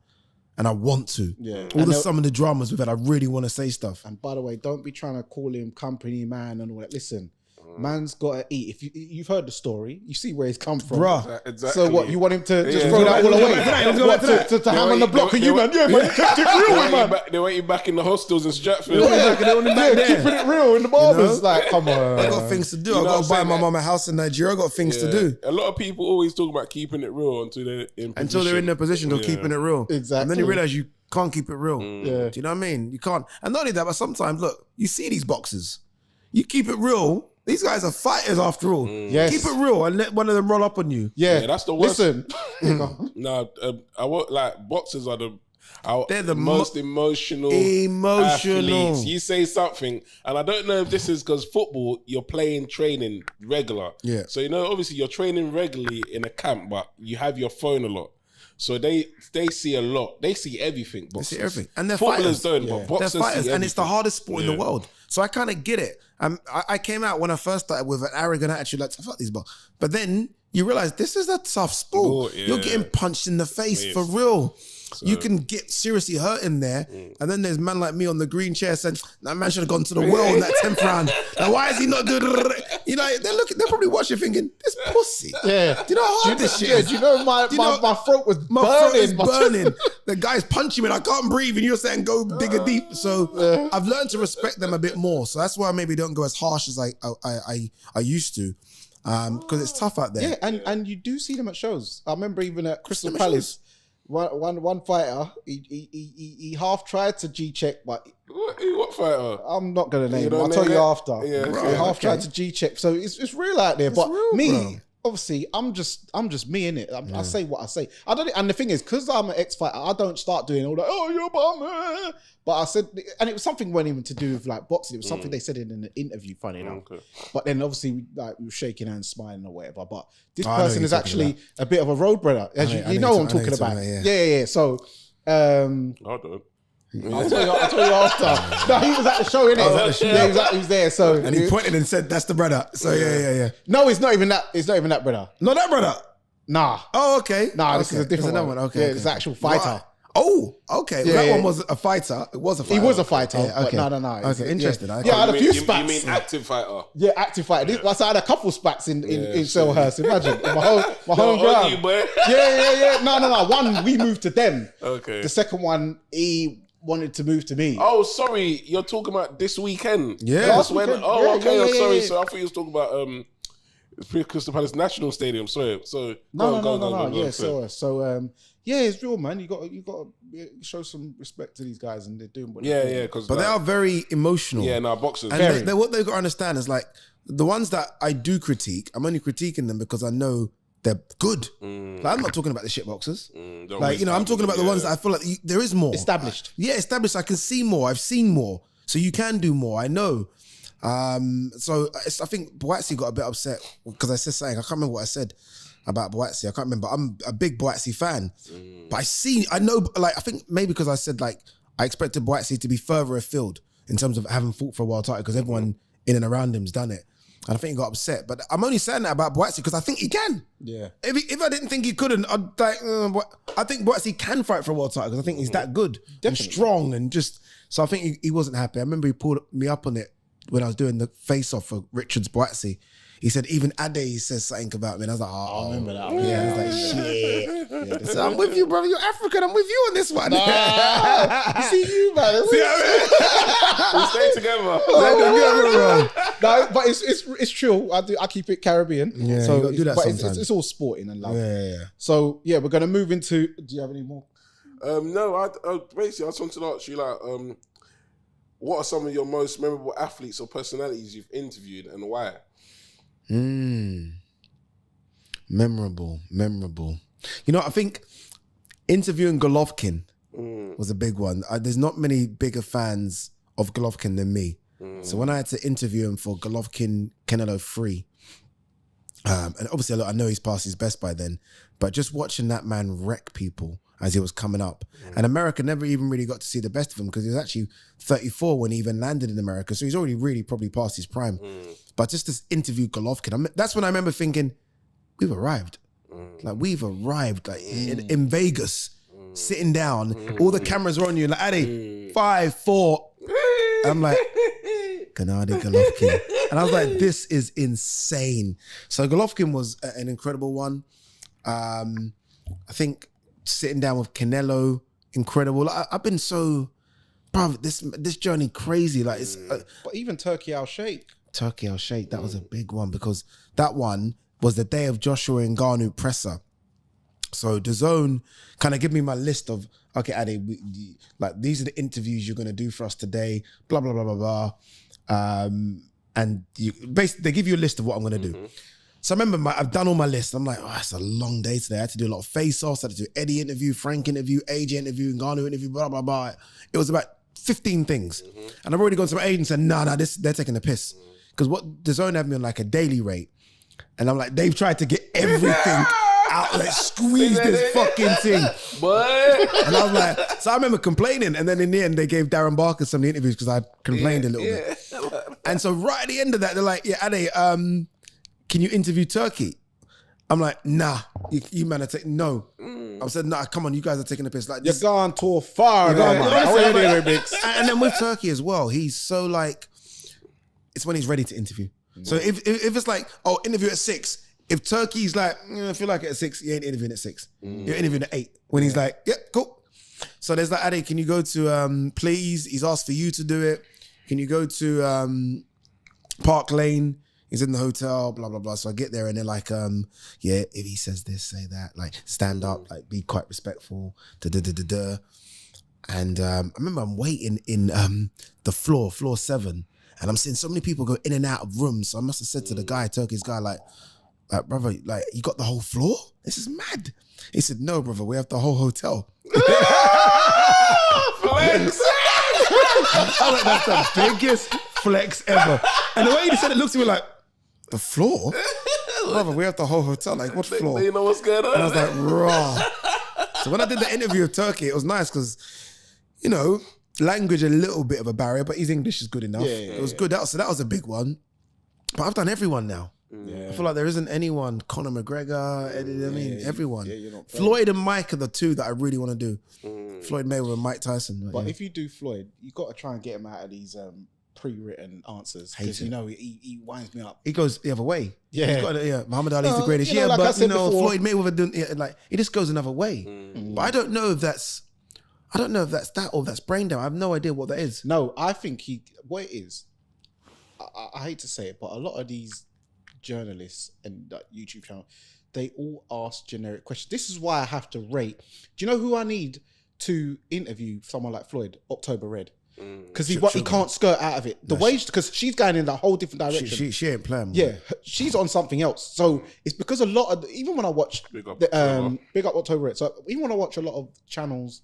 And I want to. Yeah. Some of the dramas we've had, I really want to say stuff. And by the way, don't be trying to call him company man and all that. Listen, man's got to eat. If you've heard the story, you see where he's come from. Bruh. Exactly. So what, you want him to just throw that all away? To ham on the block and you, man? Yeah, man, kept it real, man. They want you back in the hostels in Stratford. Keeping it real in the barbers. Like, come on. I got things to do. I got to buy my mum a house in Nigeria. I got things to do. A lot of people always talk about keeping it real until they're in position. Until they're in their position of keeping it real. Exactly. And then you realize you can't keep it real. Yeah. Do you know what I mean? You can't. And not only that, but sometimes, look, you see these boxers. You keep it real. These guys are fighters after all. Yes. Keep it real and let one of them roll up on you. Yeah, that's the worst. Listen. No, I won't, like, boxers are the They're the most emotional athletes. You say something, and I don't know if this is because football, you're training regular. Yeah. So, obviously you're training regularly in a camp, but you have your phone a lot. So they see a lot. They see everything. Boxers. They see everything. And they're footballers fighters. don't, but boxers they're fighters, see and it's the everything. hardest sport in the world. So I kind of get it. I came out when I first started with an arrogant attitude, like, fuck these boxers. But then you realize this is a tough sport. You're getting punched in the face for real. So, you can get seriously hurt in there. And then there's man like me on the green chair saying, that man should have gone to the well in that 10th round. Now, why is he not doing they're probably watching thinking, this pussy. Yeah. Do you know how hard this shit is? Do you know my throat was My burning? throat is burning. The guy's punching me and I can't breathe, and you're saying go dig a deep. So I've learned to respect them a bit more. So that's why I maybe don't go as harsh as I used to, because it's tough out there. Yeah, and you do see them at shows. I remember even at Crystal Palace, one fighter, he half tried to G-check, but what fighter? I'm not gonna name him. I'll tell you after. Yeah, he half tried to G-check, so it's real out there. But real, me, bro. obviously, I'm just me in it. I say what I say. I don't. And the thing is, because I'm an ex-fighter, I don't start doing all that. Oh, you're a bum. But I said, and it was something wasn't even to do with like boxing. It was something they said in an interview. Funny enough. Okay. But then obviously we were shaking hands, smiling or whatever. But this person is actually a bit of a road brother, as you know what I'm talking about. Yeah. So, I don't. I'll tell you after. No, he was at the show, innit? Yeah, he was there. So and he pointed and said, "That's the brother." So yeah. No, it's not even that. It's not even that brother. Not that brother. Nah. Oh, okay. Nah, this is a different one. Okay. Yeah, it's an actual fighter. Right. Oh, okay. Well, that one was a fighter. It was a fighter. He was a fighter. Yeah, okay. But no. Okay, interesting. Yeah, I had a few spats. You mean active fighter? Yeah, active fighter. I had a couple spats in Selhurst. Imagine my home ground. You, boy. Yeah. No. One we moved to them. Okay. The second one he wanted to move to me. Oh, sorry. You're talking about this weekend. Yeah. That's when. Oh, okay. I'm sorry. Yeah. So I thought you was talking about Crystal Palace National Stadium. Sorry. So No. Yeah. So it's real, man. You got to show some respect to these guys, and they're doing what they're doing. Because but they are very emotional. Yeah, boxers. And what they've got to understand is like the ones that I do critique, I'm only critiquing them because I know they're good. Like, I'm not talking about the shit boxers. I'm talking about the ones that I feel like there is more. Established. Established. I can see more. I've seen more. So you can do more. I know. So I think Boatsi got a bit upset because I said something. I can't remember what I said about Boatsi. I can't remember. I'm a big Boatsi fan. But I know, like, I think maybe because I said, like, I expected Boatsi to be further afield in terms of having fought for a world title because everyone in and around him's done it. And I think he got upset. But I'm only saying that about Boatsi because I think he can. Yeah. If I didn't think he couldn't, I'd like, I think Boatsi can fight for a world title because I think he's that good and strong and just, so I think he wasn't happy. I remember he pulled me up on it when I was doing the face-off for Richards Boatsi. He said, even Ade says something about me. And I was like, oh. I remember that. Yeah, I was like, shit. Yeah, so I'm with you, brother. You're African. I'm with you on this one. You see you, man. See what we stay together. No, but it's true. I keep it Caribbean. Yeah, so you gotta do that sometimes. it's all sporting and love. Yeah. So yeah, we're gonna move into. Do you have any more? No, basically I just wanted to ask you, like, what are some of your most memorable athletes or personalities you've interviewed and why? Memorable. You know, I think interviewing Golovkin was a big one. There's not many bigger fans of Golovkin than me. So when I had to interview him for Golovkin Canelo 3, and obviously I know he's past his best by then, but just watching that man wreck people as he was coming up. And America never even really got to see the best of him because he was actually 34 when he even landed in America. So he's already really probably past his prime. But just this interview Golovkin, that's when I remember thinking, we've arrived. Like we've arrived like in Vegas, sitting down, all the cameras are on you, like Ade, 5, 4. I'm like, Gennady Golovkin. And I was like, this is insane. So Golovkin was an incredible one. I think sitting down with Canelo, incredible. I've been so, bruv, this journey crazy. Like it's, but even Turkey Al Sheikh, that was a big one because that one was the day of Joshua Ngannou presser. So DAZN kind of give me my list of, okay, Ade, like these are the interviews you're going to do for us today, blah, blah, blah, blah, blah. And basically they give you a list of what I'm going to do. So I remember I've done all my lists. I'm like, oh, it's a long day today. I had to do a lot of face-offs. I had to do Eddie interview, Frank interview, AJ interview, Ngannou interview, blah, blah, blah. It was about 15 things. And I've already gone to my agent and said, nah, they're taking the piss. Because what the Zone had me on like a daily rate. And I'm like, they've tried to get everything out, like squeeze this fucking thing. What? And I was like, so I remember complaining. And then in the end, they gave Darren Barker some of the interviews because I complained a little bit. And so right at the end of that, they're like, yeah, Ade, can you interview Turkey? I'm like, nah, you man are taking, no. I said, nah, come on, you guys are taking the piss. Like, You're gone too far. And then with Turkey as well, he's so like, it's when he's ready to interview. So if it's like, oh, interview at 6. If Turkey's like, I feel like at 6, you ain't interviewing at 6. You're interviewing at 8. When he's like, yeah, cool. So there's like, Ade, can you go to, please, he's asked for you to do it. Can you go to Park Lane? He's in the hotel, blah, blah, blah. So I get there and they're like, yeah, if he says this, say that. Like, stand up, like, be quite respectful. And I remember I'm waiting in the floor 7. And I'm seeing so many people go in and out of rooms. So I must have said to the guy, Turkey's guy, like, brother, like, you got the whole floor? This is mad. He said, no, brother, we have the whole hotel. Flex. I was like, that's the biggest flex ever. And the way he said it looks at me like, the floor? Brother, we have the whole hotel. Like, what floor? You know what's going on? And I was like, raw. So when I did the interview with Turkey, it was nice because, you know, language a little bit of a barrier, but his English is good enough. It was good. So that was a big one. But I've done everyone now. I feel like there isn't anyone. Conor McGregor, everyone. Floyd and Mike are the two that I really want to do. Floyd Mayweather and Mike Tyson. But if you do Floyd, you got to try and get him out of these pre-written answers because you know he winds me up. He goes the other way. Yeah, Muhammad Ali's the greatest. You know, like but you know, before, Floyd Mayweather, like he just goes another way. But I don't know if that's that or that's brain down. I have no idea what that is. No, I think what it is. I hate to say it, but a lot of these journalists and YouTube channel, they all ask generic questions. This is why I have to rate. Do you know who I need to interview someone like Floyd? October Red. Because he can't skirt out of it. The way, because she's going in a whole different direction. She ain't playing. Yeah, she's on something else. So it's because a lot of, even when I watch Big Up October Red. So even when I watch a lot of channels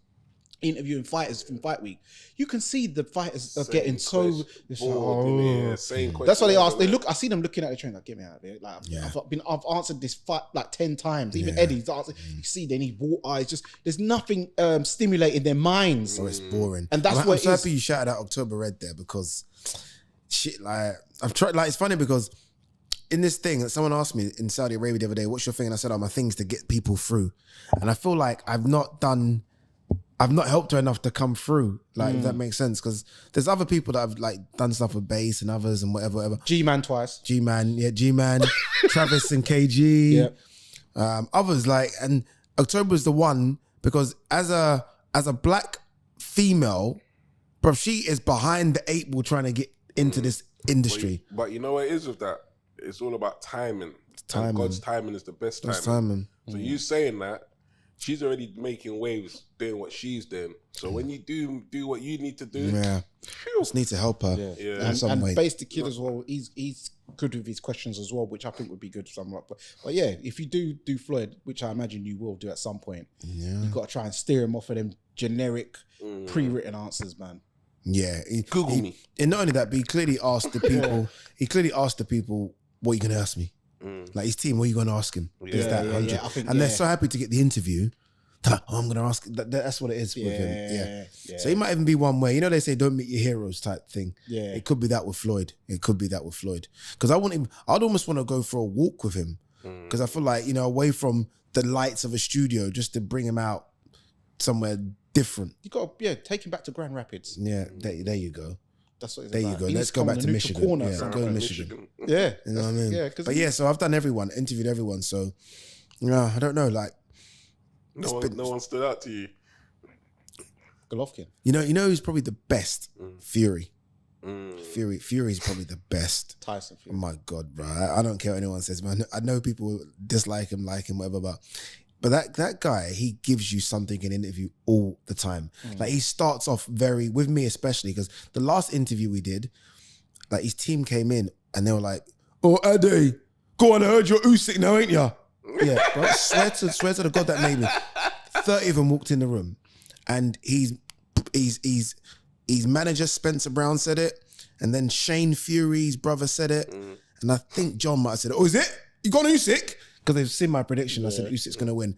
interviewing fighters from Fight Week, you can see the fighters are getting so bored. Same question. That's why they ask. They look. I see them looking at the train like, "Get me out of here!" Like I've answered this fight like 10 times. Even Eddie's answered. You see, they need water. It's just there's nothing stimulating their minds. So it's boring. And that's I'm so happy you shouted out October Red there because shit. Like I've tried. Like it's funny because in this thing, someone asked me in Saudi Arabia the other day, "What's your thing?" And I said, "Oh, my thing's to get people through." And I feel like I've not helped her enough to come through, like if that makes sense. Because there's other people that have like done stuff with bass and others and whatever. G-Man twice. G-Man, Travis and KG. Others like, and October's the one because as a black female, bro, she is behind the 8 ball trying to get into this industry. But you know what it is with that? It's all about timing. And God's timing is the best timing. So you saying that, she's already making waves doing what she's doing. So when you do what you need to do, just need to help her. And Base the Kid as well. He's good with his questions as well, which I think would be good for someone. But yeah, if you do Floyd, which I imagine you will do at some point, you've got to try and steer him off of them generic pre-written answers, man. Yeah, Google me. And not only that, but he clearly asked the people. He clearly asked the people, "What are you going to ask me?" Like his team, what are you going to ask him? Is that 100? I think, and they're so happy to get the interview. I'm going to ask. That's what it is with him. Yeah. So he might even be one way. You know, they say don't meet your heroes type thing. Yeah. It could be that with Floyd. Because I want him. I'd almost want to go for a walk with him because I feel like, you know, away from the lights of a studio, just to bring him out somewhere different. You got to take him back to Grand Rapids. Yeah, there you go. That's what it's there about. You go. Let's go back to Michigan. Go to Michigan. Yeah. You know what I mean? Yeah. But yeah, so I've done everyone, interviewed everyone. So, I don't know. Like, no one stood out to you. Golovkin. You know who's probably the best? Fury. Fury's probably the best. Tyson Fury. Oh my God, bro. I don't care what anyone says, man. I know people dislike him, like him, whatever, but that guy, he gives you something in an interview all the time. Like he starts off with me especially, because the last interview we did, like his team came in and they were like, "Oh, Ade, Go on, I heard you're Usyk now, ain't ya? Yeah, bro. Swear to the God that made me. 30 of them walked in the room, and his manager Spencer Brown said it, and then Shane Fury's brother said it, and I think John might have said it. Oh, is it? You got Usyk? Because they've seen my prediction. I said Usyk's gonna win,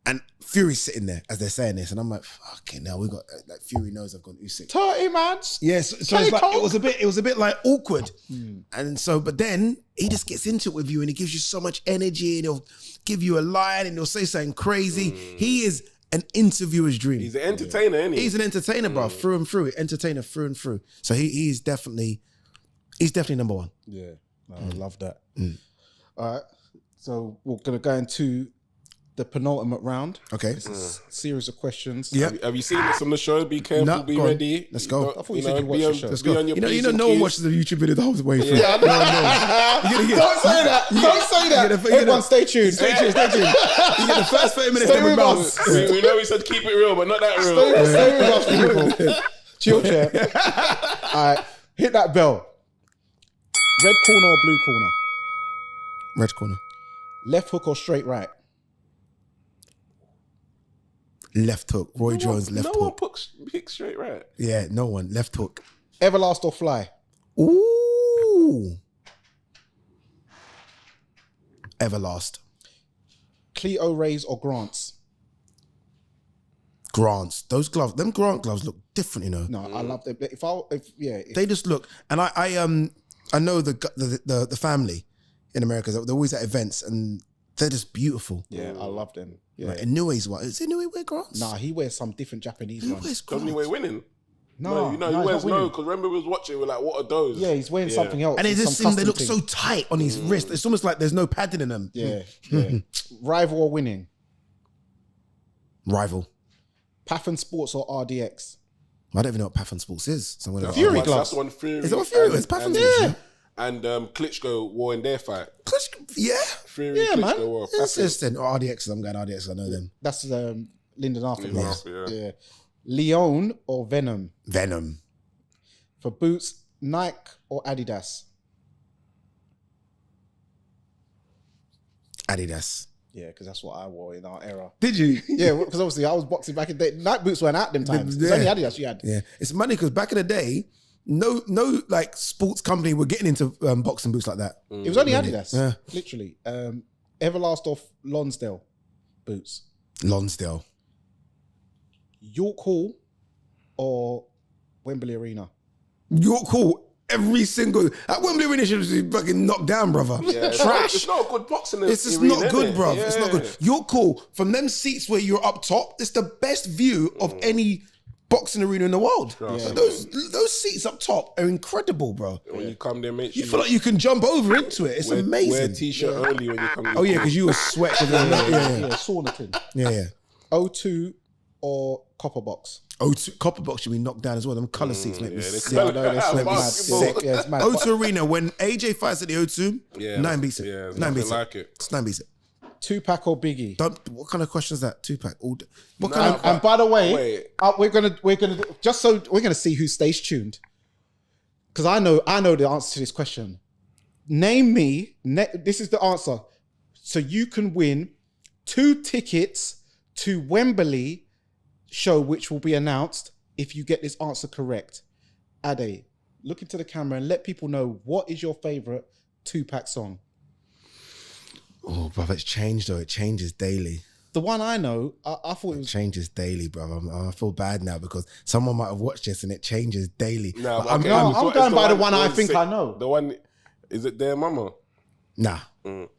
and Fury's sitting there as they're saying this, and I'm like, fucking hell, we got like Fury knows I've got Usyk. 30 man. Yes, so it's like, it was a bit like awkward, and so but then he just gets into it with you, and he gives you so much energy, and he'll give you a line, and he'll say something crazy. He is an interviewer's dream. He's an entertainer, isn't he? He's an entertainer, bro, through and through. Entertainer through and through. So he's definitely number one. Yeah, I love that. All right, so we're gonna go into the penultimate round. Okay. It's a series of questions. Yeah. Have you seen this on the show? Be careful, No, be go on. ready. Let's go. I thought you said you watched the show. Let's Be go. on your You know, P's no and one Q's. watches the YouTube video the whole way through. Yeah, don't say that. Don't say that. Everyone, stay tuned. Stay tuned. You get the first 30 minutes. Stay with then us. We know we said keep it real, but not that real. Stay with us, people. Chill, chair. All right, hit that bell. Red corner or blue corner? Red corner. Left hook or straight right? Left hook. Roy Jones, left No one hook. pick straight right. Yeah, no one. Left hook. Everlast or fly? Ooh. Everlast. Cleo Rays or Grants? Grants. Those gloves, them Grant gloves look different, you know. No, I love them. They just look, and I know the family in America. They're always at events, and they're just beautiful. Yeah, I love them. Yeah. Right. Inui's what? Is Inui wear Grants? Nah, he wears some different Japanese Who ones. wears Doesn't he Grants? wear winning? No, he he's wears not winning. because remember we was watching, we're like, what are those? Yeah, he's wearing something else. And they It's just some seem they look custom so tight on his wrist. It's almost like there's no padding in them. thing. Yeah. Rival or winning? Rival. Pathan Sports or RDX? I don't even know what Pathan Sports is. So I'm gonna Fury That's gloves. the one Fury. Is that what Fury was? Pathan and, Sports? and Klitschko wore in their fight. Yeah. Fury Yeah, Klitschko man. wore. It's just then RDX. I'm going RDX. I know them. That's Lyndon Arthur. Lyndon gloves. Arthur, yeah. Leon or Venom? Venom. For boots, Nike or Adidas? Adidas. Yeah, because that's what I wore in our era. Did you? Yeah, because obviously I was boxing back in the day. Nike boots weren't out them times. It's only Adidas you had. Yeah, it's money because back in the day, no like sports company were getting into boxing boots like that. It was only Adidas, Yeah. literally. Everlast or Lonsdale boots? Lonsdale. York Hall or Wembley Arena? York Hall. Every single at Wembley Arena should be fucking knocked down, brother. Yeah, Trash. It's not a good boxing. It's just arena, not good, innit? bro. Yeah. It's not good. You're cool. From them seats where you're up top, it's the best view of any boxing arena in the world. Yeah. Those seats up top are incredible, bro. When you come there, make sure You feel like you can jump over into it. It's amazing. Wear a t-shirt early when you come. Oh yeah, because you were sweating. Yeah. Sauna Yeah. O2 or Copper Box? O2 Copper Box should be knocked down as well. Them colour seats make me they sick. smell I know, they smell mad Basketball. sick. Yeah, it's mad. O2 Arena, when AJ fights at the O2, Yeah, nine beats it. yeah, there's Nine nothing beats like it. it. It's nine beats it. Tupac or Biggie? What kind of question is that? Tupac. What Nah, kind of And by the way, Wait. we're gonna just so we're gonna see who stays tuned, because I know the answer to this question. Name me. This is the answer. So you can win 2 tickets to Wembley show, which will be announced if you get this answer correct. Ade, look into the camera and let people know what is your favorite Tupac song. Oh, brother, it's changed though. It changes daily. The one I know, I thought it It was. changes daily, brother. I feel bad now because someone might have watched this and it changes daily. Nah, But but okay, I'm it's the going by the one I think sick. I know. The one, is it their mama? Nah. No.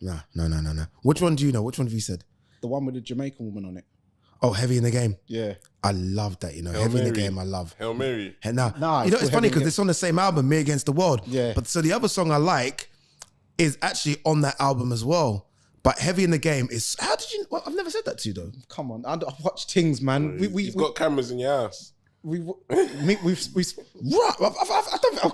Which one do you know? Which one have you said? The one with the Jamaican woman on it. Oh, Heavy in the Game. Yeah. I love that, you know. Hail Heavy in the Mary. Game, I love. Hail Mary. And now, Nah, you know, it's it's called funny Heavy in because the- it's on the same album, Me Against the World. Yeah. But so the other song I like is actually on that album as well. But Heavy in the Game is, how did you, well, I've never said that to you though. Come on, I've watched things, man. You've got cameras in your house. We've Right, I can't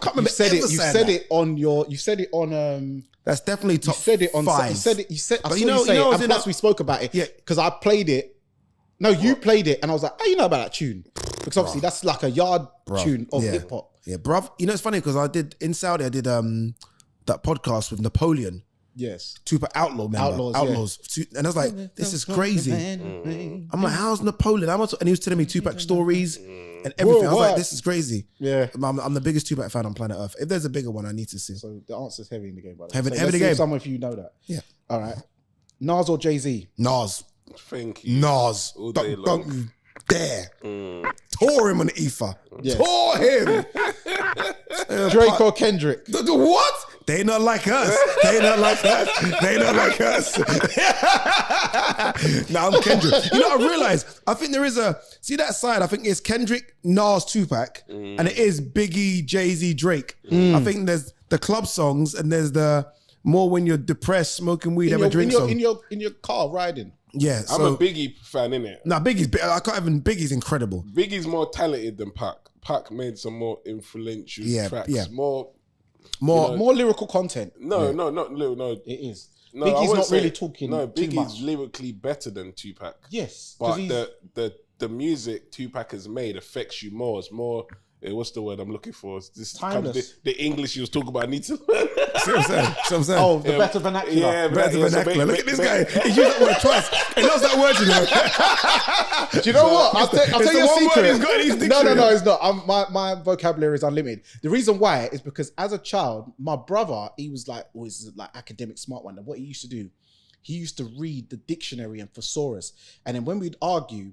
remember said ever it. You saying said that. it on your. You said it on. That's definitely You top said it on. five. You said it. You said. I But saw you know- you say you know it. what's And in plus, that- we spoke about it. Yeah. Because I played it. No, you played it, and I was like, "Oh, you know about that tune?" Because obviously that's like a yard tune of Yeah. hip hop. Yeah, bruv. You know, it's funny because in Saudi, I did that podcast with Napoleon. Yes. Tupac Outlaw member. Outlaws. And I was like, this is crazy. I'm like, how's Napoleon? And he was telling me Tupac stories and everything. I was like, this is crazy. Yeah. I'm the biggest Tupac fan on planet Earth. If there's a bigger one, I need to see. So the answer's heavy in the game, by the way. Heavy So in the game. Someone if you know that. Yeah. All right. Nas or Jay-Z? Nas. Thank you. Nas. All day long. Don't you dare. Tore him on the ether. Yes. Tore him. Drake or Kendrick? What? They not like us. They not like us. They not like us. Nah, I'm Kendrick. You know, I realized, I think there is see that side, I think it's Kendrick, Nas, Tupac, and it is Biggie, Jay-Z, Drake. I think there's the club songs and there's the more when you're depressed, smoking weed, have a drink song. In your car riding. Yeah. I'm a Biggie fan, innit? Nah, Biggie's incredible. Biggie's more talented than Pac. Pac made some more influential tracks. More lyrical content. No. It is. No, Biggie's not really talking. No, too Biggie's much. lyrically better than Tupac. Yes, but the music Tupac has made affects you more. It's more. What's the word I'm looking for? It's this timeless. The English you was talking about. I need to learn. See what I'm saying? Oh, the better vernacular. Yeah, better vernacular. Look at this guy. He used that word twice. He knows that word, you know. Do you know what? I'll tell you a secret. He's got in his dictionary. No, it's not. My vocabulary is unlimited. The reason why is because as a child, my brother, he was like always like academic smart one. And what he used to do, he used to read the dictionary and thesaurus. And then when we'd argue,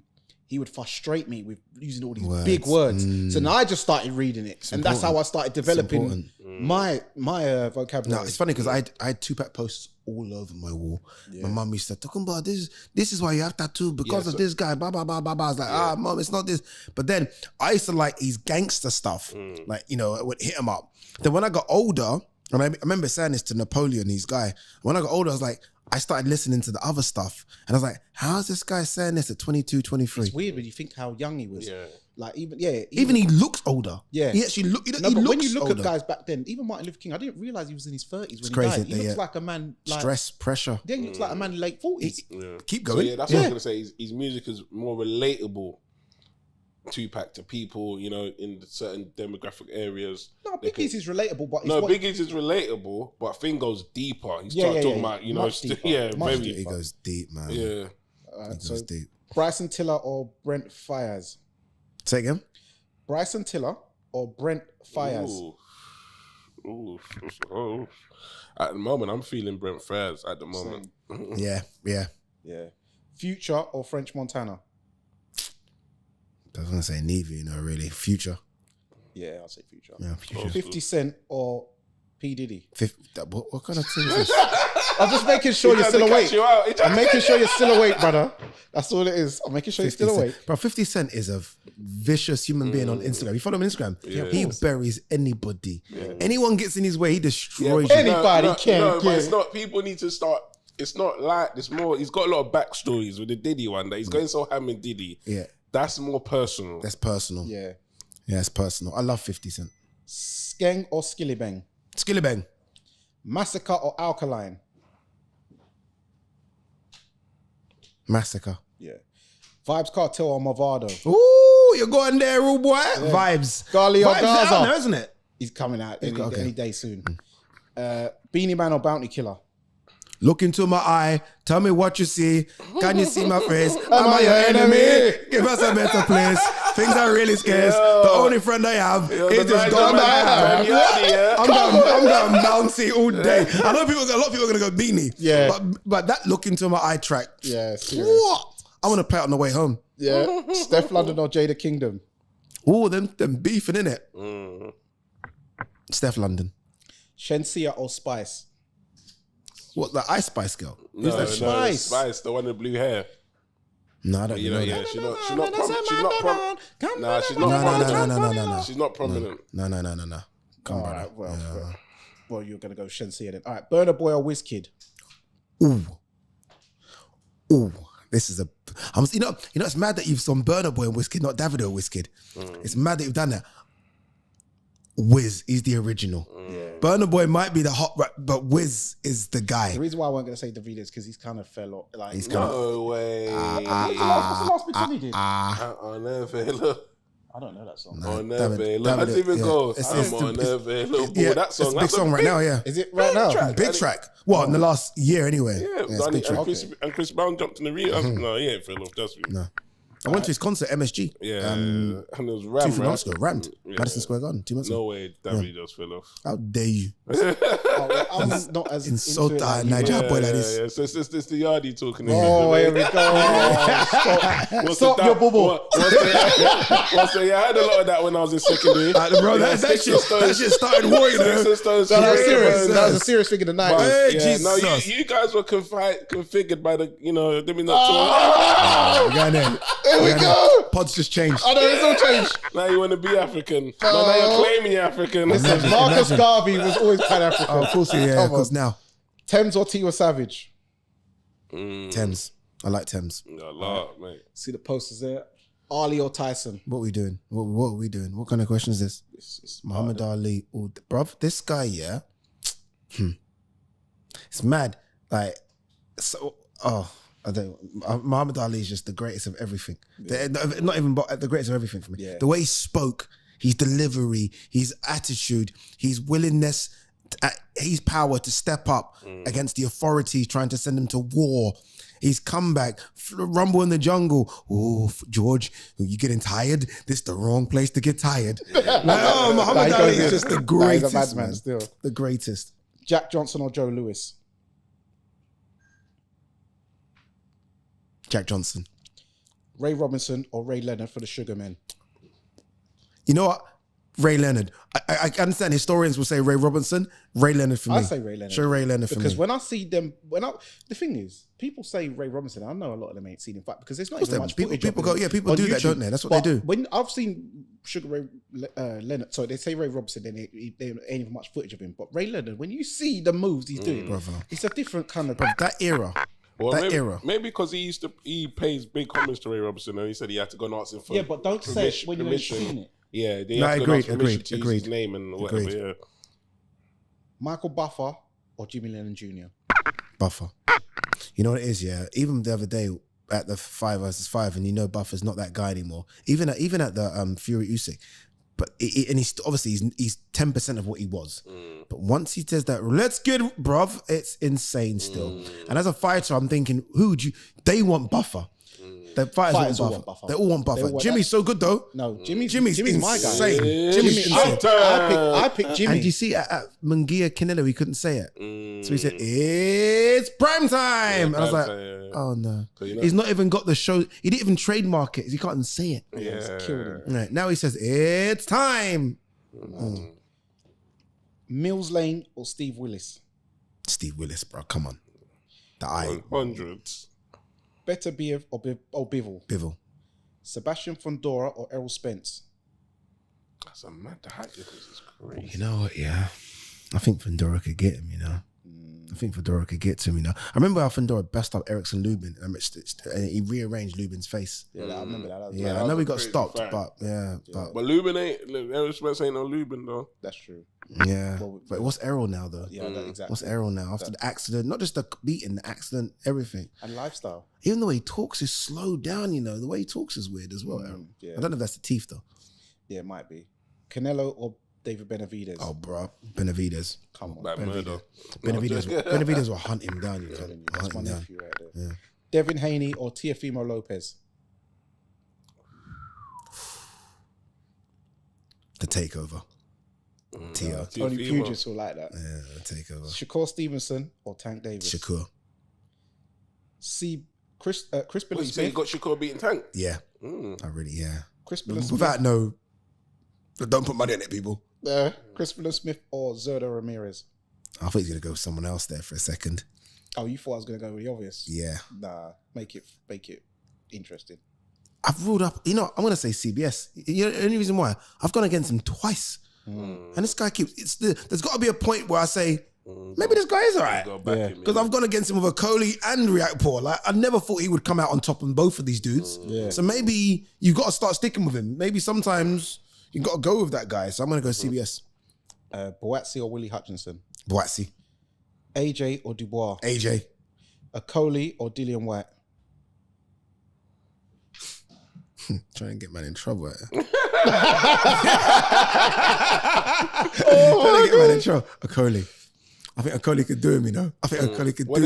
he would frustrate me with using all these big words. So now I just started reading it. And that's how I started developing my vocabulary. No, it's funny because I had Tupac posts all over my wall. Yeah. My mum used to talking about this is why you have tattoo because of this guy, blah, blah, blah, blah, blah. I was like, mom, it's not this. But then I used to like his gangster stuff. Like, you know, I would hit him up. Then when I got older, and I remember saying this to Napoleon, his guy. When I got older, I was like, I started listening to the other stuff. And I was like, how is this guy saying this at 22, 23? It's weird when you think how young he was. Yeah. Like even he looks older. Yeah. He actually look. But when you look at guys back then, even Martin Luther King, I didn't realize he was in his 30s when he died. He looks like a man like stress, pressure. Yeah, he looks like a man in late 40s. Keep going. So that's what I was gonna say. His music is more relatable. Tupac to people, you know, in certain demographic areas. No, Biggie's is relatable, but Biggie's is relatable, but thing goes deeper. He starts talking about, you know, very deep. He goes deep, man. Yeah. He goes deep. Bryson Tiller or Brent Fayez? Say again? Bryson Tiller or Brent Fayez? Ooh. At the moment, I'm feeling Brent Fayez at the moment. Yeah. Future or French Montana? I was going to say neither, you know, really. Future. Yeah, I'll say Future. Yeah, Future. 50 Cent or P. Diddy? What kind of thing is this? I'm just making sure you're still awake. I'm making sure you're still awake, brother. That's all it is. I'm making sure you're still awake. Bro, 50 Cent is a vicious human being on Instagram. You follow him on Instagram? Yeah, he buries anybody. Yeah. Anyone gets in his way, he destroys you. Anybody can. No, but it's not, people need to start, it's not like, it's more, he's got a lot of backstories with the Diddy one, that he's going so ham in Diddy. Yeah. That's more personal. That's personal. Yeah. Yeah, it's personal. I love 50 Cent. Skeng or Skillibeng? Skillibeng. Massacre or Alkaline? Massacre. Yeah. Vibes Cartel or Movado? Ooh, you're going there, rude boy. Yeah. Vibes. Gali or Vibes Gaza? out now, isn't it? He's coming out any day soon. Beanie Man or Bounty Killer? Look into my eye. Tell me what you see. Can you see my face? Am I your enemy? Give us a better place. Things are really scarce. The only friend I have is this dumb I have. I'm going bouncy all day. I know a lot of people are going to go Beanie. Yeah. But that Look Into My Eye track. Yeah, serious. What? I want to play it on the way home. Yeah. Steph London or Jada Kingdom? Oh, them beefing, innit? Steph London. Shensia or Spice? What, the Ice Spice girl? No, Spice, the one with blue hair. No, I don't know. Yeah, she's not prominent. No. She's not prominent. No. Come on. Right, well, you're gonna go Shensia then. All right, Burna Boy or WizKid? Ooh. This is you know, it's mad that you've done Burna Boy and WizKid, not Davido or WizKid. It's mad that you've done that. Wiz is the original. Burna Boy might be the hot rap, but Wiz is the guy. The reason why I wasn't gonna say Davido is because he's kind of fell off. Like, No way. What's the last big song he did? Never. I don't know that song. Nah, On damn it, Neve. damn How it, does it even yeah. go? It's I'm on Neve. Little boy. That song. It's a big That's song right now, yeah. Is it right now? track. Big track. What, in the last year anyway? Yeah, it's a big track. and Chris Brown jumped in the rear. No, he ain't fell off. That's me. No. I went to his concert, MSG. Yeah, and it was Ram, 2 months ago, rammed. Yeah. Madison Square Garden, 2 months ago. No way, Davy just fell off. How dare you? I'm not as Insult into it that like Niger you. boy like this. Yeah. So it's the Yardie talking. Oh, here we go. Stop your bubble. I had a lot of that when I was in secondary. Bro, that shit started war, you know. That was a serious thing in the 90s. Hey, Yeah, no, Jesus. you guys were configured by the, let me not We're going there. Here we go. Pods just changed. I know it's all changed. Now you want to be African. No, now you're claiming you're African. Listen, Marcus Garvey was always Pan-African. Oh, of course, yeah, of course now. Thames or Tiwa Savage? Thames. I like Thames. A lot, mate. See the posters there. Ali or Tyson? What are we doing? What are we doing? What kind of question is this? It's Muhammad Ali. Oh, bruv, this guy, yeah. It's mad. Like, so, I don't. Muhammad Ali is just the greatest of everything. Yeah. Not even the greatest of everything for me. Yeah. The way he spoke, his delivery, his attitude, his willingness, his power to step up against the authorities trying to send him to war. His comeback, Rumble in the Jungle. Oh, George, you getting tired? This is the wrong place to get tired. Muhammad Ali is just the greatest. He's a madman still. The greatest. Jack Johnson or Joe Lewis? Jack Johnson. Ray Robinson or Ray Leonard for the Sugar Men? You know what? Ray Leonard. I understand historians will say Ray Robinson. Ray Leonard for me. I say Ray Leonard. Show Ray Leonard for me. Because when I see them, the thing is, people say Ray Robinson. I know a lot of them ain't seen him fight because there's not even much footage. People do YouTube, that, don't they? That's what they do. When I've seen Sugar Ray Leonard, so they say Ray Robinson, then they ain't even much footage of him. But Ray Leonard, when you see the moves he's doing, brother, it's a different kind of that era. Well, era. Maybe because he pays big homage to Ray Robinson, and he said he had to go and ask him for but don't say it when you ain't seen it. Yeah, they have to go and ask permission to use agreed. his name and whatever. Yeah. Michael Buffer or Jimmy Lennon Jr.? Buffer. You know what it is, yeah? Even the other day at the 5 versus 5, and you know Buffer's not that guy anymore. Even at the Fury Usyk. But and he's obviously he's 10% of what he was. But once he says that, let's get bruv, it's insane still. And as a fighter, I'm thinking, they want Buffer. The fighters all want Buffer. They all want Buffer. Jimmy's so good though. No, Jimmy's my guy. Jimmy's insane. I picked Jimmy. And you see at Munguia Canelo, he couldn't say it. So he said, it's prime time. And I was like, oh no. He's not even got the show. He didn't even trademark it. He can't even say it. Yeah. Killed him. Right, now he says, it's time. Mills Lane or Steve Willis? Steve Willis, bro. Come on. The eye. Hundreds. Better Biev or Bivol? Bivol. Sebastian Fundora or Errol Spence? That's a mad height difference. It's crazy. You know what, yeah. I think Fundora could get him, you know. I think Fundora could get to him, you know. I remember how Fundora bessed up Erickson Lubin and he rearranged Lubin's face. Yeah, I remember that. Yeah, I know he got stopped, but yeah. But Lubin Errol Spence ain't no Lubin though. That's true. Yeah. But what's Errol now though? Yeah, exactly. What's Errol now? After the accident, not just the beating, the accident, everything. And lifestyle. Even the way he talks is slowed down, you know. The way he talks is weird as well, Errol. Yeah. I don't know if that's the teeth though. Yeah, it might be. Canelo or David Benavidez? Oh, bro. Benavidez. Come on. Like murder. Benavidez will hunt him down, you know. That's my Hunt him down. nephew right there. Yeah. Devin Haney or Teofimo Lopez? The takeover. Tio. Only pugilists will like that. Yeah, the takeover. Shakur Stevenson or Tank Davis? Shakur. Chris What, Billy you say you Smith. got Shakur beating Tank? Yeah. I really, yeah. Chris Billy Smith. Without no... Don't put money on it, people. Chris Billy Smith or Zerda Ramirez? I thought he was going to go with someone else there for a second. Oh, you thought I was going to go with the obvious? Yeah. Nah, make it interesting. I've ruled up... You know, I'm going to say CBS. You know, the only reason why? I've gone against him twice. And this guy keeps... There's got to be a point where I say, maybe this guy is all right. Because I've gone against him with a Coley and Reactpour. Like, I never thought he would come out on top on both of these dudes. So maybe you got to start sticking with him. Maybe sometimes you got to go with that guy. So I'm going to go CBS. Boatsi or Willie Hutchinson? Boatsi. AJ or Dubois? AJ. A Coley or Dillian White? Trying to get man in trouble. Oh, Trying to get man in trouble. Akoli. I think Akoli could do him, you know. I think Akoli could do him.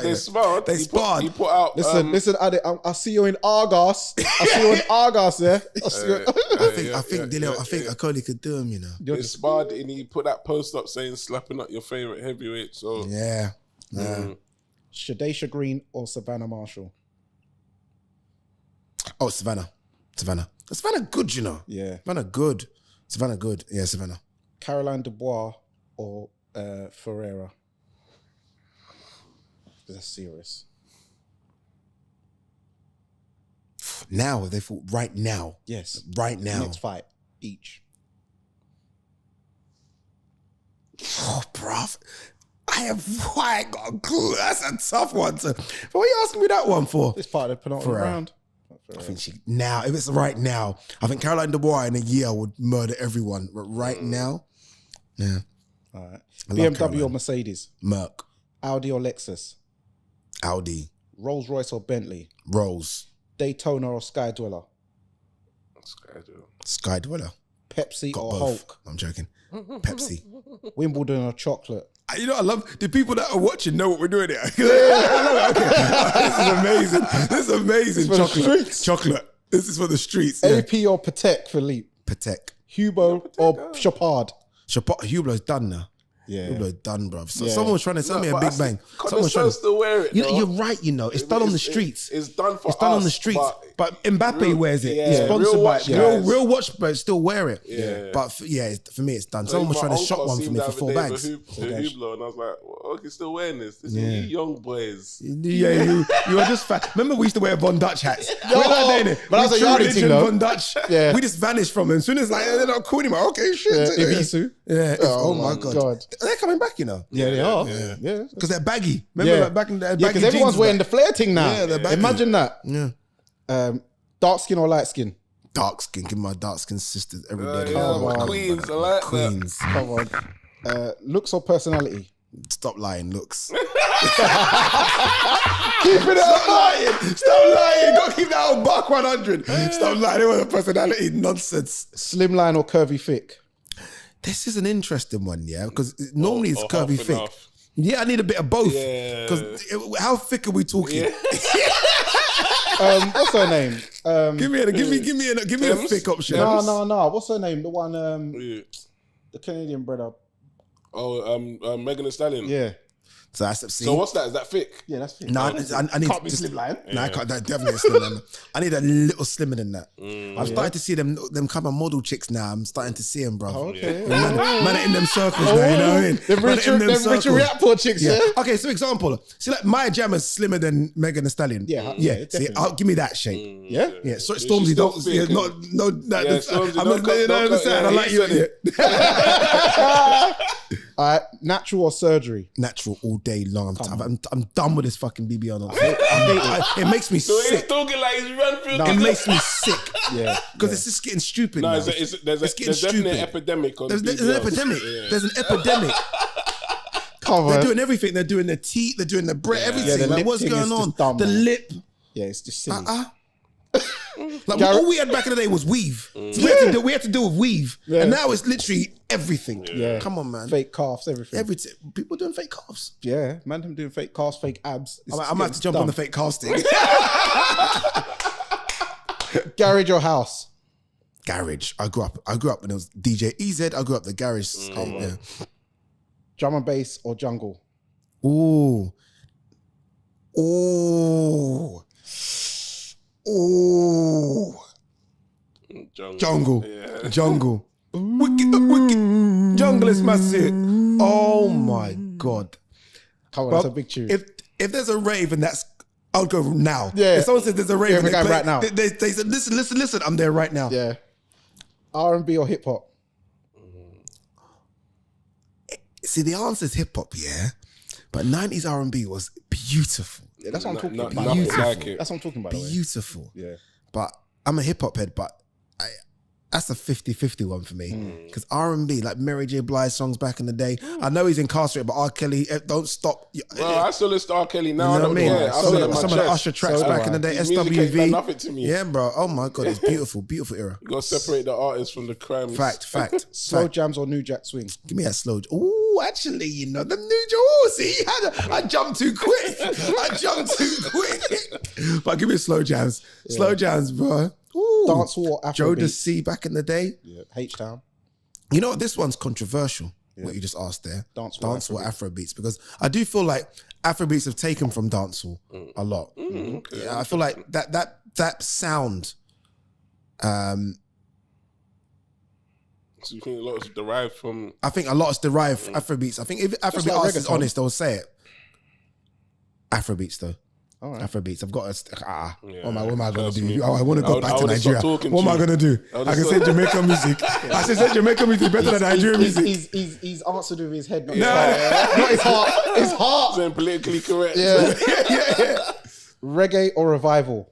They sparred. He put out. Listen, Ade, I'll see you in Argos. I'll see you in Argos, yeah? I think Akoli could do him, you know. They sparred and he put that post up saying slapping up your favourite heavyweight. So yeah. Shadesha Green or Savannah Marshall? Oh, Savannah. Savannah good, you know. Yeah. Savannah good. Yeah, Savannah. Caroline Dubois or Ferreira? That's serious. Now, they fought right now. Yes. Right now. Next fight, each. Oh, bruv. I ain't got a clue. That's a tough one. What are you asking me that one for? This part of the penultimate round. I think if it's right now, I think Caroline Dubois in a year would murder everyone. But right now, yeah. All right. BMW or Mercedes? Merc. Audi or Lexus? Audi. Rolls Royce or Bentley? Rolls. Daytona or Sky Dweller? Sky Dweller. Pepsi Got or both. Hulk? I'm joking. Pepsi. Wimbledon or chocolate? You know, I love the people that are watching know what we're doing here. This is amazing. Chocolate. This is for the streets. AP or Patek Philippe? Patek. Hubo or Chopard? Hublot's done now. Yeah. Hublot's done, bruv. So someone was trying to sell me a Big Bang. Someone's trying to still wear it. You're right, you know. It's done on the streets. It's done for us. It's done on the streets. But Mbappe wears it. He's sponsored real by watch real watch, but still wear it. Yeah. But for me, it's done. Someone was trying to shop one for me for 4 bags. The Hublot, and I was like, well, okay, still wearing this. This is you young boys. Yeah, you are just fat. Remember, we used to wear Von Dutch hats. But that was a yardie thing, though. Von Dutch. Yeah. We just vanished from them. As soon as they're not cool anymore. Okay, shit. Ibisu. Yeah. Oh my God. They're coming back, you know. Yeah, they are. Yeah. Because they're baggy. Remember like back in the because everyone's wearing the flare thing now. Yeah, they're baggy. Imagine that. Yeah. Dark skin or light skin? Dark skin. Give my dark skin sisters every day. Queens, I like Queens. Come on. Looks or personality? Stop lying, looks. Keep it up. Stop lying. Don't keep that on buck 100. Stop lying. It was a personality nonsense. Slimline or curvy thick? This is an interesting one, yeah, because normally it's curvy thick. Half. Yeah, I need a bit of both. Yeah. Because how thick are we talking? Yeah. What's her name? Give me a thick option. No. What's her name? The one, the Canadian brother. Oh, Megan Thee Stallion. Yeah. So that's So what's that? Is that thick? Yeah, that's thick. No, I need Can't be slimline. No, I can't. That definitely slimline. I need a little slimmer than that. I'm starting to see them kind of model chicks now. I'm starting to see them, bro. Okay. Man are in them circles now. You know what I mean? Them Richard Reactor chicks. Yeah. Okay, so example. See, like Maya Jammer's slimmer than Megan Thee Stallion. Yeah. See, give me that shape. Yeah. Yeah. So Stormzy, don't. Yeah, Stormzy, I like you. All right, natural or surgery? Natural all day long. I'm done with this fucking BBL. It makes me So he's sick. talking like he's run through. It makes me sick. Yeah. Because it's just getting stupid. No, now. there's getting definitely an epidemic on There's an BBLs. epidemic. Yeah. There's an epidemic. Come They're on. doing everything. They're doing the teeth. They're doing the bread. Everything. the Like, lip what's thing going is on? just dumb, The man. lip. Yeah, it's just silly. Like all we had back in the day was weave. So we had to deal with weave, and now it's literally everything. Yeah. Come on, man. Fake calves, everything. Everything. People doing fake calves. Yeah, man, them doing fake calves, fake abs. I might have to jump on the fake casting. Garage or house? Garage. I grew up when it was DJ EZ. I grew up the garage. Yeah. Drum and bass or jungle? Ooh. Jungle. Yeah. Jungle. Wicked. Jungle is massive. Oh my God. Come on, that's a big tune. If there's a rave and I'll go now. Yeah. If someone says there's a rave and they play, right now. They say, listen, I'm there right now. Yeah. R&B or hip hop? See, the answer is hip hop, yeah. But 90s R&B was beautiful. Yeah, that's what I'm talking about. Nothing like it. That's what I'm talking about. Beautiful. Yeah. But I'm a hip hop head, but That's a 50-50 one for me. Because R&B, like Mary J. Blige songs back in the day, I know he's incarcerated, but R. Kelly, don't stop. Well, I still listen to R. Kelly now. You know what I mean? Yeah, Some of the Usher tracks back in the day, His music ain't done SWV. nothing to me. Yeah, bro. Oh my God, it's beautiful, beautiful era. You got to separate the artist from the crimes. Fact. Slow jams or New Jack Swing? Give me that slow. Ooh, actually, you know, the new Joe. See, I jumped too quick. But give me slow jams. Slow jams, bro. Ooh. Dancehall or Afrobeats? Joe the C back in the day. Yeah. H-Town. You know what? This one's controversial, what you just asked there. Dancehall Afrobeats. Because I do feel like Afrobeats have taken from dancehall a lot. Okay. Yeah, I feel like that sound, So you think a lot is derived from... I think a lot is derived from Afrobeats. I think if Afrobeat like artist is reggaeton. honest, they'll say it. Afrobeats though. All right. Afrobeats. I've got to. Yeah, what am I going trust to do? me. Oh, I want to go I back to would've Nigeria. stopped talking What am to I you. going to do? I can say Jamaican music. I can say Jamaican music better than Nigerian music. He's answered with his head, not his heart. Not his heart. His heart. Saying politically correct. Yeah. Reggae or revival?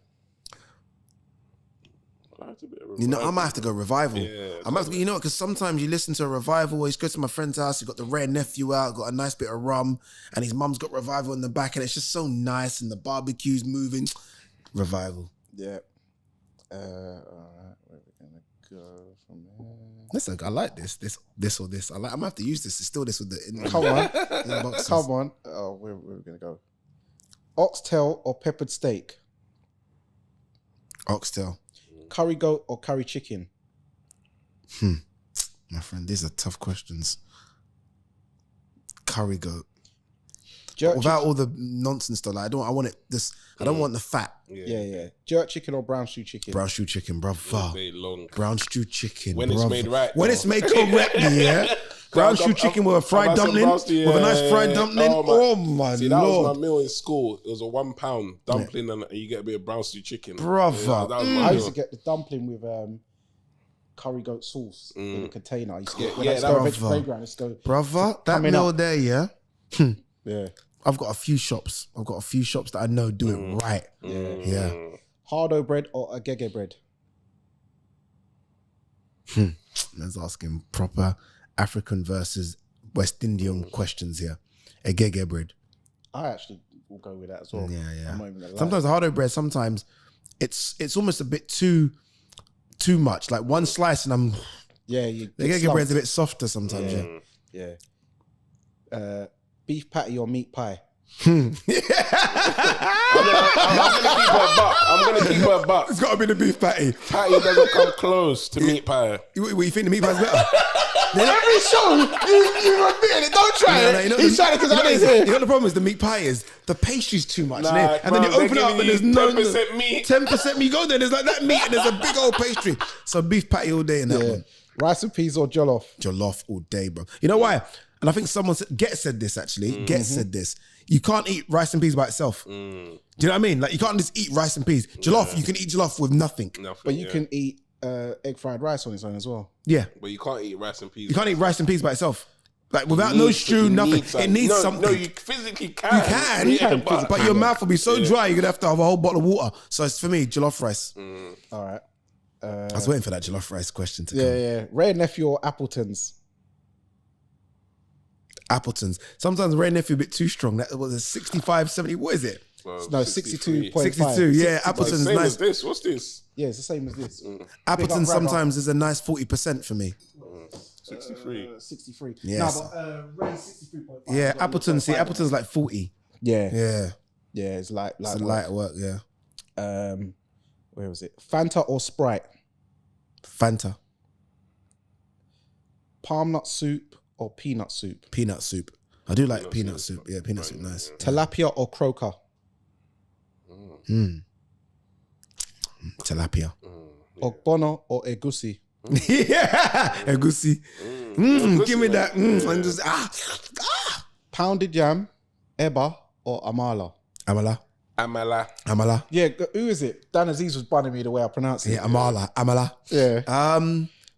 You know, I might have to go revival. Yeah, I might have to, you know, because sometimes you listen to a revival, or you go to my friend's house, he got the rare nephew out, got a nice bit of rum, and his mum's got revival in the back, and it's just so nice, and the barbecue's moving. Revival. Yeah. All right. Where are we gonna go from there? Listen, I like this or this. I'm gonna have to use this. It's still this with the. Come on. the boxes. Come on. Oh, where are we gonna go? Oxtail or peppered steak? Oxtail. Curry goat or curry chicken? My friend, these are tough questions. Curry goat. Jerk Without all the nonsense stuff, like I want it. I don't want the fat. Yeah. Jerk chicken or brown stew chicken? Brown stew chicken, brother. Very long. Brown stew chicken. When it's made right, When though. it's made correctly, yeah. Brown stew chicken with a fried dumpling, with a nice fried dumpling. Oh my See, that was Lord, my meal in school. It was a £1 dumpling, and you get a bit of brown stew chicken. brother. Yeah, that was my I used meal. to get the dumpling with curry goat sauce in a container. I used to get when Yeah, I used to that go to brother. the playground. I used to go, Brother, that coming meal up. there, yeah. yeah. I've got a few shops. That I know do it right. Yeah. Hardo bread or agege bread? Let's asking proper African versus West Indian questions here. Agege bread. I actually will go with that as well. Yeah. I'm not even gonna lie. Sometimes hardo bread, sometimes it's almost a bit too much. Like one slice and I'm. Yeah, you The agege bread's a bit softer sometimes. Yeah. Yeah. Beef patty or meat pie? I'm gonna keep her a buck. It's got to be the beef patty. Patty doesn't come close to meat pie. You think the meat pie's better? Every show, you admitted it. Don't try it. He's trying it because I didn't say it. You know the problem is the meat pie is the pastry's too much. Nah, and then you bro, open it up they're and there's giving no you 10% meat. 10% meat. You go there, there's like that meat and there's a big old pastry. So beef patty all day in that one. Rice and peas or jollof? Jollof all day, bro. You know why? And I think someone said this actually. Get said this. You can't eat rice and peas by itself. Do you know what I mean? Like you can't just eat rice and peas. Jollof, you can eat jollof with nothing. But you can eat egg fried rice on its own as well. Yeah. But you can't eat rice and peas. You can't eat rice and peas by itself. Like without no stew, nothing. It needs something. No, you physically can. You can. But your mouth will be so dry, you're going to have a whole bottle of water. So it's for me, jollof rice. All right. I was waiting for that jollof rice question to come. Yeah. Rare nephew or Appletons? Appletons. Sometimes Ray Nephew a bit too strong. That was a 65, 70. What is it? Well, No, 63. 62.5. 62. Yeah, Appleton's Same nice. as this. What's this? Yeah, it's the same as this. Appleton sometimes is a nice 40% for me. 63. 63. Yes. No, but Ray's 63.5. Yeah, Appleton. See, Appleton's like 40. Yeah. Yeah. It's like It's a light work, yeah. Where was it? Fanta or Sprite? Fanta. Palm nut soup or peanut soup? Peanut soup. I do like peanut soup. Yeah, peanut soup, nice. Tilapia or croaker? Tilapia. Ogbono or egusi? Yeah, egusi. Give me that. And just, Pounded yam, eba or amala? Amala. Yeah, who is it? Dan Aziz was bunning me the way I pronounce it. Yeah, amala. Yeah.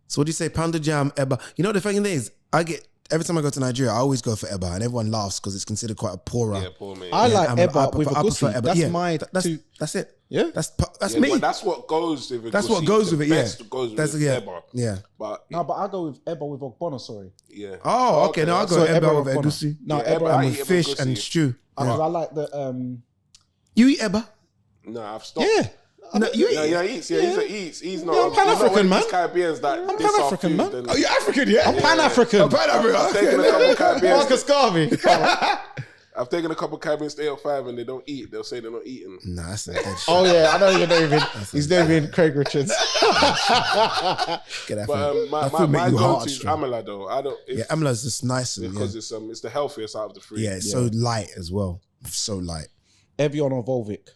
So what do you say? Pounded jam, eba. You know the thing is, I get every time I go to Nigeria, I always go for Eba, and everyone laughs because it's considered quite a poorer. Yeah, poor me. I like Eba with a I goosey. prefer Eba. That's Yeah, my that's it. Yeah, that's me. But that's what goes with it. That's what goes with it. Yeah, Goes with that's Eba. Yeah. But no, but I go with Eba with Ogbono. Sorry. yeah. Oh, okay. No, I go Eba with Ogbono. egusi. No, Yeah, Eba I And eat with Eba fish goosey. and stew. because I like the You eat Eba? No, I've stopped. Yeah. No, you eat. Yeah, he eats. Yeah, he eats. He's not. I'm Pan-African, man. Caribbeans that I'm Pan-African, man. Oh, you're African, yeah? I'm Pan-African. I'm Pan-African. I've taken a couple Caribbeans. Marcus Garvey. I've taken a couple Caribbeans stay at 5 and they don't eat. They'll say they're not eating. Nah, that's not good shit. Oh yeah, I know your name. He's naming Craig Richards. Get that But thing. my That food make your go-to heart is strong. Amala though. I don't. Yeah, Amala's just nice. because it's the healthiest out of the three. Yeah, it's so light as well. So light. Evian or Volvic?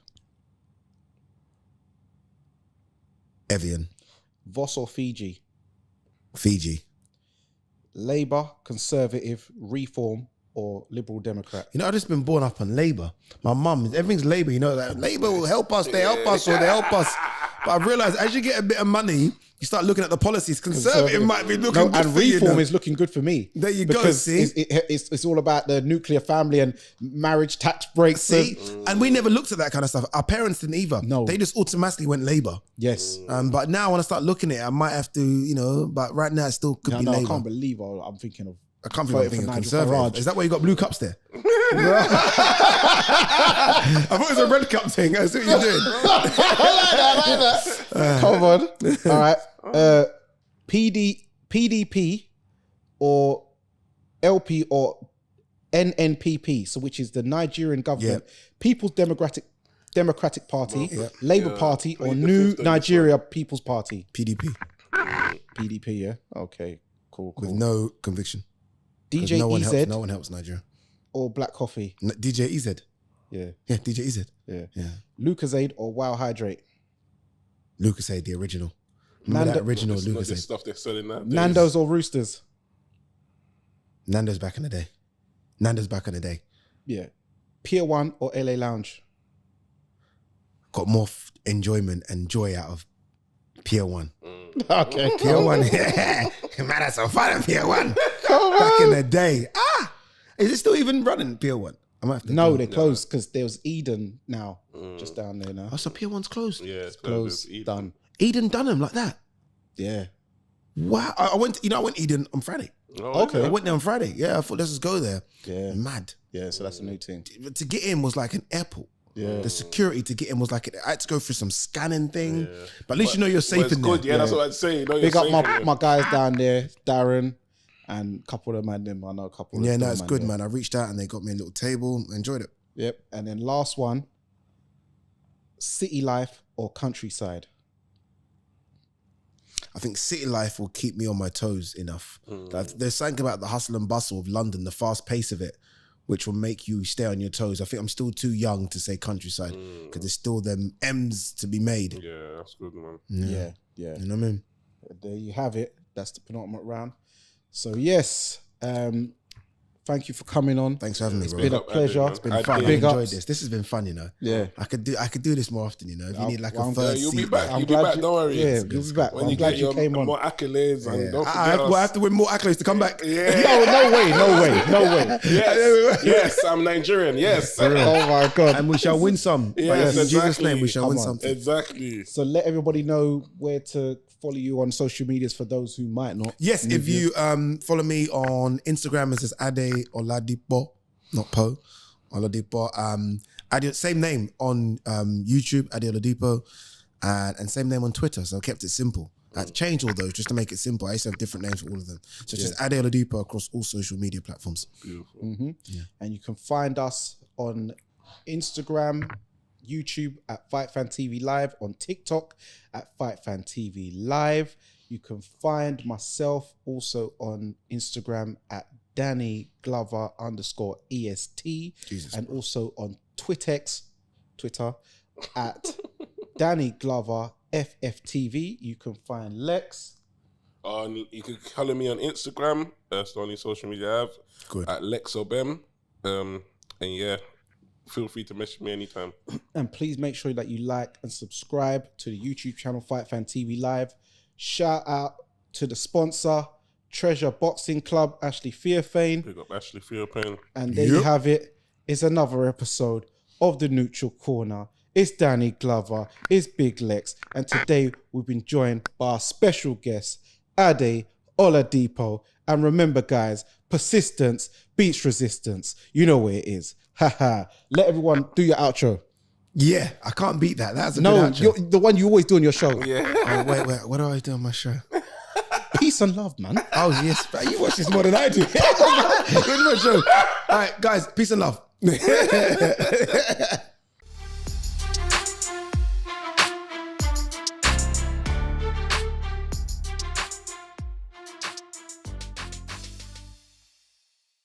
Evian. Voss or Fiji? Fiji. Labour, Conservative, Reform, or Liberal Democrat? You know, I've just been born up on Labour. My mum, everything's Labour, you know, like, Labour will help us, they help us, or they help us. But I've realised as you get a bit of money, you start looking at the policies. Conservative might be looking good and for you, Reform know. is looking good for me. There you go, because see? it's all about the nuclear family and marriage tax breaks. See? And we never looked at that kind of stuff. Our parents didn't either. No. They just automatically went Labour. Yes. But now when I start looking at it, I might have to, you know, but right now it still could be I Labour. can't believe I'm thinking of. I can't voting believe I'm for thinking Nigel Conservative. Farage. Is that why you got blue cups there? I thought it was a red cup thing. That's what you're doing. I like that. Come on. All right. PDP or LP or NNPP, so which is the Nigerian government, People's Democratic Party, Labour Party, or New Nigeria People's Party? PDP. PDP, yeah. Okay, cool. With no conviction. DJ no one EZ helps. No one helps Nigeria. or Black Coffee? DJ EZ. Yeah, Yeah, DJ EZ. yeah. Yeah. Lucozade or Wow Hydrate? Lucozade, the original. Remember that original It's not Lucozade? this stuff they're selling now. Nando's or Roosters? Nando's back in the day. Nando's back in the day. Yeah. Pier 1 or LA Lounge? Got more enjoyment and joy out of Pier 1. Okay. Pier 1. Yeah. Man, that's so fun at Pier 1. Back in the day. Is it still even running, Pier 1? I might have to No, go. they closed because there's Eden now, just down there now. Oh, so Pier 1's closed. Yeah, it's Closed, done. Eden Dunham like that. Yeah. Wow. I went Eden on Friday. Oh, Okay. I went there on Friday. Yeah, I thought let's just go there. Yeah. Mad. Yeah, so that's a new thing. To get in was like an airport. Yeah. The security to get in was like, I had to go through some scanning thing. But at least you know you're safe But it's in good, there. yeah, that's what I'd say. You know, Big you're up safe in there. my guys down there, Darren, and a couple of them. I know a couple of Yeah, them. no, it's good, there. man. I reached out and they got me a little table. I enjoyed it. Yep. And then last one, city life or countryside? I think city life will keep me on my toes enough. Like, there's something about the hustle and bustle of London, the fast pace of it, which will make you stay on your toes. I think I'm still too young to say countryside because there's still them M's to be made. Yeah, that's good, man. Yeah. You know what I mean? There you have it. That's the penultimate round. So yes, thank you for coming on. Thanks for having me, bro. Been a up, Ade, pleasure. man. It's Been been fun. fun. I Big enjoyed ups. this. This has been fun, you know. Yeah. I could do this more often, you know. If you need like a I'm first You'll be seat, back. man. You'll be back. Don't worry. Yeah, you'll be back. When I'm you glad get you your came on. more accolades and don't I forget us. have to win more accolades to come back. Yeah. No way. Yes. Yes, I'm Nigerian. Yes. Oh my God. And we shall win some. Yes, in Jesus' exactly. name, we shall Come win on. something. Exactly. So let everybody know where to follow you on social medias for those who might not. Yes, if you follow me on Instagram, it says Ade Oladipo, not Po, Oladipo. Ade, same name on YouTube, Ade Oladipo, and same name on Twitter. So I kept it simple. I changed all those just to make it simple. I used to have different names for all of them. So it's just Ade Oladipo across all social media platforms. Beautiful. And you can find us on Instagram, YouTube at Fight Fan TV Live, on TikTok at Fight Fan TV Live. You can find myself also on Instagram at Danny Glover _EST, and also on Twitter at Danny Glover FFTV. You can find Lex. You can follow me on Instagram. That's the only social media I have. Good. At LexOBem. And yeah, feel free to message me anytime. And please make sure that you like and subscribe to the YouTube channel Fight Fan TV Live. Shout out to the sponsor, Treasure Boxing Club, Ashley Fearfane. Pick up Ashley Fearfane. And there you have it. It's another episode of The Neutral Corner. It's Danny Glover. It's Big Lex. And today we've been joined by our special guest, Ade Oladipo. And remember, guys, persistence beats resistance. You know where it is. Haha. Let everyone do your outro. Yeah, I can't beat that. That's a good outro. You're the one you always do on your show. Yeah. Oh, wait. What do I do on my show? Peace and love, man. Oh, yes. You watch this more than I do. Here's my show. All right, guys, peace and love.